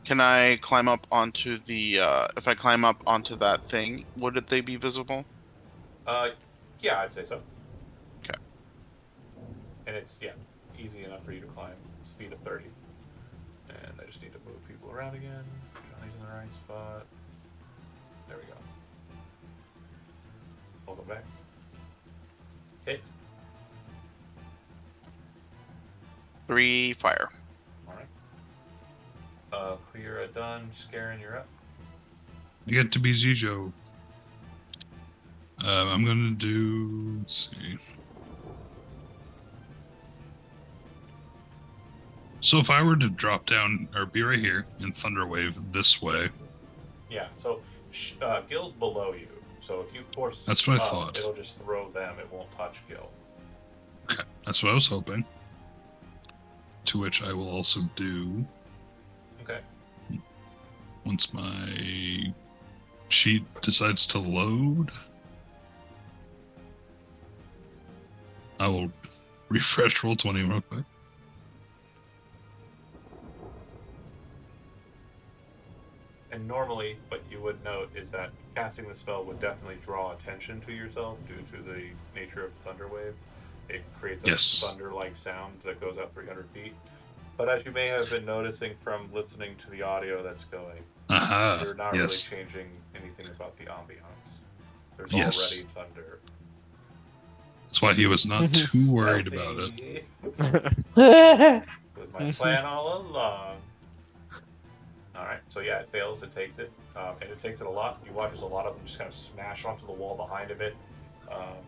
Can I climb up onto the if I climb up onto that thing, would they be visible? Yeah, I'd say so. Okay. And it's easy enough for you to climb. Speed of 30. And I just need to move people around again. Johnny's in the right spot. There we go. Welcome back. Hit. 3 fire. Alright. Kuyura done. Scarin, you're up. I get to be Zijo. I'm gonna do. Let's see. So if I were to drop down or be right here and thunder wave this way, Yeah, so Gil's below you. So if you force That's what I up, thought. it'll just throw them. It won't touch Gil. okay, that's what I was hoping. To which I will also do Okay. once my sheet decides to load. I will refresh roll 20 real quick. And normally, what you would note is that casting the spell would definitely draw attention to yourself due to the nature of Thunderwave. It creates a Yes. thunder-like sound that goes up 300 feet. But as you may have been noticing from listening to the audio that's going, Aha. you're not Yes. really changing anything about the ambiance. There's Yes. already thunder. That's why he was not too worried about it. It was my plan all along. Alright, so yeah, it fails, it takes it. And it takes it a lot. You watch as a lot of them just kind of smash onto the wall behind of it.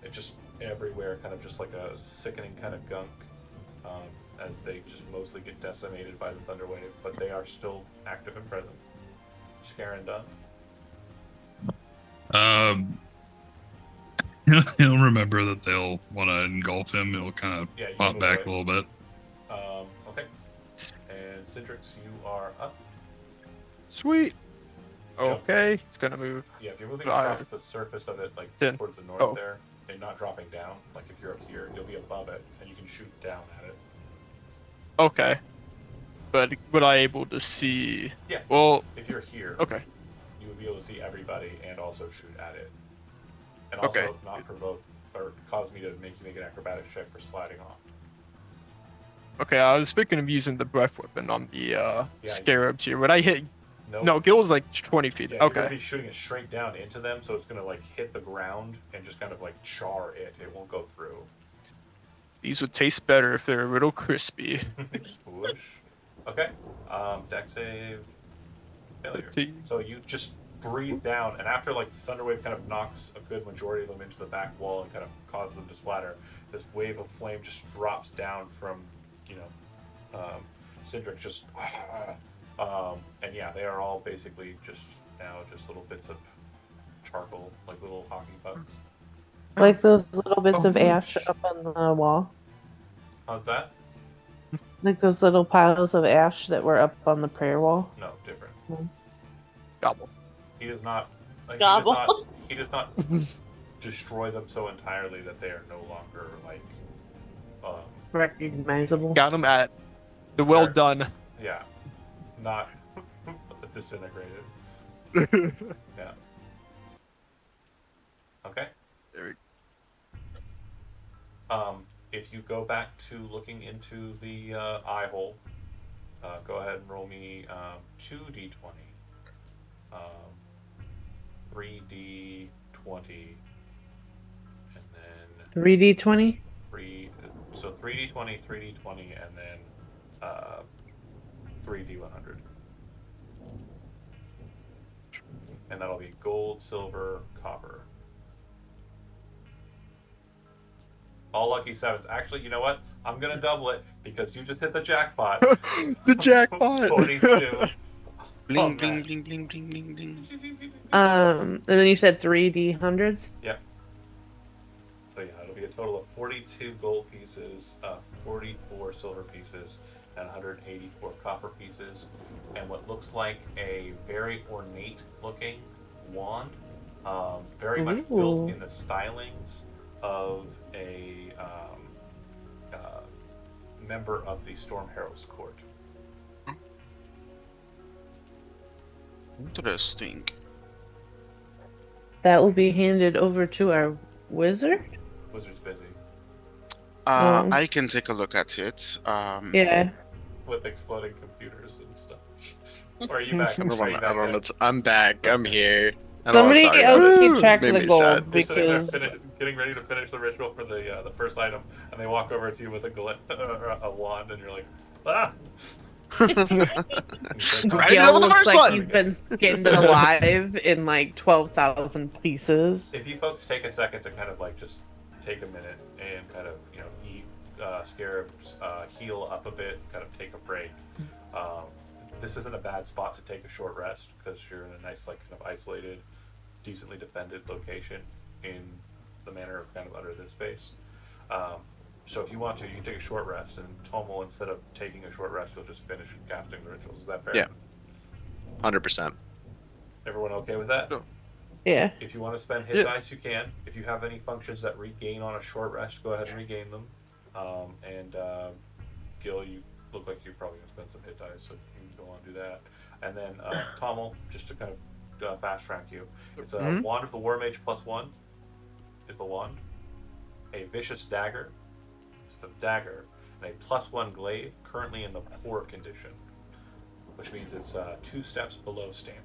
It just everywhere, kind of just like a sickening kind of gunk. As they just mostly get decimated by the thunder wave, but they are still active and present. Scarin done. He'll remember that they'll want to engulf him. He'll kind of Yeah, you pop move back away. a little bit. Okay. And Citrix, you are up. Sweet. Jump. Okay, it's gonna move. Yeah, if you're moving I- across the surface of it, like Then- towards the north oh. there, and not dropping down, like if you're up here, you'll be above it, and you can shoot down at it. Okay. But would I able to see? Yeah. Well, If you're here, okay. you would be able to see everybody and also shoot at it. And also Okay. not provoke or cause me to make you make an acrobatics check for sliding off. Okay, I was thinking of using the breath weapon on the you- scarabs here. Would I hit? Nope. No, Gil's like 20 feet. Yeah, you're gonna Okay. be shooting it straight down into them, so it's gonna like hit the ground and just kind of like char it. It won't go through. These would taste better if they're a little crispy. Whoosh. Okay. Dex save. Failure. 15. So you just breathe down, and after like the thunderwave kind of knocks a good majority of them into the back wall and kind of causes them to splatter, this wave of flame just drops down from, Cindric just, and yeah, they are all basically just now just little bits of charcoal, like little hockey pucks. Like those little bits Oh, of ash nice. up on the wall. How's that? Like those little piles of ash that were up on the prayer wall. No, different. Gobble. He does not. Like, Gobble. He does not destroy them so entirely that they are no longer like. Recognizable. Got him at the well Sure. done. Yeah, not disintegrated. Yeah. Okay. There If you go back to looking into the eye hole, go ahead and roll me 2d20. 3d20, and then 3d20. 3d20, 3d20, and then 3d100. And that'll be gold, silver, copper. All lucky sevens. Actually, you know what? I'm gonna double it because you just hit the jackpot. The jackpot. 42. Bling, Oh, bling, man. bling, bling, bling, bling, bling. And then you said 3d100s. Yep. So yeah, it'll be a total of 42 gold pieces, 44 silver pieces, and 184 copper pieces, and what looks like a very ornate looking wand, very much built Ooh. in the stylings of a member of the Storm Herald's court. Interesting. That will be handed over to our wizard. Wizard's busy I can take a look at it. Yeah. with exploding computers and stuff. Or are you back? I don't want Are you to. I back don't there? want to. I'm back. I'm here. I don't want to Somebody talk about else it. keep track Made of the me gold sad. They're sitting there because getting ready to finish the ritual for the first item, and they walk over to you with a wand, and you're like, ah! I did it Gil with the looks first like one. he's been skinned alive in like 12,000 pieces. If you folks take a second to kind of like just take a minute and kind of eat scarabs, heal up a bit, kind of take a break. This isn't a bad spot to take a short rest because you're in a nice like kind of isolated, decently defended location in the manner of kind of under this base. So if you want to, you can take a short rest, and Tomo, instead of taking a short rest, you'll just finish casting the rituals. Is that fair? Yeah. 100%. Everyone okay with that? No. Yeah. If you want to spend hit Yeah. dice, you can. If you have any functions that regain on a short rest, go ahead and regain them. Gil, you look like you're probably going to spend some hit dice, so you can go on and do that. And then Tommel, just to kind of fast track you, it's a Wand of the War Mage +1 is the wand. A Vicious Dagger is the dagger. And a +1 glaive, currently in the poor condition, which means it's 2 steps below standard.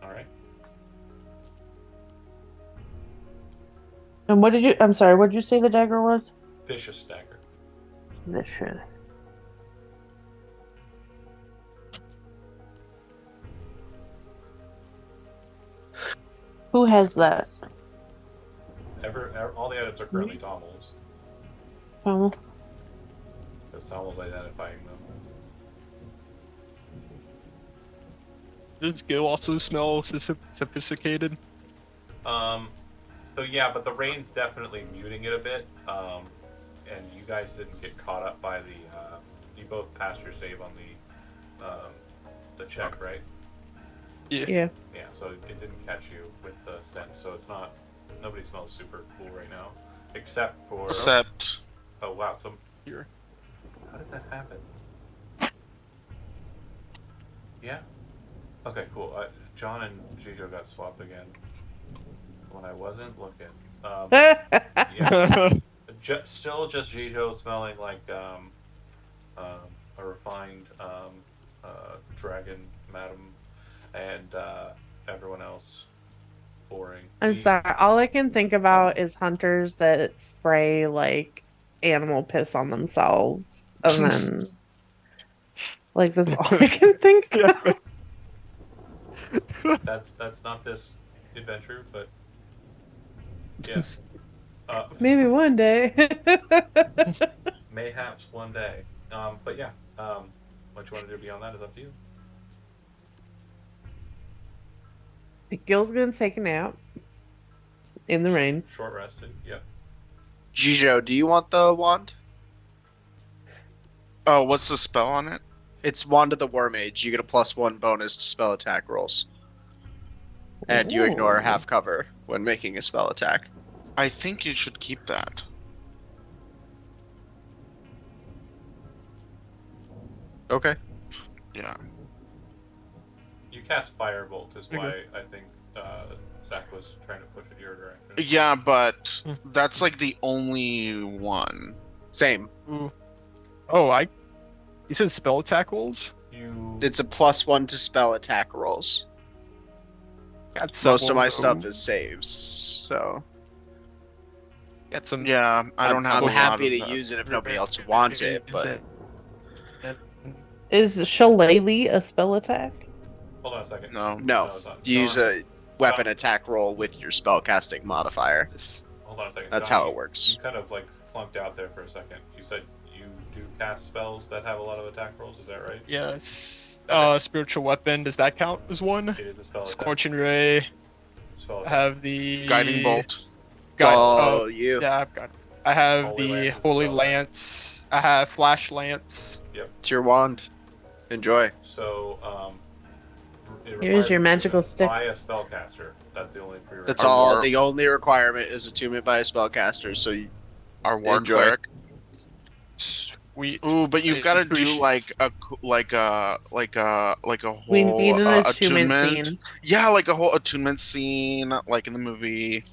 All right. And what did you? I'm sorry. What did you say the dagger was? Vicious Dagger. Vicious. Who has that? All the items are currently Tommel's, Oh, because Tommel's identifying them. Does Gil also smell sophisticated? So yeah, but the rain's definitely muting it a bit. And you guys didn't get caught up by the. You both passed your save on the check, right? Yeah. yeah. Yeah. So it didn't catch you with the scent. So it's not. Nobody smells super cool right now, except for. Except Oh wow! Some. Here. How did that happen? Yeah. Okay. Cool. John and Jijo got swapped again when I wasn't looking. Yeah. Still just Jijo smelling like a refined dragon madam, and everyone else boring. I'm sorry. All I can think about is hunters that spray like animal piss on themselves, and then like that's all I can think of. That's not this adventure, but yeah. Maybe one day. Mayhaps one day. But yeah. What you want to do beyond that is up to you. Gil's gonna take a nap in the rain. Short rested. Yep. Jijo, do you want the wand? oh, what's the spell on it? It's Wand of the War Mage. You get a +1 bonus to spell attack rolls. And you ignore Ooh. half cover when making a spell attack. I think you should keep that. Okay. Yeah. You cast Firebolt is why I think Zach was was trying to push it your direction. Yeah, but that's like the only one. Same. Ooh. Oh, you said spell attack rolls? It's a +1 to spell attack rolls. Got Most of my several. stuff is saves, so Got some. Yeah, I don't have I'm a lot happy of to that. use it if nobody else wants it, but Is Shillelagh a spell attack? Hold on a second. No. no. it's not. You use John, a weapon attack roll with your spellcasting modifier. hold on a second. That's John, how it works. You kind of like flunked out there for a second. You said you do cast spells that have a lot of attack rolls. Is that right? Yes. Spiritual weapon. Does that count as one? It is a spell attack. Scorching ray. Spell I attack. have the Guiding bolt. Oh, you. Yeah, I've got it. I have Holy the Lance is a Holy spell attack. Lance. I have Flash Lance. It's your wand. Enjoy. So, it Here's requires your magical attunement stick. by a spellcaster. That's the only prerequisite. That's Our all. war- The only requirement is attunement by a spellcaster. So you Our war Enjoy. cleric. Sweet. Ooh, but you've got to do Appreciate- like a whole We need an attunement attunement. scene. Yeah, like a whole attunement scene, like in the movie.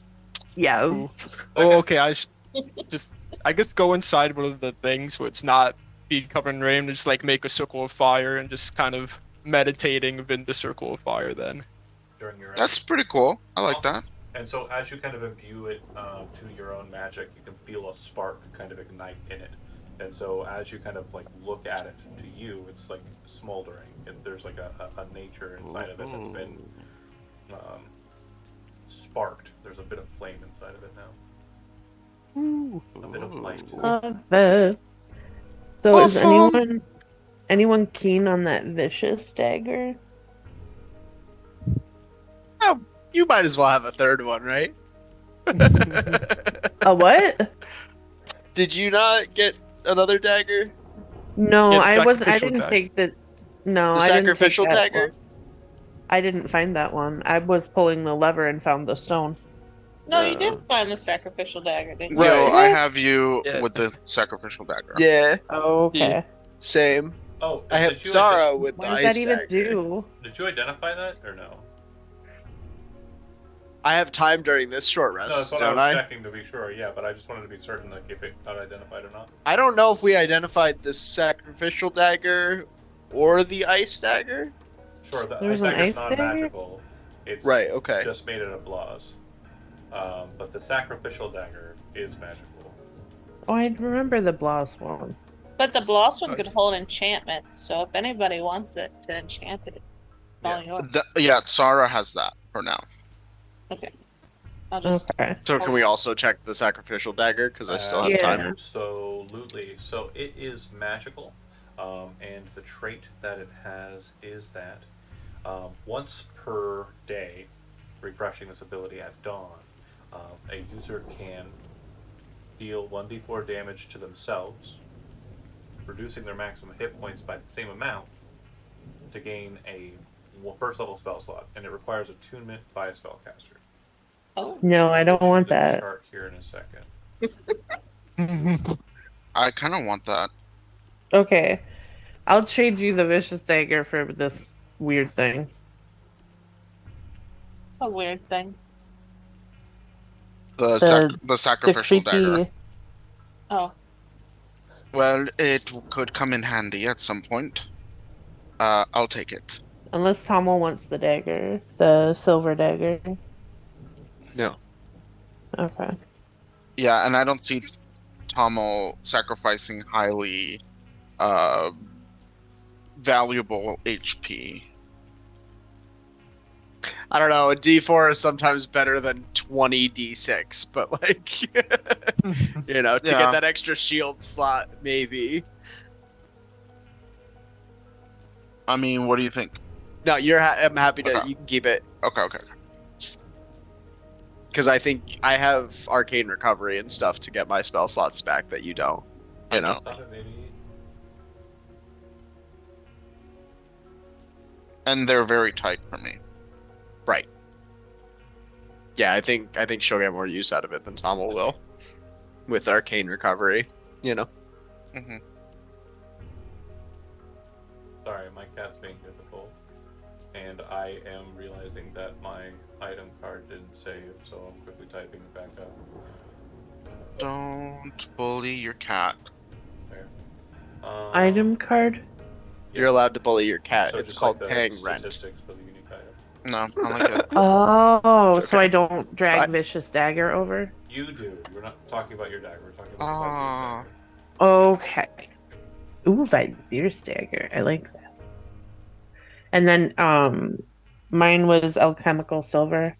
Yes. Ooh. Oh, okay. I guess go inside one of the things where it's not being covered in rain, and just like make a circle of fire and just kind of meditating within the circle of fire. Then. during your That's pretty cool. I like that. And so, as you kind of imbue it to your own magic, you can feel a spark kind of ignite in it. And so, as you kind of like look at it, to you, it's like smoldering. And there's like a nature inside of it that's been sparked. There's a bit of flame inside of it now. Ooh. A bit of light. Love it. So is Awesome. anyone keen on that vicious dagger? you might as well have a third one, right? A what? Did you not get another dagger? No, Yeah, the I wasn't. I sacrificial didn't dagger. take the. No, The I didn't take sacrificial that dagger? one. I didn't find that one. I was pulling the lever and found the stone. No, you did find the sacrificial dagger, didn't you? Right. Yo, I have you Yeah. with the sacrificial dagger. Yeah, Okay. same. Oh, I have did you Zara with What the does ice that even dagger. do? Did you identify that or no? I have time during this short rest, No, that's what I don't was I? checking to be sure. Yeah, but I just wanted to be certain that if it got identified or not. I don't know if we identified the sacrificial dagger or the ice dagger. Sure, the There's ice an dagger's ice dagger? non-magical. It's Right, okay. just made it of blahs. But the sacrificial dagger is magical. Oh, I remember the Bloss one. But the blossom Nice. could hold enchantments, so if anybody wants it to enchant it, it's all yours. Yeah, Sarah has that for now. Okay. I'll just Okay. So can we also check the sacrificial dagger? Because I still have Yeah. time. Absolutely. So it is magical, and the trait that it has is that once per day, refreshing this ability at dawn, a user can deal 1d4 damage to themselves, reducing their maximum hit points by the same amount to gain a first level spell slot, and it requires attunement by a spellcaster. Oh, No, I don't We'll want show you the that. chart here in a second. I kind of want that. Okay. I'll trade you the vicious dagger for this weird thing. a weird thing. The The sacrificial dagger. creepy. Oh, Well, it could come in handy at some point. I'll take it. Unless Tomo wants the dagger, the silver dagger. No. Okay. Yeah, and I don't see Tomo sacrificing highly valuable HP. I don't know. A D4 is sometimes better than 20 D6, but like, you know, to Yeah. get that extra shield slot, maybe. I mean, what do you think? No, I'm happy to. Okay. You can keep it Okay. because I think I have arcane recovery and stuff to get my spell slots back that you don't. You know. Thought it maybe. And they're very tight for me. Right. Yeah, I think she'll get more use out of it than Tomo will, with arcane recovery. You know. Hmm. Sorry, my cat's being difficult. And I am realizing that my item card didn't save, so I'm quickly typing it back up. Don't bully your cat. There. Item card. You're yes. allowed to bully your cat. So It's just called like the paying rent. statistics for the unique item. No, I like it. Oh, It's so okay. I don't drag fine. Vicious Dagger over? You do. We're not talking about your dagger. We're talking about the Ah. Vizier's dagger. Okay. Ooh, Vizier's Dagger. I like that. And then mine was Alchemical Silver.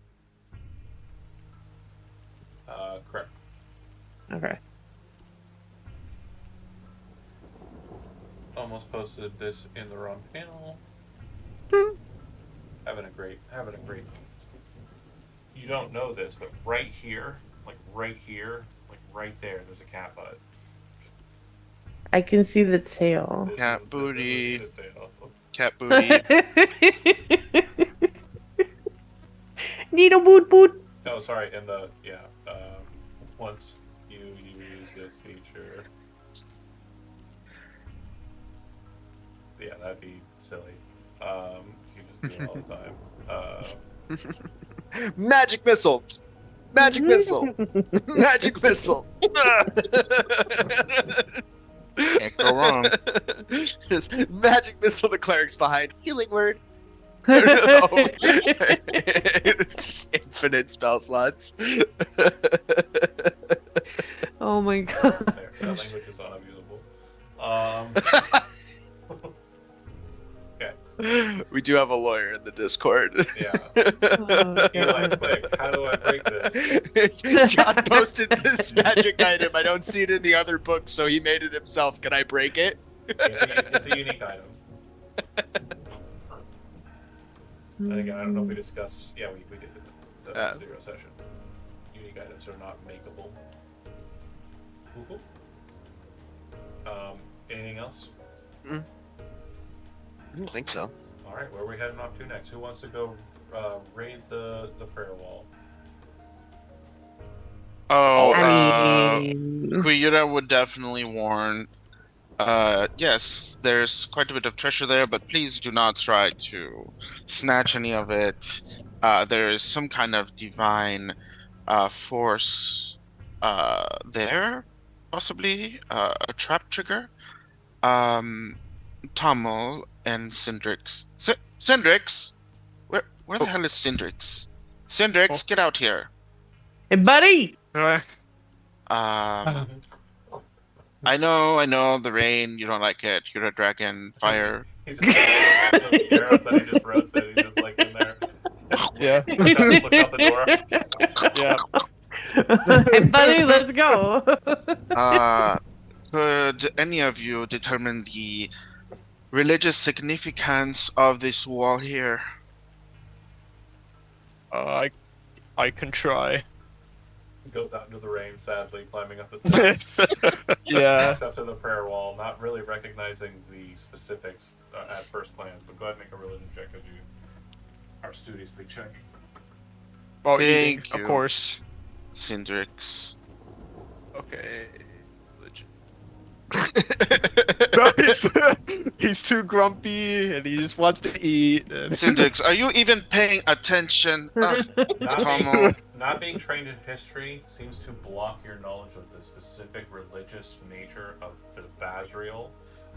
Correct. Okay. Almost posted this in the wrong panel. Having a great. You don't know this, but right here, like right there, there's a cat butt. I can see the tail. Cat booty. This is the tail. Cat booty. Needle boot boot. Oh, sorry. And once you use this feature, yeah, that'd be silly. You just do it all the time. Magic missile. Magic missile. Magic missile. Can't go wrong. Just magic missile. The cleric's behind. Healing word. Just infinite spell slots. Oh my god. There, that language is unabusable. Okay. We do have a lawyer in the Discord. Yeah. Oh, Eli, God. quick, how do I break this? John posted this magic item. I don't see it in the other book, so he made it himself. Can I break it? It's a unique item. And again, I don't know if we discussed. Yeah, we did the Yeah. zero session. Unique items are not makeable. Cool. Anything else? I don't think so. All right, where are we heading off to next? Who wants to go raid the prayer wall? Oh, I mean, Kuyura would definitely warn. Yes, there's quite a bit of treasure there, but please do not try to snatch any of it. There is some kind of divine force there, possibly a trap trigger. Tommel and Cindrix. Cindrix, where the hell is Cindrix? Cindrix, get out here. hey, buddy. I know, the rain, you don't like it. You're a dragon, fire. He's just those arrows that he just roasted. He's just like in there. Yeah. Looks out the door. Yeah. Hey, buddy, let's go. Could any of you determine the religious significance of this wall here? I can try. He goes out into the rain, sadly, climbing up the steps. Yeah. Walks up to the prayer wall, not really recognizing the specifics at first glance, but go ahead and make a religion check as you are studiously checking. Well, Thank eating, of you. course. Cindrix. Okay. Religion. He's too grumpy and he just wants to eat. And... Cindrix, are you even paying attention? Not being trained in history seems to block your knowledge of the specific religious nature of the Basriel.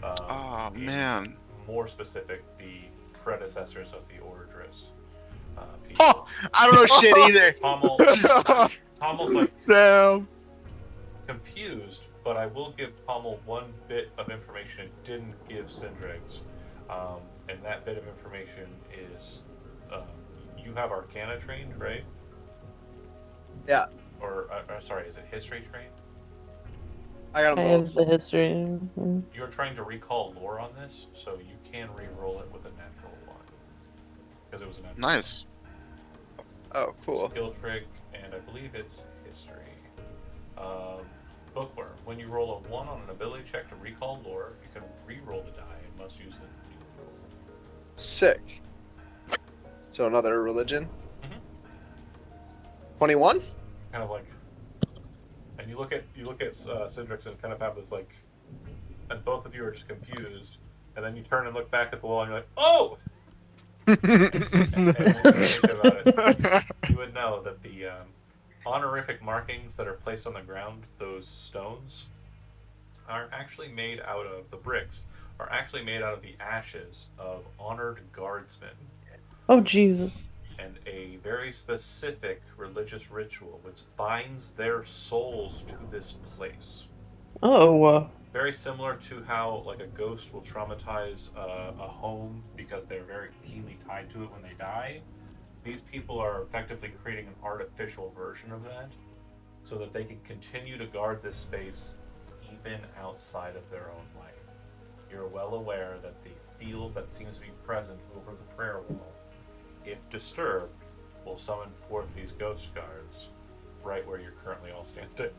Oh, in man. More specific, the predecessors of the Ordris. Oh, I don't know shit either. Pommel's like Damn. confused, but I will give Pommel one bit of information it didn't give Cindrix. And that bit of information is you have Arcana trained, right? Yeah. Or sorry, is it History trained? I got I them have both. the history. Mhm. You're trying to recall lore on this, so you can re-roll it with a natural one. Because it was a natural Nice. Oh, cool. skill trick, and I believe it's history. Bookworm. When you roll a 1 on an ability check to recall lore, you can re-roll the die and must use the new roll. Sick. So another religion. Mhm. 21. Kind of like, and you look at Cindrix and kind of have this like, and both of you are just confused, and then you turn and look back at the wall and you're like, oh, And when you think about it, you would know that the honorific markings that are placed on the ground, those stones, are actually made out of the bricks, are actually made out of the ashes of honored guardsmen Oh Jesus. and a very specific religious ritual which binds their souls to this place. Oh. Very similar to how like a ghost will traumatize a home because they're very keenly tied to it when they die. These people are effectively creating an artificial version of that so that they can continue to guard this space even outside of their own life. You're well aware that the field that seems to be present over the prayer wall, if disturbed, will summon forth these ghost guards right where you're currently all standing.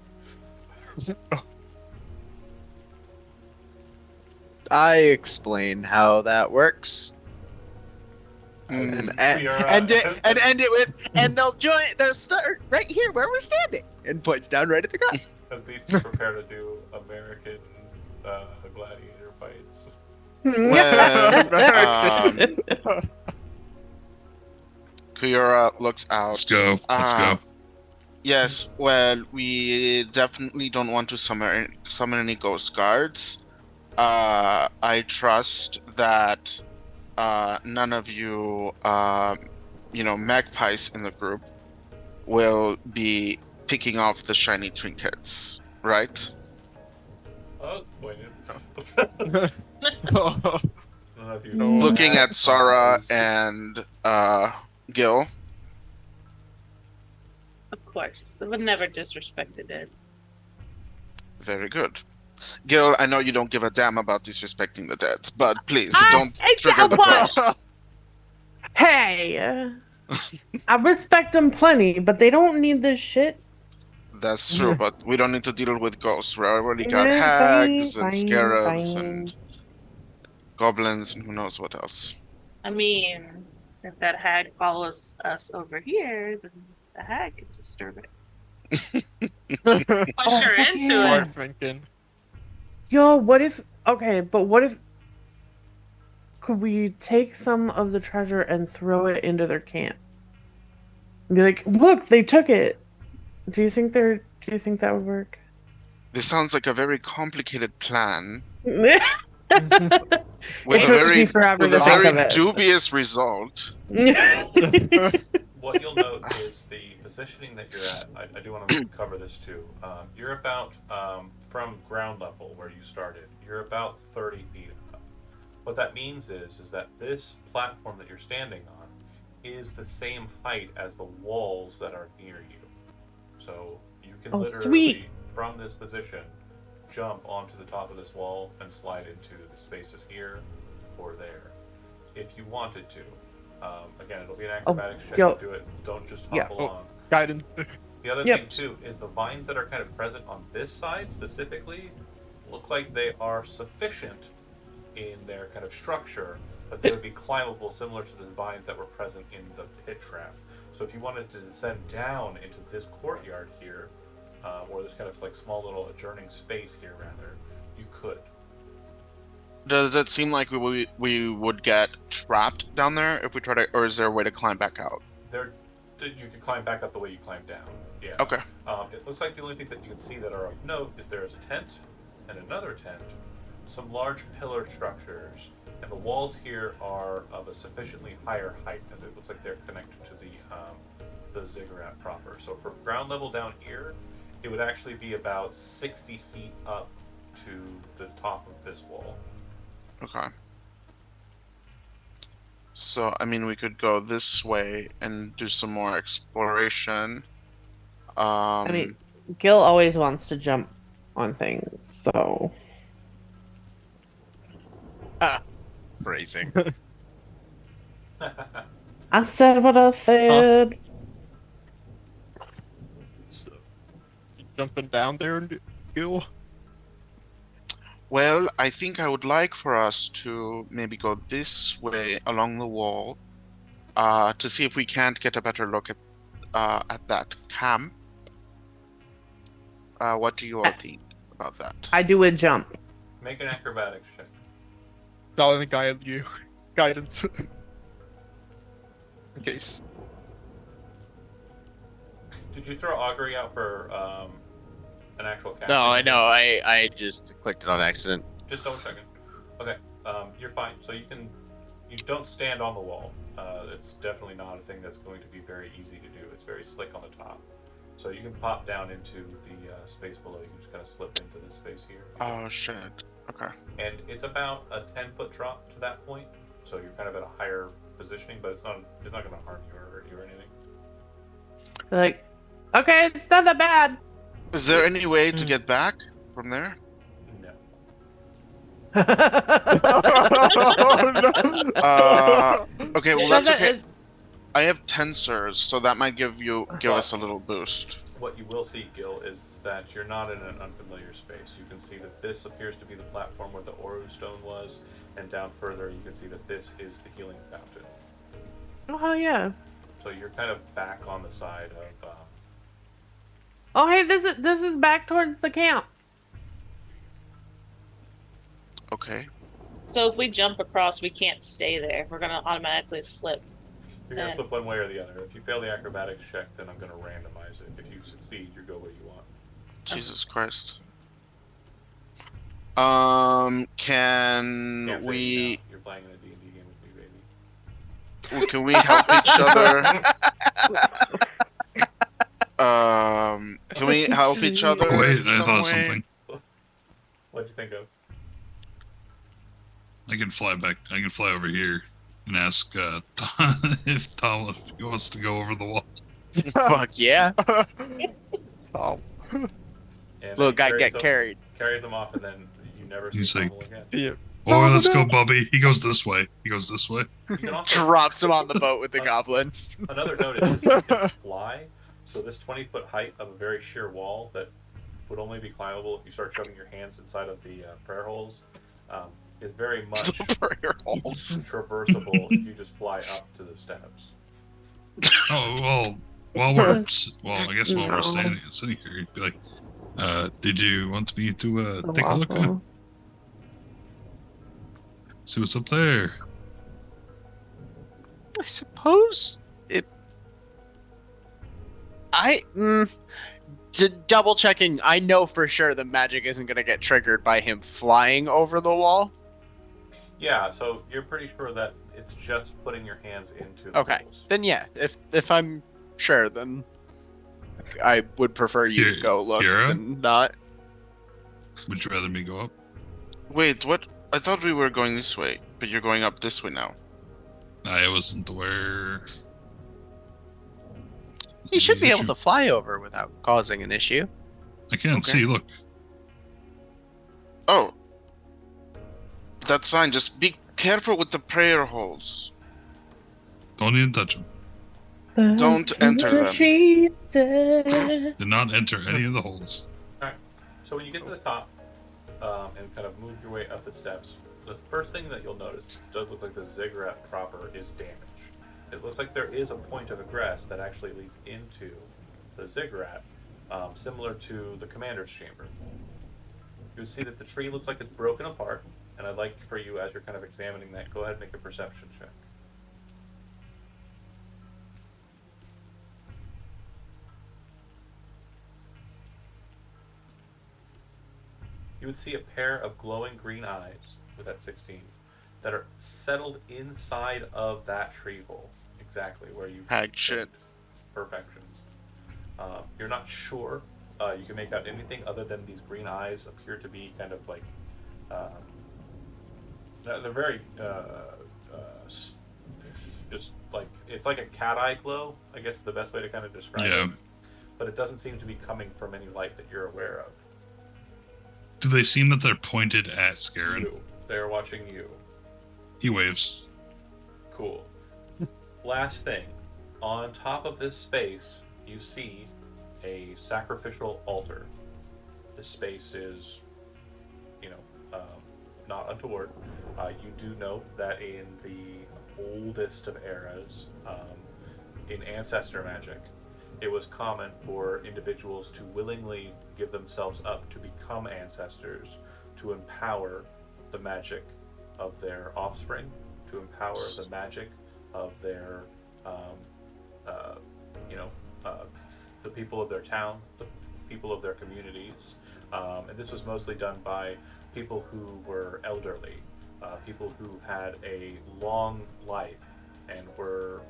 I explain how that works. Mm. And end it with, and they'll join. They'll start right here where we're standing, and points down right at the ground. As these two prepare to do American gladiator fights. Well, Kuyura looks out. Let's go. Let's go. Yes, well, we definitely don't want to summon any ghost guards. I trust that none of you, magpies in the group will be picking off the shiny trinkets, right? Oh, pointed. Oh, None of you Looking at Sarah magpies. and Gil. Of course. I would never disrespected it. Very good. Gil, I know you don't give a damn about disrespecting the dead, but please don't I trigger the well, ghost. Hey, I respect them plenty, but they don't need this shit. That's true, but we don't need to deal with ghosts. We already got Yeah, hags fine, and fine, scarabs fine. and goblins and who knows what else. I mean, if that hag follows us over here, then the hag can disturb it. Push her fuck into yeah. Hard it. thinking. Yo, what if? Okay, but what if? Could we take some of the treasure and throw it into their camp? And be like, look, they took it. Do you think that would work? This sounds like a very complicated plan It with a took very me forever with to a think very of it. dubious result. What you'll note is the positioning that you're at. I do want to cover this too. You're about, from ground level where you started, you're about 30 feet up. What that means is that this platform that you're standing on is the same height as the walls that are near you. So you can Oh, literally, sweet. from this position, jump onto the top of this wall and slide into the spaces here or there, if you wanted to. Again, it'll be an acrobatics check yo. to do it. Don't just Yeah. hop Oh. along. Guidance. The other Yep. thing too is the vines that are kind of present on this side specifically look like they are sufficient in their kind of structure that they would be climbable, similar to the vines that were present in the pit trap. So if you wanted to descend down into this courtyard here, or this kind of like small little adjourning space here, rather, you could. Does it seem like we would get trapped down there if we try to, or is there a way to climb back out? There, you can climb back up the way you climbed down. Yeah. Okay. It looks like the only thing that you can see that are of note is there is a tent and another tent, some large pillar structures, and the walls here are of a sufficiently higher height, as it looks like they're connected to the ziggurat proper. So for ground level down here, it would actually be about 60 feet up to the top of this wall. Okay. So, I mean, we could go this way and do some more exploration. I mean, Gil always wants to jump on things, so. Phrasing. I said what I said. So, you jumping down there, Gil? well, I think I would like for us to maybe go this way along the wall, to see if we can't get a better look at that camp. What do you all think about that? I do a jump. Make an acrobatics check. I'll guide you. Guidance. in case. Did you throw augury out for an actual cast? No, I know. I just clicked it on accident. Just double checking. Okay, you're fine. So you don't stand on the wall. It's definitely not a thing that's going to be very easy to do. It's very slick on the top. So you can pop down into the space below. You can just kind of slip into this space here. Oh shit. Okay. And it's about a 10-foot drop to that point. So you're kind of at a higher positioning, but it's not going to harm you or hurt you or anything. Like, okay, it's not that bad. Is there any way to get back from there? No. Okay, well that's okay. I have tensors, so that might give us a little boost. What you will see, Gil, is that you're not in an unfamiliar space. You can see that this appears to be the platform where the Oru stone was, and down further you can see that this is the healing fountain. Oh yeah. So you're kind of back on the side of. Oh hey, this is back towards the camp. Okay. So if we jump across, we can't stay there. We're gonna automatically slip. You're going to slip one way or the other. If you fail the acrobatics check, then I'm going to randomize it. If you succeed, you go where you want. Jesus Christ. Can Can't say we? no. You're playing in a D&D game with me, baby. Can we help each other? Can we help each other? Wait, in I some thought of way? something. What'd you think of? I can fly over here and ask if Tom wants to go over the wall. Fuck yeah. Tom. And Little guy get carries carried. them off, and then you never see He's like- Tommel again. Yeah. Oh, let's go, Bubby. He goes this way. You can also, Drops him on the boat with the goblins. another note is that you can fly, so this 20-foot height of a very sheer wall that would only be climbable if you start shoving your hands inside of the prayer holes is very much Prayer holes. traversable if you just fly up to the steps. Oh, well, while we're sitting here, you'd be like, did you want me to take a look at? Waffle. See what's up there? I suppose it. Double checking. I know for sure the magic isn't going to get triggered by him flying over the wall. Yeah, so you're pretty sure that it's just putting your hands into the Okay, holes. then yeah. If I'm sure, then I would prefer you Here- to go look Hira? than not. Would you rather me go up? Wait, what? I thought we were going this way, but you're going up this way now. I wasn't aware. You should be You able to fly over without causing an issue. I can't Okay. see. Look, Oh. That's fine. Just be careful with the prayer holes. don't even touch them. Don't enter them. She said. Do not enter any of the holes. So when you get to the top and kind of move your way up the steps, the first thing that you'll notice does look like the ziggurat proper is damaged. It looks like there is a point of egress that actually leads into the ziggurat, similar to the commander's chamber. You would see that the tree looks like it's broken apart, and I'd like for you, as you're kind of examining that, go ahead and make a perception check. You would see a pair of glowing green eyes with that 16 that are settled inside of that tree hole, exactly where you Hag shit. perfection. You're not sure. You can make out anything other than these green eyes appear to be kind of like they're very just like it's like a cat eye glow. I guess is the best way to kind of describe Yeah. it. But it doesn't seem to be coming from any light that you're aware of. Do they seem that they're pointed at Scarin? You. They're watching you. He waves. Cool. Last thing. On top of this space, you see a sacrificial altar. This space is, not untoward. You do note that in the oldest of eras, in ancestor magic, it was common for individuals to willingly give themselves up to become ancestors, to empower the magic of their offspring, to empower the magic of their uh, you know, uh, the people of their town, the people of their communities, and this was mostly done by people who were elderly, people who had a long life and were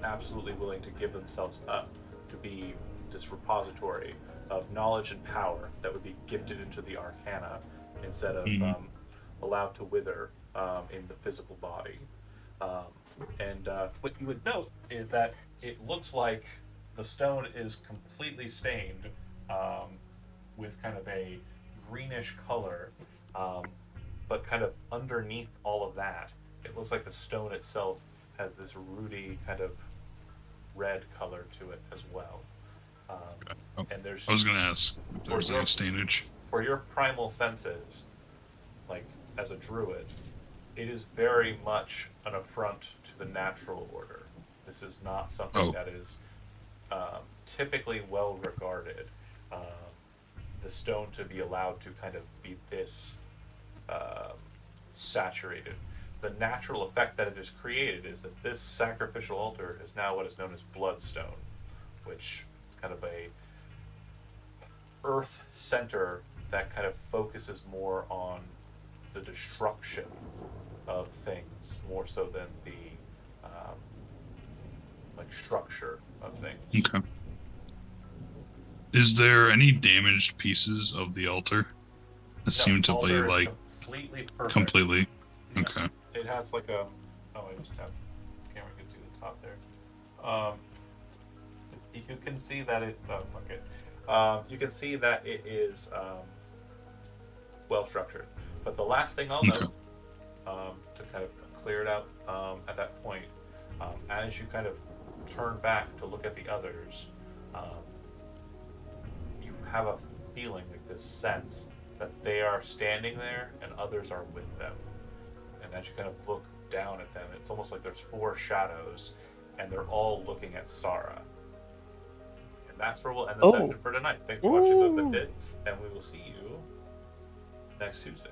absolutely willing to give themselves up to be this repository of knowledge and power that would be gifted into the arcana instead of allowed to wither in the physical body. Um, and what you would note is that it looks like the stone is completely stained with kind of a greenish color, but kind of underneath all of that, it looks like the stone itself has this rooty kind of red color to it as well. And there's I was gonna ask if there for was your, any stainage. for your primal senses, like as a druid, it is very much an affront to the natural order. This is not something that is typically well regarded. The stone to be allowed to kind of be this saturated. The natural effect that it has created is that this sacrificial altar is now what is known as bloodstone, which is kind of a earth center that kind of focuses more on the destruction of things more so than the like structure of things. Okay. Is there any damaged pieces of the altar that seem to be altar is like completely perfect. completely? Yeah. Okay. It has like a I just have camera can see the top there. You can see that it okay. You can see that it is well structured. But the last thing I'll note, to kind of clear it out at that point, as you kind of turn back to look at the others, you have a feeling, like this sense, that they are standing there and others are with them. And as you kind of look down at them, it's almost like there's four shadows, and they're all looking at Sarah. And that's where we'll end the session for tonight. Thanks for watching those that did, and we will see you next Tuesday.